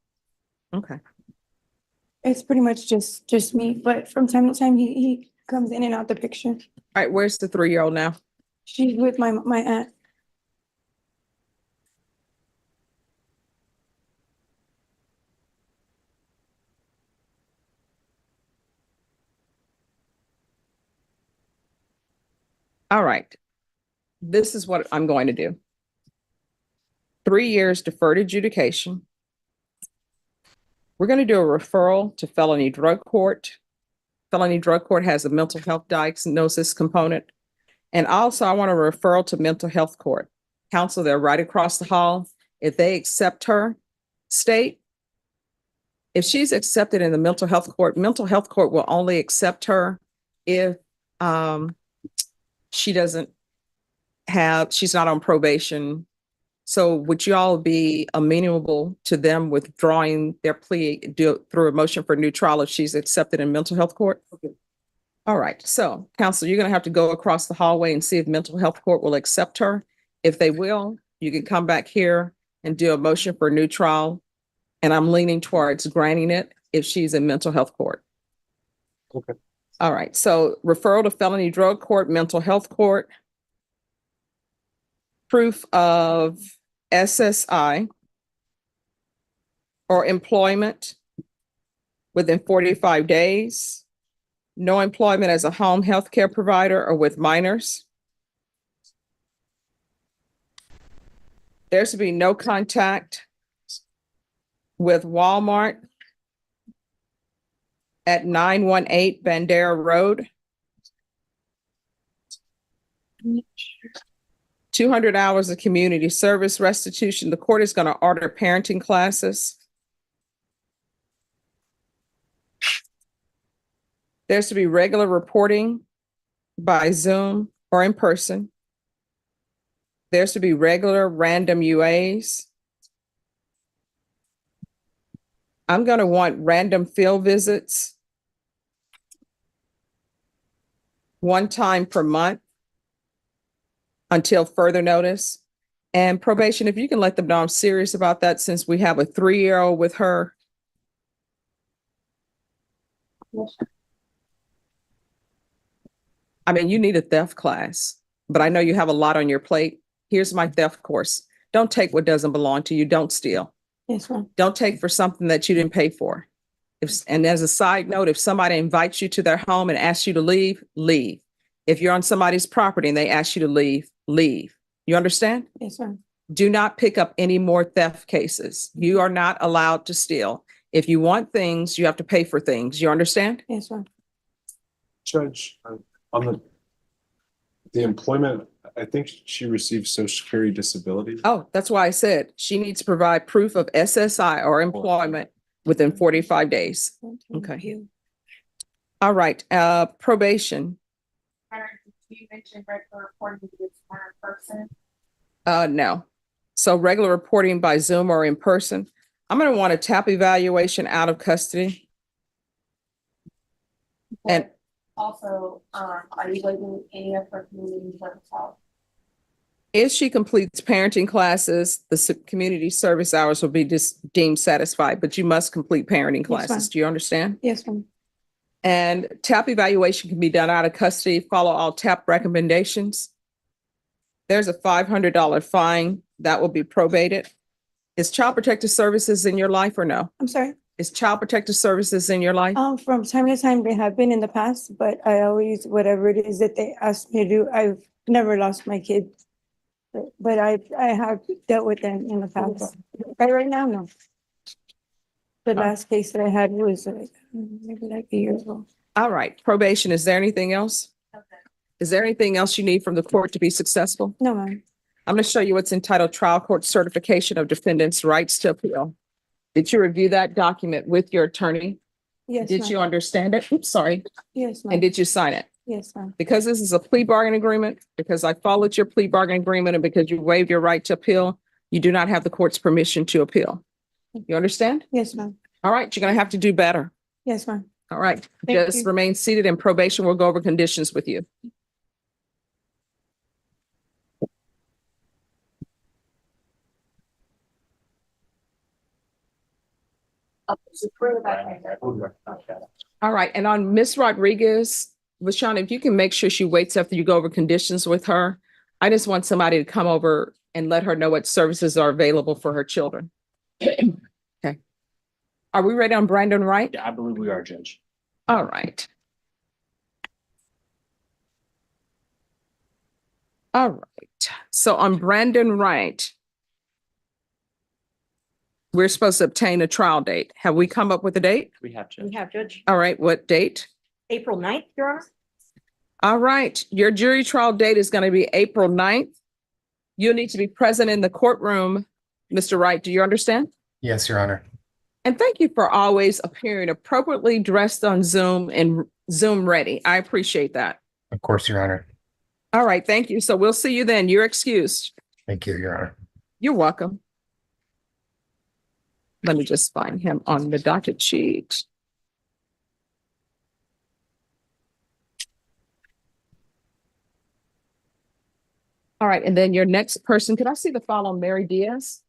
Okay. It's pretty much just me, but from time to time he comes in and out the picture. All right. Where's the 3-year-old now? She's with my aunt. All right. This is what I'm going to do. 3 years deferred adjudication. We're going to do a referral to felony drug court. Felony drug court has a mental health diagnosis component. And also I want a referral to mental health court. Counsel, they're right across the hall. If they accept her, state, if she's accepted in the mental health court will only accept her if she's not on probation, So would you all be amenable to them withdrawing their plea through a motion for new trial if she's accepted in mental health court? Okay. All right, so counsel, you're gonna have to go across the hallway and see if mental health court will accept her. If they will, you can come back here and do a motion for a new trial. And I'm leaning towards granting it if she's in mental health court. Okay. All right, so referral to felony drug court, mental health court. Proof of SSI or employment within 45 days. No employment as a home health care provider or with minors. There should be no contact with Walmart at 918 Bandera Road. 200 hours of community service restitution. The court is going to order parenting classes. There's to be regular reporting by Zoom or in person. There's to be regular random UAs. I'm going to want random field visits 1 time per month until further notice. And probation, if you can let them know I'm serious about that since we have a 3-year-old with her. I mean, you need a theft class, but I know you have a lot on your plate. Here's my theft course. Don't take what doesn't belong to you. Don't steal. Yes, ma'am. Don't take for something that you didn't pay for. And as a side note, if somebody invites you to their home and asks you to leave, leave. If you're on somebody's property and they ask you to leave, leave. You understand? Yes, ma'am. Do not pick up any more theft cases. You are not allowed to steal. If you want things, you have to pay for things. You understand? Yes, ma'am. Judge, on the employment, I think she received Social Security disability. Oh, that's why I said she needs to provide proof of SSI or employment within 45 days. Okay. All right, probation. You mentioned regular reporting with one person. No. So regular reporting by Zoom or in person. I'm going to want a TAP evaluation out of custody. And Also, are you leaving any of her community service out? if she completes parenting classes, the community service hours will be just deemed satisfied, but you must complete parenting classes. ma'am. Do you understand? Yes, ma'am. And TAP evaluation can be done out of custody. Follow all TAP recommendations. There's a $500 fine that will be probated. Is Child Protective Services in your life or no? I'm sorry. Is Child Protective Services in your life? From time to time, they have been in the past, but I always, whatever it is that they ask me to do, I've never lost my kid. But I have dealt with them in the past. Right now, no. The last case that I had was maybe like a year ago. All right, probation, is there anything else? Is there anything else you need from the court to be successful? No, ma'am. I'm going to show you what's entitled Trial Court Certification of Defendant's Rights to Appeal. Did you review that document with your attorney? Yes, Did ma'am. you understand it? Oops, sorry. Yes, ma'am. And did you sign it? Yes, ma'am. Because this is a plea bargain agreement, because I followed your plea bargain agreement, and because you waived your right to appeal, you do not have the court's permission to appeal. You understand? Yes, ma'am. All right, you're going to have to do better. Yes, ma'am. All right, Thank just you. remain seated and probation will go over conditions with you. All right, and on Miss Rodriguez, LaShawn, if you can make sure she waits after you go over conditions with her. I just want somebody to come over and let her know what services are available for her children. Okay. Are we ready on Brandon Wright? Yeah, I believe we are, Judge. All right. All right. So on Brandon Wright, we're supposed to obtain a trial date. Have we come up with a date? We have, Judge. We have, Judge. All right, what date? April 9th, Your Honor. All right, your jury trial date is going to be April 9th. You'll need to be present in the courtroom. Mr. Wright, do you understand? Yes, Your Honor. And thank you for always appearing appropriately dressed on Zoom and Zoom ready. I appreciate that. Of course, Your Honor. All right, thank you. So we'll see you then. You're excused. Thank you, Your Honor. You're welcome. Let me just find him on the docket sheet. All right, and then your next person, could I see the file on Mary Diaz?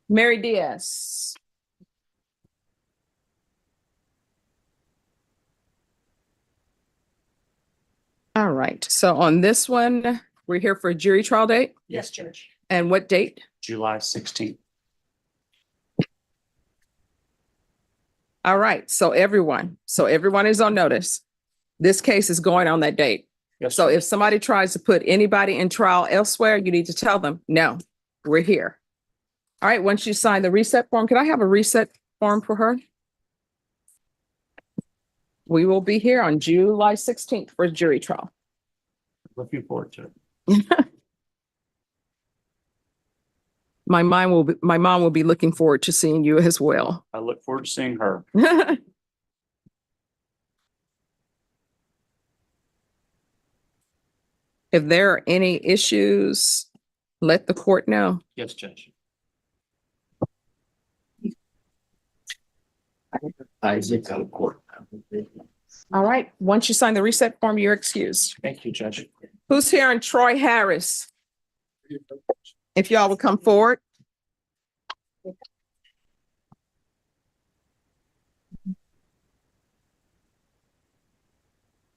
Mary Diaz. All right, so on this one, we're here for a jury trial date? Yes, Judge. And what date? July 16th. All right, so everyone is on notice. This case is going on that date. Yes, So sir. if somebody tries to put anybody in trial elsewhere, you need to tell them, no, we're here. All right, once you sign the reset form, can I have a reset form for her? We will be here on July 16th for jury trial. Looking forward to it. My mom will be looking forward to seeing you as well. I look forward to seeing her. If there are any issues, let the court know. Yes, Judge. Isaac out of court. All right, once you sign the reset form, you're excused. Thank you, Judge. Who's here in Troy Harris? If y'all would come forward.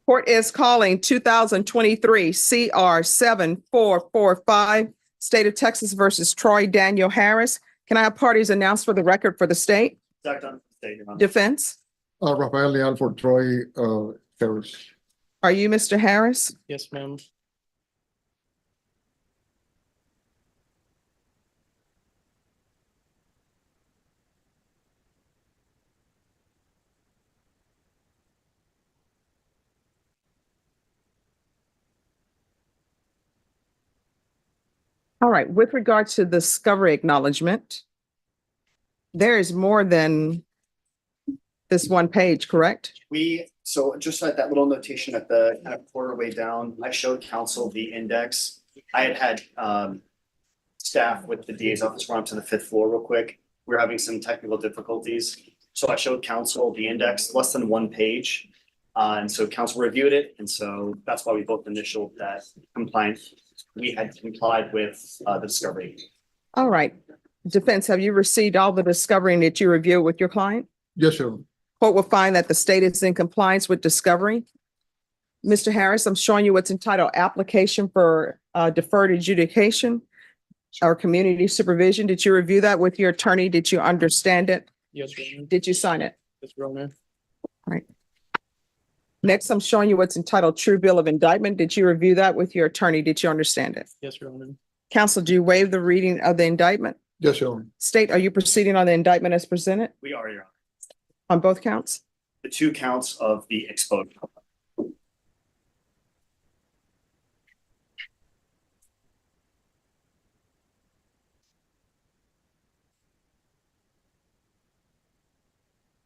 Court is calling 2023 CR 7445, State of Texas versus Troy Daniel Harris. Can I have parties announced for the record for the state? Defense? Rafael Leal for Troy, Harris. Are you Mr. Harris? Yes, ma'am. All right, with regard to the discovery acknowledgement, there is more than this one page, correct? So just like that little notation at the kind of quarter way down, I showed council the index. I had staff with the DA's office run up to the 5th floor real quick. We're having some technical difficulties. So I showed council the index, less than 1 page. And so council reviewed it. And so that's why we both initialed that compliance. We had complied with the discovery. All right. Defense, have you received all the discovery that you reviewed with your client? Yes, sir. Court will find that the state is in compliance with discovery. Mr. Harris, I'm showing you what's entitled application for deferred adjudication or community supervision. Did you review that with your attorney? Did you understand it? Yes, Your Honor. Did you sign it? Yes, Your Honor. All right. Next, I'm showing you what's entitled true bill of indictment. Did you review that with your attorney? Did you understand it? Yes, Your Honor. Counsel, do you waive the reading of the indictment? Yes, Your Honor. State, are you proceeding on the indictment as presented We are, Your Honor. on both counts? The 2 counts of the exposure.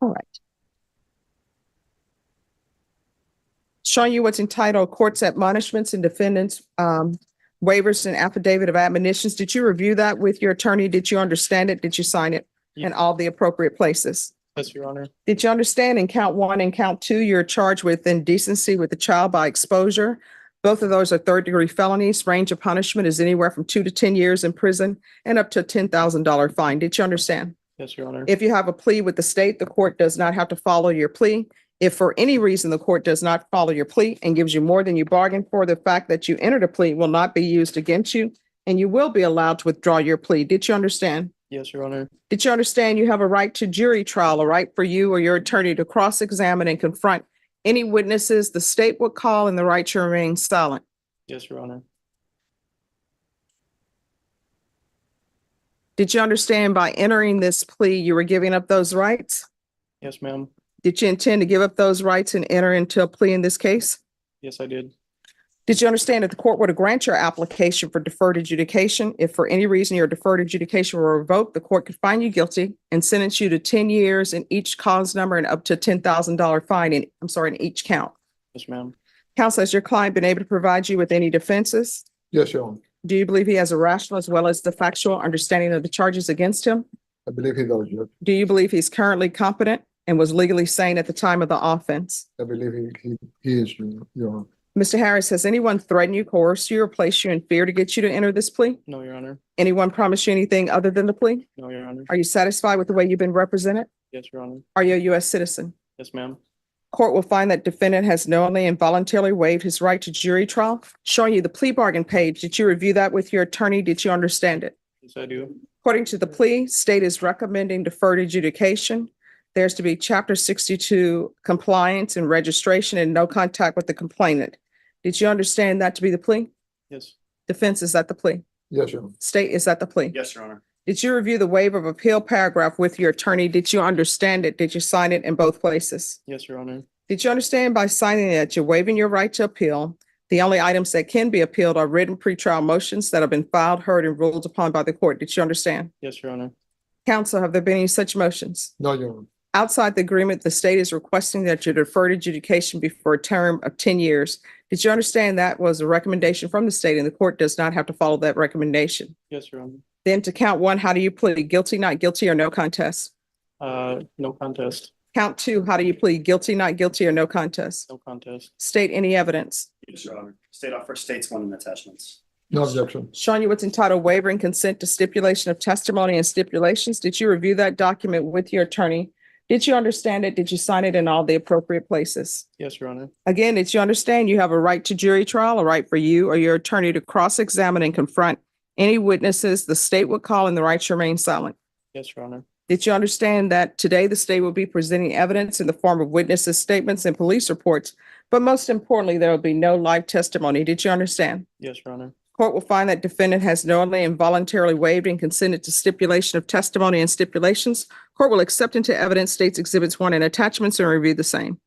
All right. Showing you what's entitled courts admonishments and defendants waivers and affidavit of admonitions. Did you review that with your attorney? Did you understand it? Did you sign it in all the appropriate places? Yes, Your Honor. Did you understand in count 1 and count 2, you're charged with indecency with the child by exposure? Both of those are 3rd-degree felonies. Range of punishment is anywhere from 2 to 10 years in prison and up to a $10,000 fine. Did you understand? Yes, Your Honor. If you have a plea with the state, the court does not have to follow your plea. If for any reason the court does not follow your plea and gives you more than you bargained for, the fact that you entered a plea will not be used against you, and you will be allowed to withdraw your plea. Did you understand? Yes, Your Honor. Did you understand you have a right to jury trial, a right for you or your attorney to cross-examine and confront any witnesses the state would call, and the right to remain silent? Yes, Your Honor. Did you understand by entering this plea, you were giving up those rights? Yes, ma'am. Did you intend to give up those rights and enter into a plea in this case? Yes, I did. Did you understand that the court were to grant your application for deferred adjudication? If for any reason your deferred adjudication were revoked, the court could find you guilty and sentence you to 10 years in each cause number and up to $10,000 fine in each count. Yes, ma'am. Counsel, has your client been able to provide you with any defenses? Yes, Your Honor. Do you believe he has a rational as well as the factual understanding of the charges against him? I believe he does, Judge. Do you believe he's currently competent and was legally sane at the time of the offense? I believe he is, Your Honor. Mr. Harris, has anyone threatened you, coerced you, or placed you in fear to get you to enter this plea? No, Your Honor. Anyone promised you anything other than the plea? No, Your Honor. Are you satisfied with the way you've been represented? Yes, Your Honor. Are you a U.S. citizen? Yes, ma'am. Court will find that defendant has knowingly and voluntarily waived his right to jury trial. Showing you the plea bargain page, did you review that with your attorney? Did you understand it? Yes, I do. According to the plea, state is recommending deferred adjudication. There's to be Chapter 62 compliance and registration and no contact with the complainant. Did you understand that to be the plea? Yes. Defense, is that the plea? Yes, Your Honor. State, is that the plea? Yes, Your Honor. Did you review the waiver of appeal paragraph with your attorney? Did you understand it? Did you sign it in both places? Yes, Your Honor. Did you understand by signing that you're waiving your right to appeal? The only items that can be appealed are written pretrial motions that have been filed, heard, and ruled upon by the court. Did you understand? Yes, Your Honor. Counsel, have there been any such motions? No, Your Honor. Outside the agreement, the state is requesting that your deferred adjudication be for a term of 10 years. Did you understand that was a recommendation from the state and the court does not have to follow that recommendation? Yes, Your Honor. Then to count one, how do you plead? Guilty, not guilty, or no contest? No contest. Count two, how do you plead? Guilty, not guilty, or no contest? No contest. State any evidence. Yes, Your Honor. State offer states one in attachments. No objection. Showing you what's entitled waiver and consent to stipulation of testimony and stipulations. Did you review that document with your attorney? Did you understand it? Did you sign it in all the appropriate places? Yes, Your Honor. Again, did you understand you have a right to jury trial, a right for you or your attorney to cross-examine and confront any witnesses the state would call and the right to remain silent? Yes, Your Honor. Did you understand that today the state will be presenting evidence in the form of witnesses' statements and police reports, but most importantly, there will be no live testimony? Did you understand? Yes, Your Honor. Court will find that defendant has knowingly and voluntarily waived and consented to stipulation of testimony and stipulations. Court will accept into evidence states exhibits 1 and attachments and review the same.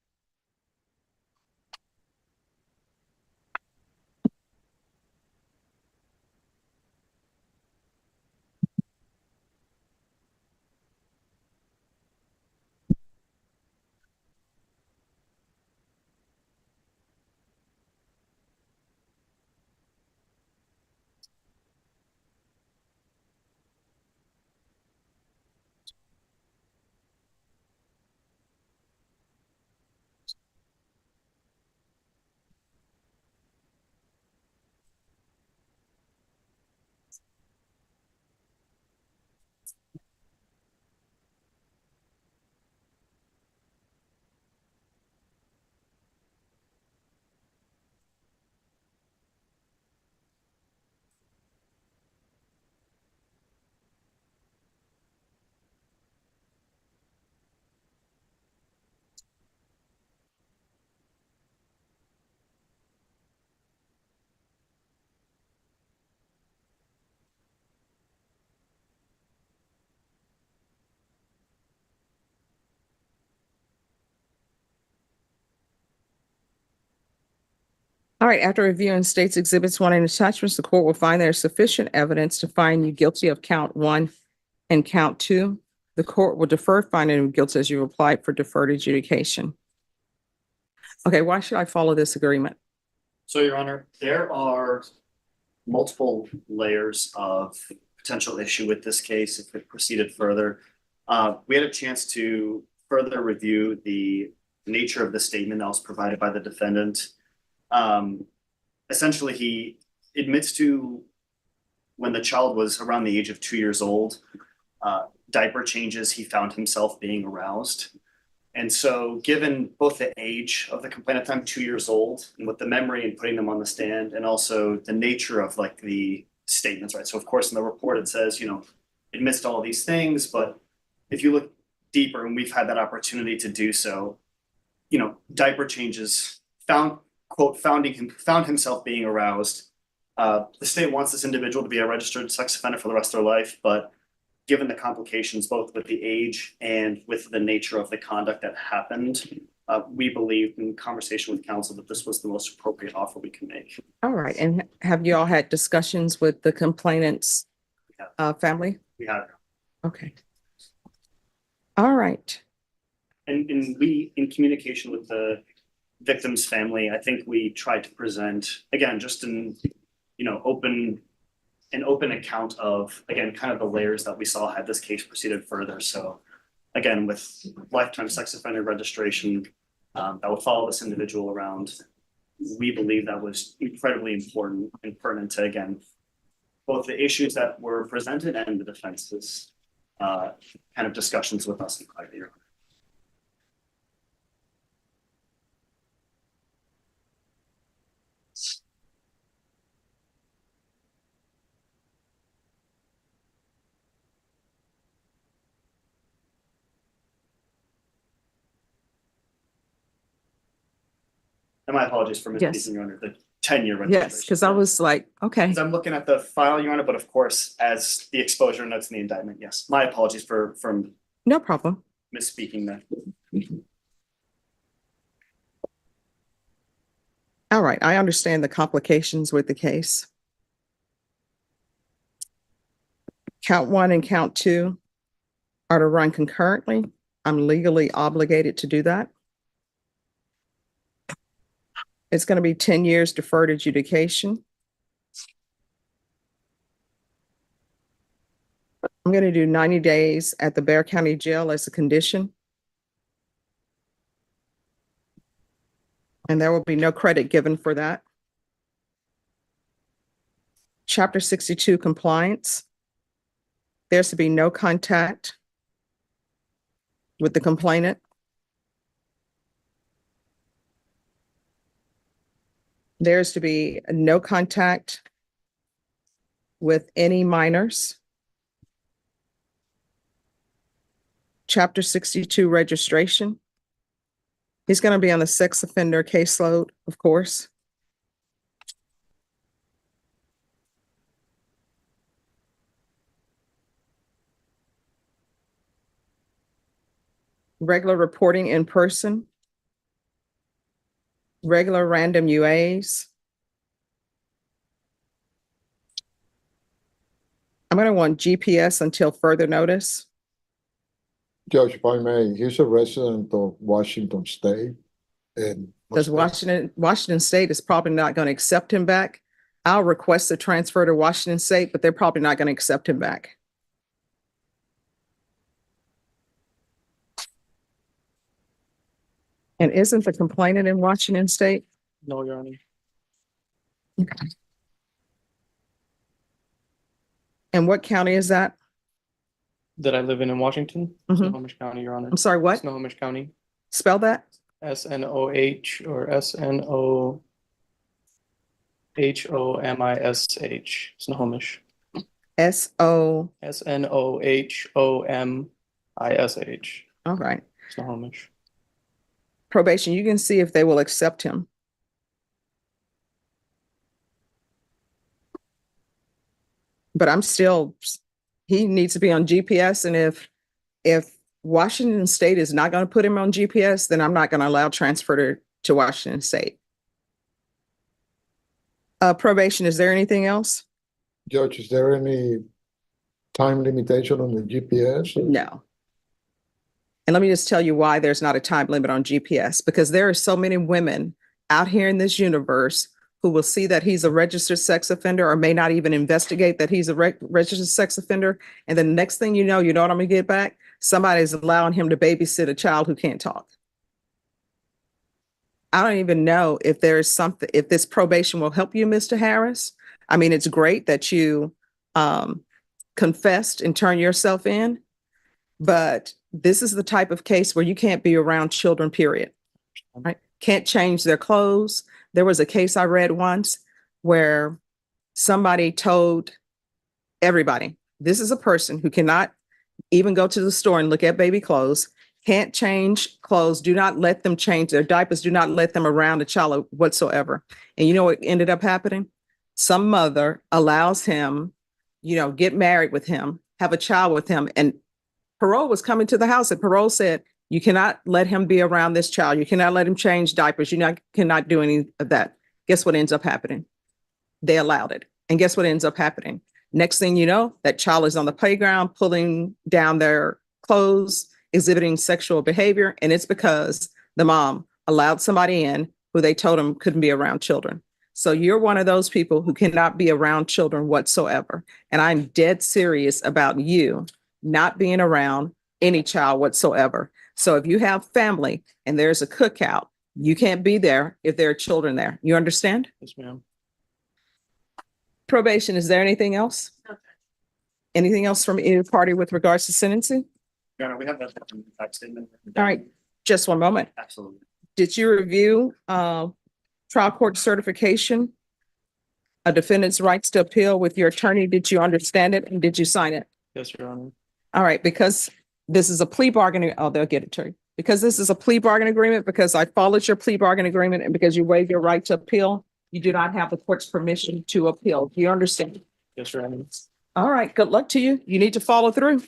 All right, after reviewing states exhibits 1 and attachments, the court will find there is sufficient evidence to find you guilty of count 1 and count 2. The court will defer finding of guilt as you applied for deferred adjudication. Okay, why should I follow this agreement? So, Your Honor, there are multiple layers of potential issue with this case if it proceeded further. We had a chance to further review the nature of the statement that was provided by the defendant. Essentially, he admits to when the child was around the age of 2 years old, diaper changes, he found himself being aroused. And so given both the age of the complainant at the time, 2 years old, and with the memory and putting them on the stand, and also the nature of like the statements, right? So of course in the report it says, admits to all these things, but if you look deeper, and we've had that opportunity to do so, diaper changes, found himself being aroused. The state wants this individual to be a registered sex offender for the rest of their life, but given the complications, both with the age and with the nature of the conduct that happened, we believed in conversation with counsel that this was the most appropriate offer we can make. All right. And have you all had discussions with the complainant's family? We had, Okay. All right. and we, in communication with the victim's family, I think we tried to present, again, just an open account of, again, kind of the layers that we saw had this case proceeded further. So again, with lifetime sex offender registration, that would follow this individual around. We believe that was incredibly important and pertinent to, again, both the issues that were presented and the defense's kind of discussions with us in private. Your Honor. And my apologies for Yes. misspeaking, Your Honor, the 10-year registration. Yes, because I was like, okay. 'Cause I'm looking at the file, Your Honor, but of course, as the exposure notes in the indictment, yes. My apologies for No problem. misspeaking that. All right. I understand the complications with the case. Count 1 and count 2 are to run concurrently. I'm legally obligated to do that. It's going to be 10 years deferred adjudication. I'm going to do 90 days at the Bexar County Jail as a condition. And there will be no credit given for that. Chapter 62 compliance. There's to be no contact with the complainant. There's to be no contact with any minors. Chapter 62 registration. He's going to be on the sex offender caseload, of course. Regular reporting in person. Regular random UAs. I'm going to want GPS until further notice. Judge, if I may, he's a resident of Washington State. And Because Washington State is probably not going to accept him back. I'll request a transfer to Washington State, but they're probably not going to accept him back. And isn't the complainant in Washington State? No, Your Honor. Okay. And what county is that? That I live in Washington, Snohomish County, Your Honor. I'm sorry, what? Snohomish County. Spell that? SNOH or SNOHOMISH, Snohomish. S-O. SNOHOMISH. All right. Snohomish. Probation, you can see if they will accept him. But I'm still, he needs to be on GPS. And if Washington State is not going to put him on GPS, then I'm not going to allow transfer to Washington State. Probation, is there anything else? Judge, is there any time limitation on the GPS? No. And let me just tell you why there's not a time limit on GPS, because there are so many women out here in this universe who will see that he's a registered sex offender or may not even investigate that he's a registered sex offender. And the next thing you know what I'm going to get back? Somebody's allowing him to babysit a child who can't talk. I don't even know if there's something, if this probation will help you, Mr. Harris. I mean, it's great that you confessed and turned yourself in, but this is the type of case where you can't be around children, period. Right? Can't change their clothes. There was a case I read once where somebody told everybody, this is a person who cannot even go to the store and look at baby clothes, can't change clothes, do not let them change their diapers, do not let them around a child whatsoever. And you know what ended up happening? Some mother allows him, get married with him, have a child with him, and parole was coming to the house, and parole said, You cannot let him be around this child. You cannot let him change diapers. Cannot do any of that. Guess what ends up happening? They allowed it. And guess what ends up happening? Next thing you know, that child is on the playground, pulling down their clothes, exhibiting sexual behavior. And it's because the mom allowed somebody in who they told him couldn't be around children. So you're one of those people who cannot be around children whatsoever. And I'm dead serious about you not being around any child whatsoever. So if you have family and there's a cookout, you can't be there if there are children there. You understand? Yes, ma'am. Probation, is there anything else? Anything else from either party with regards to sentencing? Your Honor, we have that fact statement. All right, just one moment. Absolutely. Did you review trial court certification? A defendant's rights to appeal with your attorney? Did you understand it and did you sign it? Yes, Your Honor. All right, because this is a plea bargaining, oh, they'll get it to you. Because this is a plea bargain agreement, because I followed your plea bargain agreement and because you waived your right to appeal, you do not have the court's permission to appeal. Do you understand? Yes, Your Honor. All right, good luck to you. You need to follow through.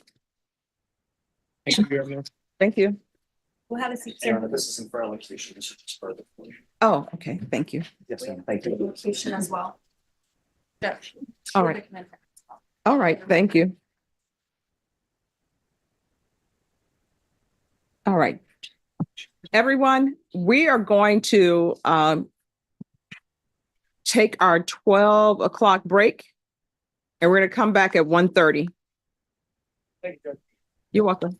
Thank you, Your Honor. Thank you. We'll have a seat, Your sir. Honor, this isn't for electrocution, this is just for the. Oh, okay, thank you. Yes, ma'am. Thank you. Location as well. Yeah. All right. All right, thank you. All right. Everyone, we are going to take our 12 o'clock break and we're going to come back at 1:30. Thank you. You're welcome.